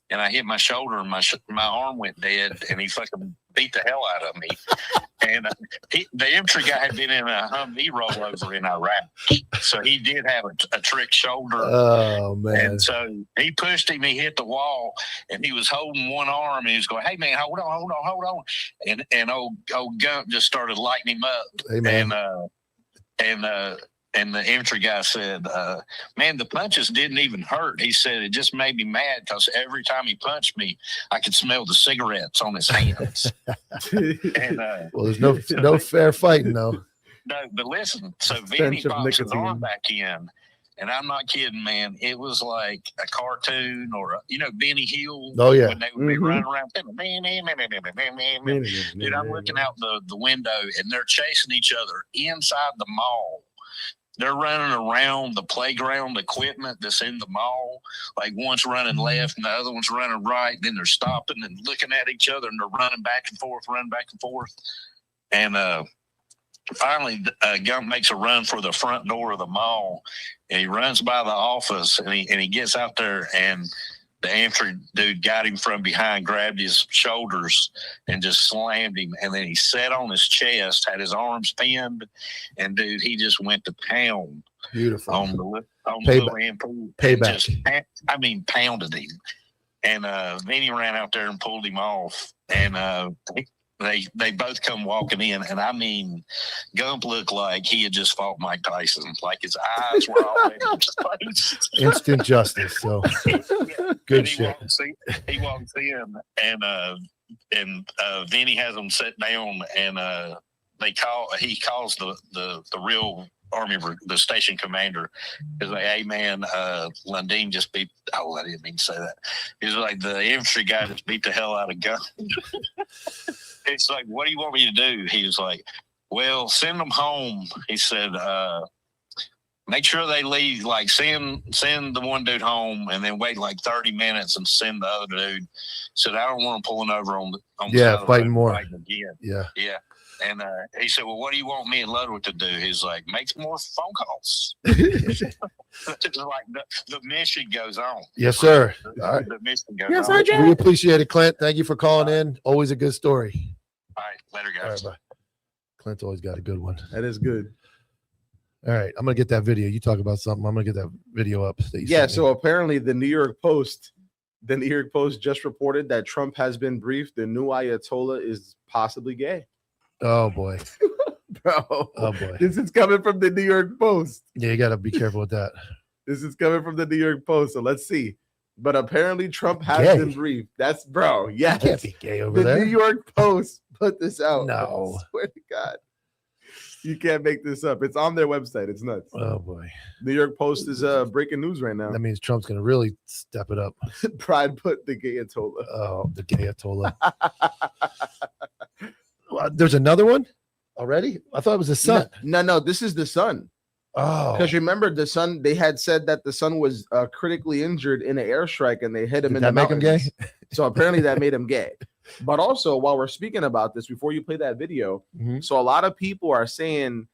and I hit my shoulder, and my arm went dead, and he fucking beat the hell out of me. And the infantry guy had been in a Humvee rollover in Iraq, so he did have a trick shoulder. Oh man! And so he pushed him. He hit the wall, and he was holding one arm, and he was going, "Hey man, hold on!" And old Gump just started lighting him up. Hey, man. And the infantry guy said, man, the punches didn't even hurt. He said it just made me mad because every time he punched me, I could smell the cigarettes on his hands. And, well, there's no fair fighting, though. No, but listen, so Vinny pops his arm back in, and I'm not kidding, man. It was like a cartoon or, Benny Hill. Oh, yeah. When they would be running around. Dude, I'm looking out the window, and they're chasing each other inside the mall. They're running around the playground equipment that's in the mall. Like one's running left and the other one's running right. Then they're stopping and looking at each other, and they're running back and forth. And finally, Gump makes a run for the front door of the mall, and he runs by the office, and he gets out there, and the infantry dude got him from behind, grabbed his shoulders, and just slammed him. And then he sat on his chest, had his arms pinned, and dude, he just went to pound. Beautiful. On the little MP. Payback. Just, pounded him. And Vinny ran out there and pulled him off. And they both come walking in, and I mean, Gump looked like he had just fought Mike Tyson. Like his eyes were already exposed. Instant justice. So good shit. He walks in, and Vinny has him sit down, and he calls the real Army, the station commander. He's like, "Hey man, Lundeen just beat." Oh, I didn't mean to say that. He's like, "The infantry guy just beat the hell out of Gun." It's like, "What do you want me to do?" He was like, "Well, send them home." He said, Make sure they leave. Like send the one dude home, and then wait like 30 minutes and send the other dude. Said I don't want him pulling over on the side of the fighting road, more. fighting again. Yeah. And he said, "Well, what do you want me and Ludwig to do?" He's like, "Make some more phone calls." It's like the mission goes on. Yes, sir. The, All right. the mission goes on. We appreciate it, Clint. Thank you for calling in. Always a good story. All right, later, All guys. right, bye. Clint's always got a good one. That is good. All right, I'm gonna get that video. You talk about something. I'm gonna get that video up. That you Yeah. sent me. So apparently, the New York Post just reported that Trump has been briefed. The new Ayatollah is possibly gay. Oh boy, Bro. oh boy. This is coming from the New York Post. Yeah, you gotta be careful with that. This is coming from the New York Post. So let's see. But apparently, Trump has Gay. been briefed. That's bro. Yes. You can't be gay over The there. New York Post put this out. No. I swear to God. You can't make this up. It's on their website. It's nuts. Oh boy, New York Post is breaking news right now. that means Trump's gonna really step it up. Pride put the gay Ayatollah. Oh, the gay Ayatollah. There's another one already. I thought it was the son. No, this is the son. Oh, Because remember, the son, they had said that the son was critically injured in an airstrike and they hit him did in that the make him gay? mountains. So apparently that made him gay. But also, while we're speaking about this, before you play that video, Mhm. so a lot of people are saying,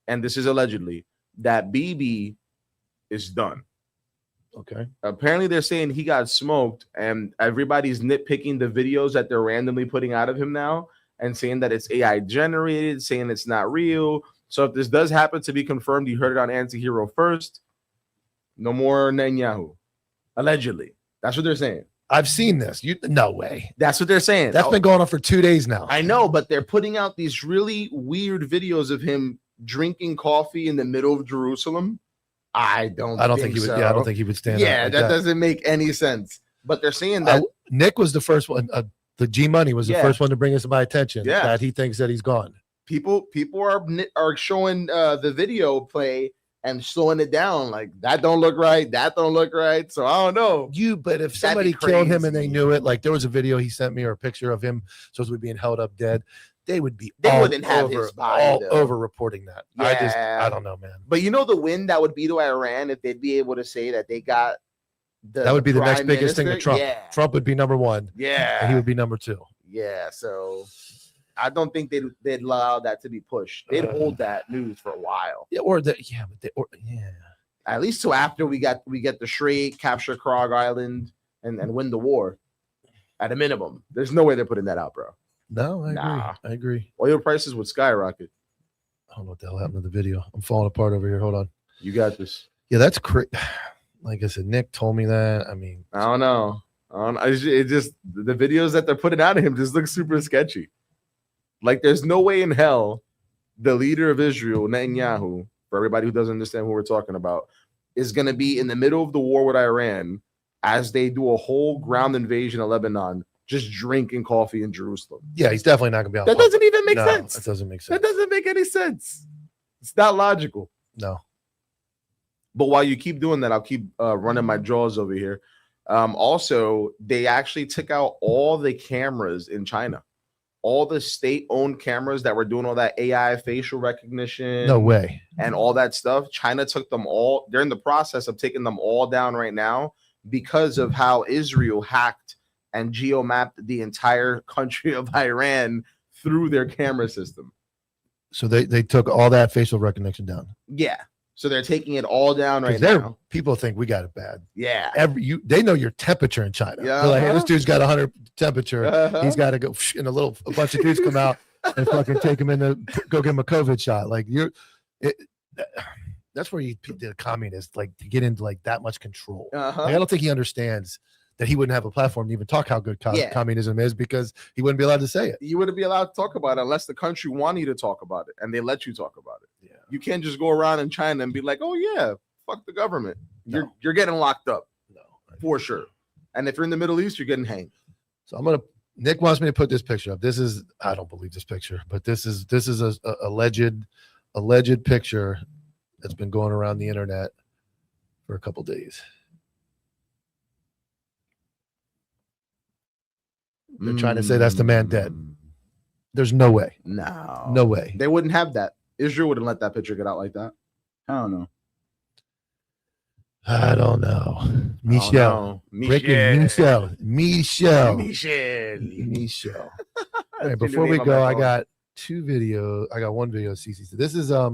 and this is allegedly, that BB is done. Okay. Apparently, they're saying he got smoked, and everybody's nitpicking the videos that they're randomly putting out of him now and saying that it's AI generated, saying it's not real. So if this does happen to be confirmed, you heard it on Anti-Hero first. No more Netanyahu. Allegedly. That's what they're saying. I've seen this. No way. That's what they're saying. That's been going on for 2 days now. I know, but they're putting out these really weird videos of him drinking coffee in the middle of Jerusalem. I don't think he would. so. Yeah, I don't think he would stand. Yeah, up like that doesn't make any sense. But they're saying that Nick was the first one. The G Money was the Yeah. first one to bring us to my attention. Yeah. That he thinks that he's gone. people are showing the video play and slowing it down. Like that don't look right. That don't look right. So I don't know. But if That'd somebody be killed him and they crazy. knew it, like there was a video he sent me or a picture of him supposed to be being held up dead, they would be They all wouldn't have over, his body, all though. over reporting that. Yeah. I don't know, man. But you know the win that would be to Iran if they'd be able to say that they got That would be the next prime biggest thing to minister? Trump. Yeah. Trump would be number one. Yeah. And he would be number two. Yeah, so I don't think they'd allow that to be pushed. They'd hold that news for a while. Yeah, At least till after we get the Shrek, capture Krog Island, and win the war. At a minimum, there's no way they're putting that out, bro. No, I Nah. agree. I agree. Oil prices would skyrocket. I don't know what the hell happened to the video. I'm falling apart over here. Hold on. You got this. Yeah, that's crazy. Like I said, Nick told me that. I mean, I don't know. It just the videos that they're putting out of him just look super sketchy. Like there's no way in hell the leader of Israel, Netanyahu, for everybody who doesn't understand who we're talking about, is going to be in the middle of the war with Iran as they do a whole ground invasion of Lebanon, just drinking coffee in Jerusalem. yeah, he's definitely not going to be on. That doesn't even make sense. That doesn't make sense. That doesn't make any sense. It's not logical. No. But while you keep doing that, I'll keep running my jaws over here. Also, they actually took out all the cameras in China, all the state-owned cameras that were doing all that AI facial recognition. No way. And all that stuff. China took them all. They're in the process of taking them all down right now because of how Israel hacked and geomapped the entire country of Iran through their camera system. So they took all that facial recognition down. Yeah. So they're taking it all down right They're- now. People think we got it bad. Yeah. They know your temperature in China. Yeah. They're like, hey, this dude's got 100 temperature. Uh-huh. He's got to go, and a bunch of dudes come out and fucking take him in to go give him a COVID shot. Like that's where the communist like to get into like that much control. Uh-huh. Like, I don't think he understands that he wouldn't have a platform to even talk how good Yeah. communism is because he wouldn't be allowed to say it. You wouldn't be allowed to talk about it unless the country wanted you to talk about it and they let you talk about it. Yeah. You can't just go around in China and be like, oh yeah, fuck the government. No. You're getting locked up. No. For sure. And if you're in the Middle East, you're getting hanged. So Nick wants me to put this picture up. I don't believe this picture, but this is a alleged picture that's been going around the internet for a couple days. They're trying to say that's the man dead. There's no way. No. No way. They wouldn't have that. Israel wouldn't let that picture get out like that. I don't know. I don't know. Michelle. Breaking Michelle. Michelle. All right, before we go, I got one video of CC. So this is I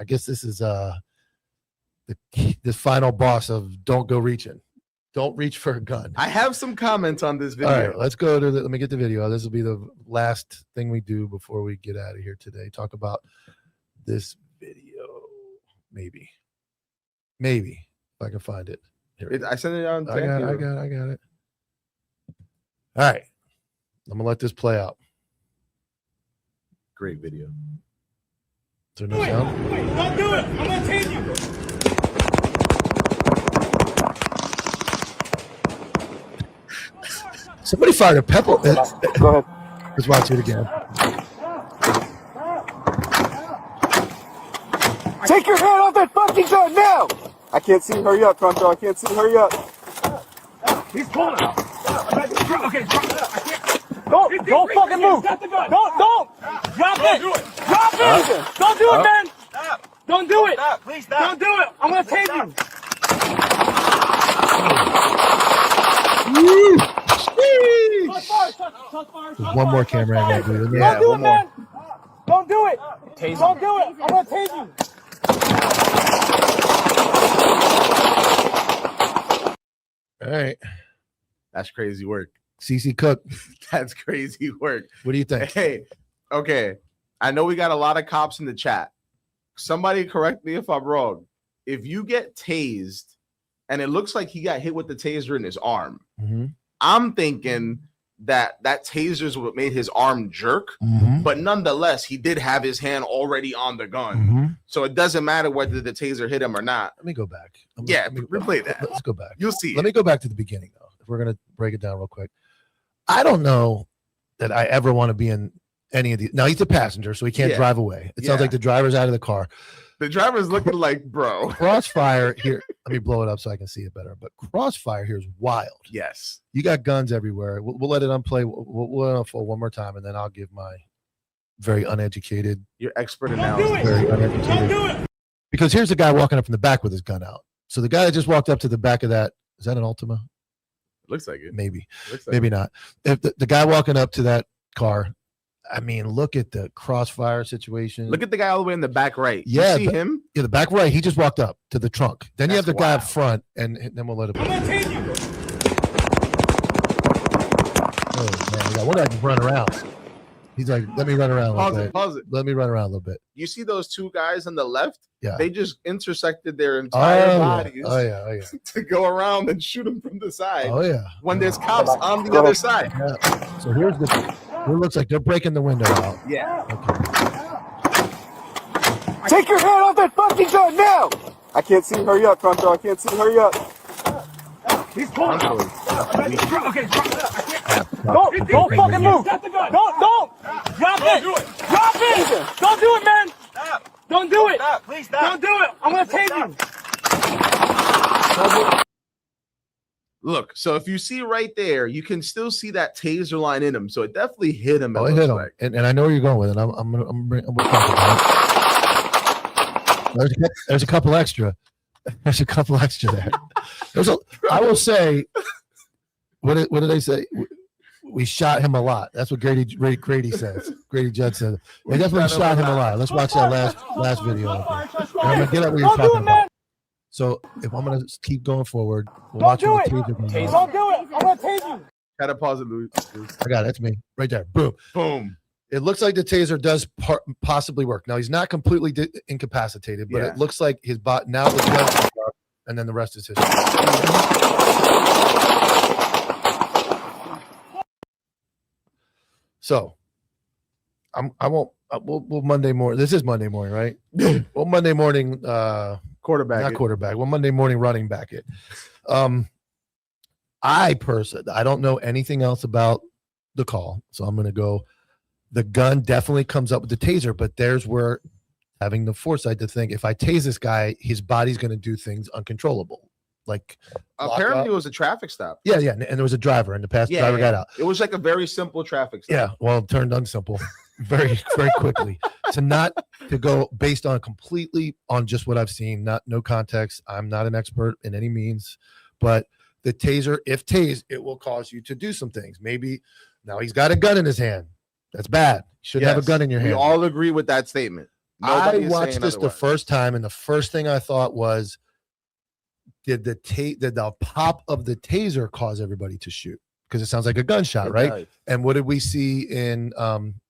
guess this is the final boss of don't go reaching. Don't reach for a gun. I have some comments on this video. All right, let's go to let me get the video. This will be the last thing we do before we get out of here today. Talk about this video. Maybe. If I can find it. I sent it on. I got it. All right. I'm gonna let this play out. Great video. Is there no sound? Wait, don't do it. I'm gonna tase you. Somebody fired a pepper. Go ahead. Let's watch it again. Take your hand off that fucking gun now! I can't see. Hurry up, Contra. I can't see. Hurry up. He's pulling out. Okay, Don't fucking move. Don't. Drop it. Drop it. Don't do it, man. Don't do it. Please stop. Don't do it. I'm gonna tase you. There's one more camera angle, dude. Yeah, one more. Don't do it. Don't do it. I'm gonna tase you. All right. That's crazy work. CC Cook. That's crazy work. What do you think? Hey, okay. I know we got a lot of cops in the chat. Somebody correct me if I'm wrong. If you get tased and it looks like he got hit with the taser in his arm, I'm thinking that taser's what made his arm jerk, but nonetheless, he did have his hand already on the gun. So it doesn't matter whether the taser hit him or not. Let me go back. Replay that. Let's go back. You'll see. Let me go back to the beginning, though. If we're going to break it down real quick. I don't know that I ever want to be in any of these. Now, he's a passenger, so he can't drive away. It sounds like the driver's out of the car. The driver's looking like, bro. Crossfire here. Let me blow it up so I can see it better. But crossfire here is wild. Yes. You got guns everywhere. We'll let it unplay. We'll let it unfold one more time, and then I'll give my very uneducated. Your expert analysis. Very uneducated. Because here's the guy walking up from the back with his gun out. So the guy that just walked up to the back of that, is that an Ultima? Looks like it. Maybe. Looks like Maybe not. If the guy walking up to that car, I mean, look at the crossfire situation. Look at the guy all the way in the back right. Yeah. You see him? Yeah, the back right. He just walked up to the trunk. Then you have the guy up wild. front, and then we'll let it. Oh, man. I wonder if I can run around. He's like, let me run around a little bit. Pause it. Let me run around a little bit. You see those two guys on the left? Yeah. They just intersected their entire bodies Oh, yeah. to go around and shoot them from the side. Oh, yeah. When there's cops on the other side. Yeah. So here's the. It looks like they're breaking the window out. Yeah. Okay. Take your hand off that fucking gun now! I can't see. Hurry up, Contra. I can't see. Hurry up. He's pulling out. Okay, Don't fucking move. Don't. Drop it. Drop it. Don't do it, man. Don't do it. Please stop. Don't do it. I'm gonna tase you. Look, so if you see right there, you can still see that taser line in him. So it definitely hit him. Oh, it hit him. Like. And I know where you're going with it. I'm gonna talk about it. There's a couple extra. There's a couple extra there. I will say, what did they say? We shot him a lot. That's what Grady says. Grady Judd said. We definitely shot him a lot. Let's watch that last video. I'm gonna get at what you're talking about. So if I'm gonna keep going forward, we'll watch Don't do the it. taser. Don't do it. I'm gonna tase you. Gotta pause it, Louis. I got it. That's me right there. Boom. Boom. It looks like the taser does possibly work. Now he's not completely incapacitated, but it looks like his bot now the gun, and then the rest is history. So, we'll Monday morning. This is Monday morning, right? Well, Monday morning, quarterback. Not quarterback. Well, Monday morning running back it. I don't know anything else about the call, so I'm going to go. The gun definitely comes up with the taser, but there's where having the foresight to think if I tase this guy, his body's going to do things uncontrollable. Like apparently it was a traffic stop. Yeah, and there was a driver, and the driver got out. It was like a very simple traffic stop. Yeah, well, it turned unsimple very, very quickly. to go based on completely on just what I've seen, no context. I'm not an expert in any means, but the taser, if tased, it will cause you to do some things. Maybe now he's got a gun in his hand. That's bad. You shouldn't have a gun in your hand. We all agree with that statement. Nobody I is watched saying this the otherwise. first time, and the first thing I thought was, did the pop of the taser cause everybody to shoot? Because it sounds like a gunshot, It right? does. And what did we see in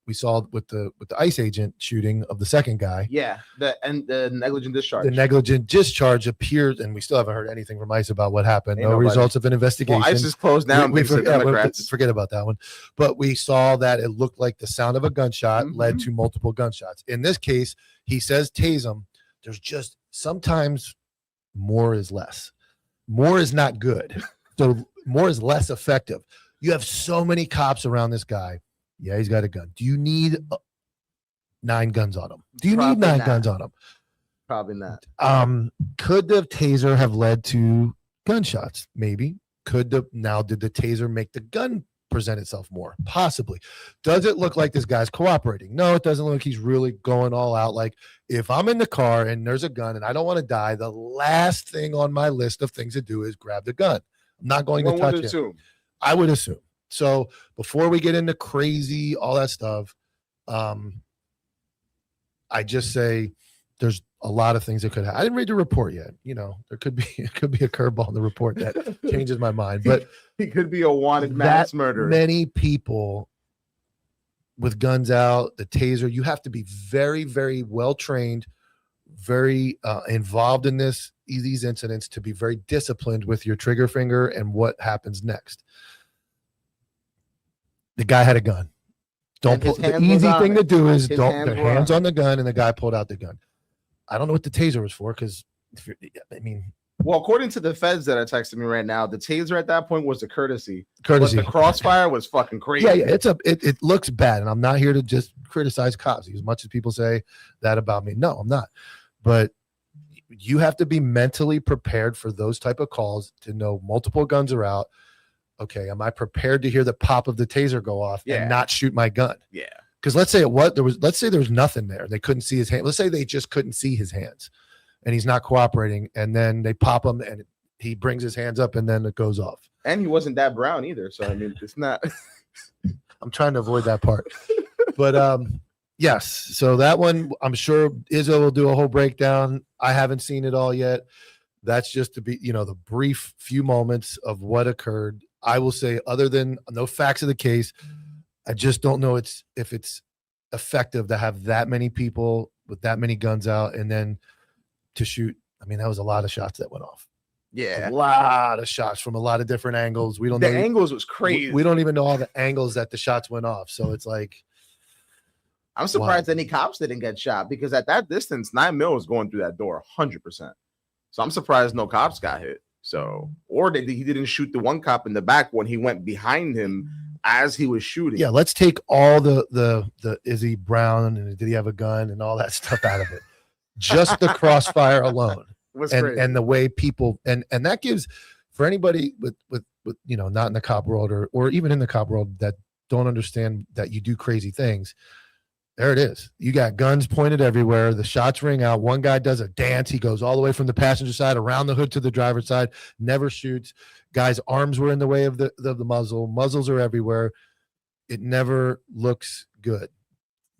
we saw with the ICE agent shooting of the second guy? Yeah, the negligent discharge. The negligent discharge appeared, and we still haven't heard anything from ICE about what happened. Ain't No nobody- results of an investigation. Well, ICE is closed down. We thanks to Democrats. forget about that one. But we saw that it looked like the sound of a gunshot led to multiple gunshots. In this case, he says tase him. There's just sometimes more is less. More is not good. So more is less effective. You have so many cops around this guy. Yeah, he's got a gun. Do you need 9 guns on him? Do you need 9 guns on him? Probably not. Could the taser have led to gunshots? Maybe. Did the taser make the gun present itself more? Possibly. Does it look like this guy's cooperating? No, it doesn't look like he's really going all out. Like, if I'm in the car and there's a gun and I don't want to die, the last thing on my list of things to do is grab the gun. I'm not going to touch it. I would assume. So before we get into crazy, all that stuff, I just say there's a lot of things that could happen. I didn't read the report yet. There could be a curveball in the report that changes my mind. But he could be a wanted mass murderer. Many people with guns out, the taser, you have to be very, very well trained, very involved in these incidents to be very disciplined with your trigger finger and what happens next. The guy had a gun. The easy thing to do is their hands on the gun, and the guy pulled out the gun. I don't know what the taser was for, because well, according to the feds that are texting me right now, the taser at that point was a courtesy. Courtesy. But the crossfire was fucking crazy. Yeah, it looks bad, and I'm not here to just criticize cops as much as people say that about me. No, I'm not. But you have to be mentally prepared for those type of calls to know multiple guns are out. Okay, am I prepared to hear the pop of the taser go off and not shoot my gun? Yeah. Because let's say there was nothing there. They couldn't see his hand. Let's say they just couldn't see his hands and he's not cooperating, and then they pop him and he brings his hands up and then it goes off. And he wasn't that brown either. So I mean, it's not. I'm trying to avoid that part. But yes, so that one, I'm sure Izzo will do a whole breakdown. I haven't seen it all yet. That's just to be, the brief few moments of what occurred. I will say, other than no facts of the case, I just don't know if it's effective to have that many people with that many guns out and then to shoot. I mean, that was a lot of shots that went off. Yeah. A lot of shots from a lot of different angles. We don't The know. angles was crazy. We don't even know all the angles that the shots went off. So it's like, I'm surprised any cops didn't get shot, because at that distance, 9 mil was going through that door 100%. So I'm surprised no cops got hit. So, or he didn't shoot the one cop in the back when he went behind him as he was shooting. yeah, let's take all the is he brown and did he have a gun and all that stuff out of it. Just the crossfire alone. And the way people and that gives, for anybody with not in the cop world or even in the cop world that don't understand that you do crazy things. There it is. You got guns pointed everywhere. The shots ring out. One guy does a dance. He goes all the way from the passenger side around the hood to the driver's side, never shoots. Guys' arms were in the way of the muzzle. Muzzles are everywhere. It never looks good.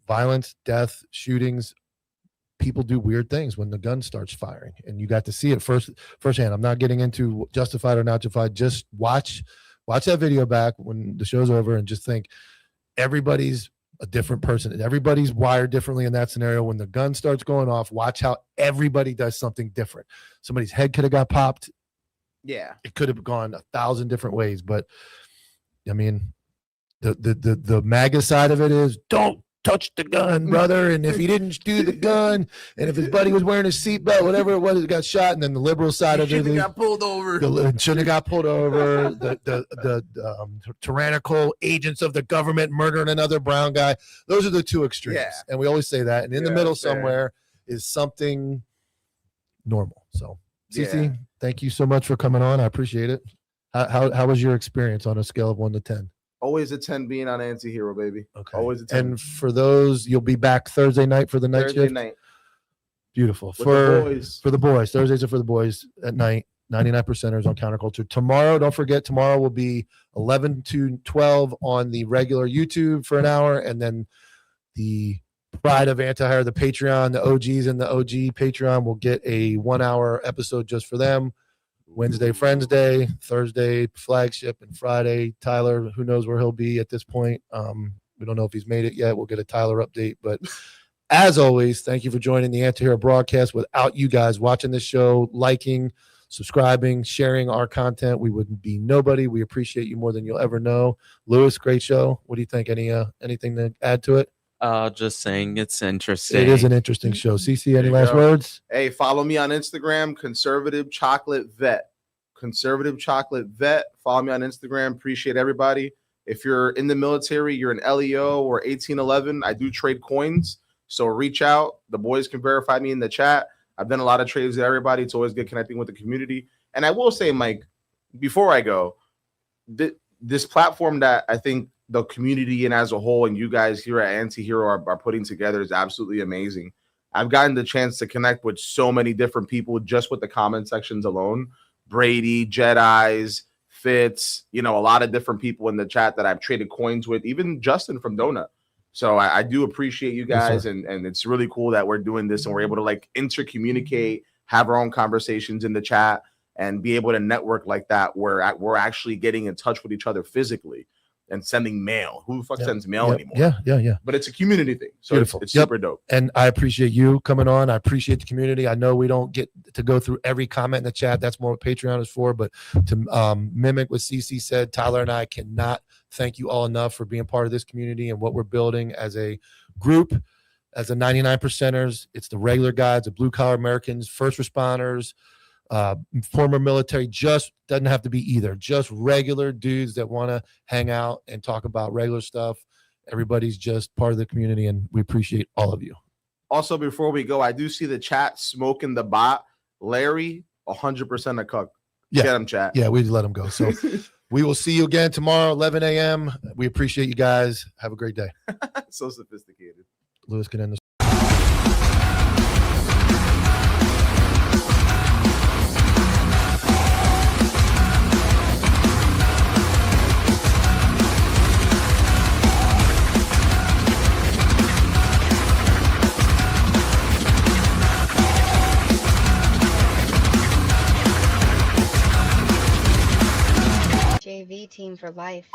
Violence, death, shootings. People do weird things when the gun starts firing, and you got to see it firsthand. I'm not getting into justified or not justified. Just watch that video back when the show's over and just think everybody's a different person. Everybody's wired differently in that scenario. When the gun starts going off, watch how everybody does something different. Somebody's head could have got popped. Yeah. It could have gone 1,000 different ways. But I mean, the MAGA side of it is don't touch the gun, brother. And if he didn't do the gun, and if his buddy was wearing his seatbelt, whatever it was, it got shot. And then the liberal side of it got pulled over. Shouldn't have got pulled over. The tyrannical agents of the government murdering another brown guy. Those are the two extremes. Yeah. And we always say that. And in the middle fair. somewhere is something normal. So, Cece, Yeah. thank you so much for coming on. I appreciate it. How was your experience on a scale of 1 to 10? Always a 10 being on Anti-Hero, baby. Okay. Always a 10. And for those, you'll be back Thursday night for the night Thursday shift. night. Beautiful. With the boys. For the boys. Thursdays are for the boys at night. 99%ers on Counterculture. Tomorrow, don't forget, tomorrow will be 11 to 12 on the regular YouTube for an hour, and then the Pride of Anti-Hero, the Patreon, the OGs and the OG Patreon will get a 1 hour episode just for them. Wednesday, Friends Day, Thursday, Flagship, and Friday, Tyler, who knows where he'll be at this point. We don't know if he's made it yet. We'll get a Tyler update. But as always, thank you for joining the Anti-Hero broadcast. Without you guys watching this show, liking, subscribing, sharing our content, we wouldn't be nobody. We appreciate you more than you'll ever know. Lewis, great show. What do you think? Anything to add to it? Just saying it's interesting. It is an interesting show. CC, any last words? Hey, follow me on Instagram, Conservative Chocolate Vet. Conservative Chocolate Vet. Follow me on Instagram. Appreciate everybody. If you're in the military, you're an LEO or 1811, I do trade coins. So reach out. The boys can verify me in the chat. I've done a lot of trades with everybody. It's always good connecting with the community. And I will say, Mike, before I go, this platform that I think the community and as a whole and you guys here at Anti-Hero are putting together is absolutely amazing. I've gotten the chance to connect with so many different people just with the comment sections alone. Brady, Jedis, Fitz, a lot of different people in the chat that I've traded coins with, even Justin from Donut. So I do appreciate you guys, and it's really cool that we're doing this and we're able to intercommunicate, have our own conversations in the chat, and be able to network like that where we're actually getting in touch with each other physically and sending mail. Who the fuck sends mail anymore? Yeah. But it's a community thing. So Beautiful. it's super dope. And I appreciate you coming on. I appreciate the community. I know we don't get to go through every comment in the chat. That's more what Patreon is for. But to mimic what CC said, Tyler and I cannot thank you all enough for being part of this community and what we're building as a group, as the 99%ers. It's the regular guys, the blue-collar Americans, first responders, former military. Just doesn't have to be either. Just regular dudes that want to hang out and talk about regular stuff. Everybody's just part of the community, and we appreciate all of you. Also, before we go, I do see the chat smoking the bot. Larry, 100% a cuck. Yeah. Get him, chat. Yeah, we just let him go. So we will see you again tomorrow, 11 a.m. We appreciate you guys. Have a great day. So sophisticated. Lewis can end this. JV team for life.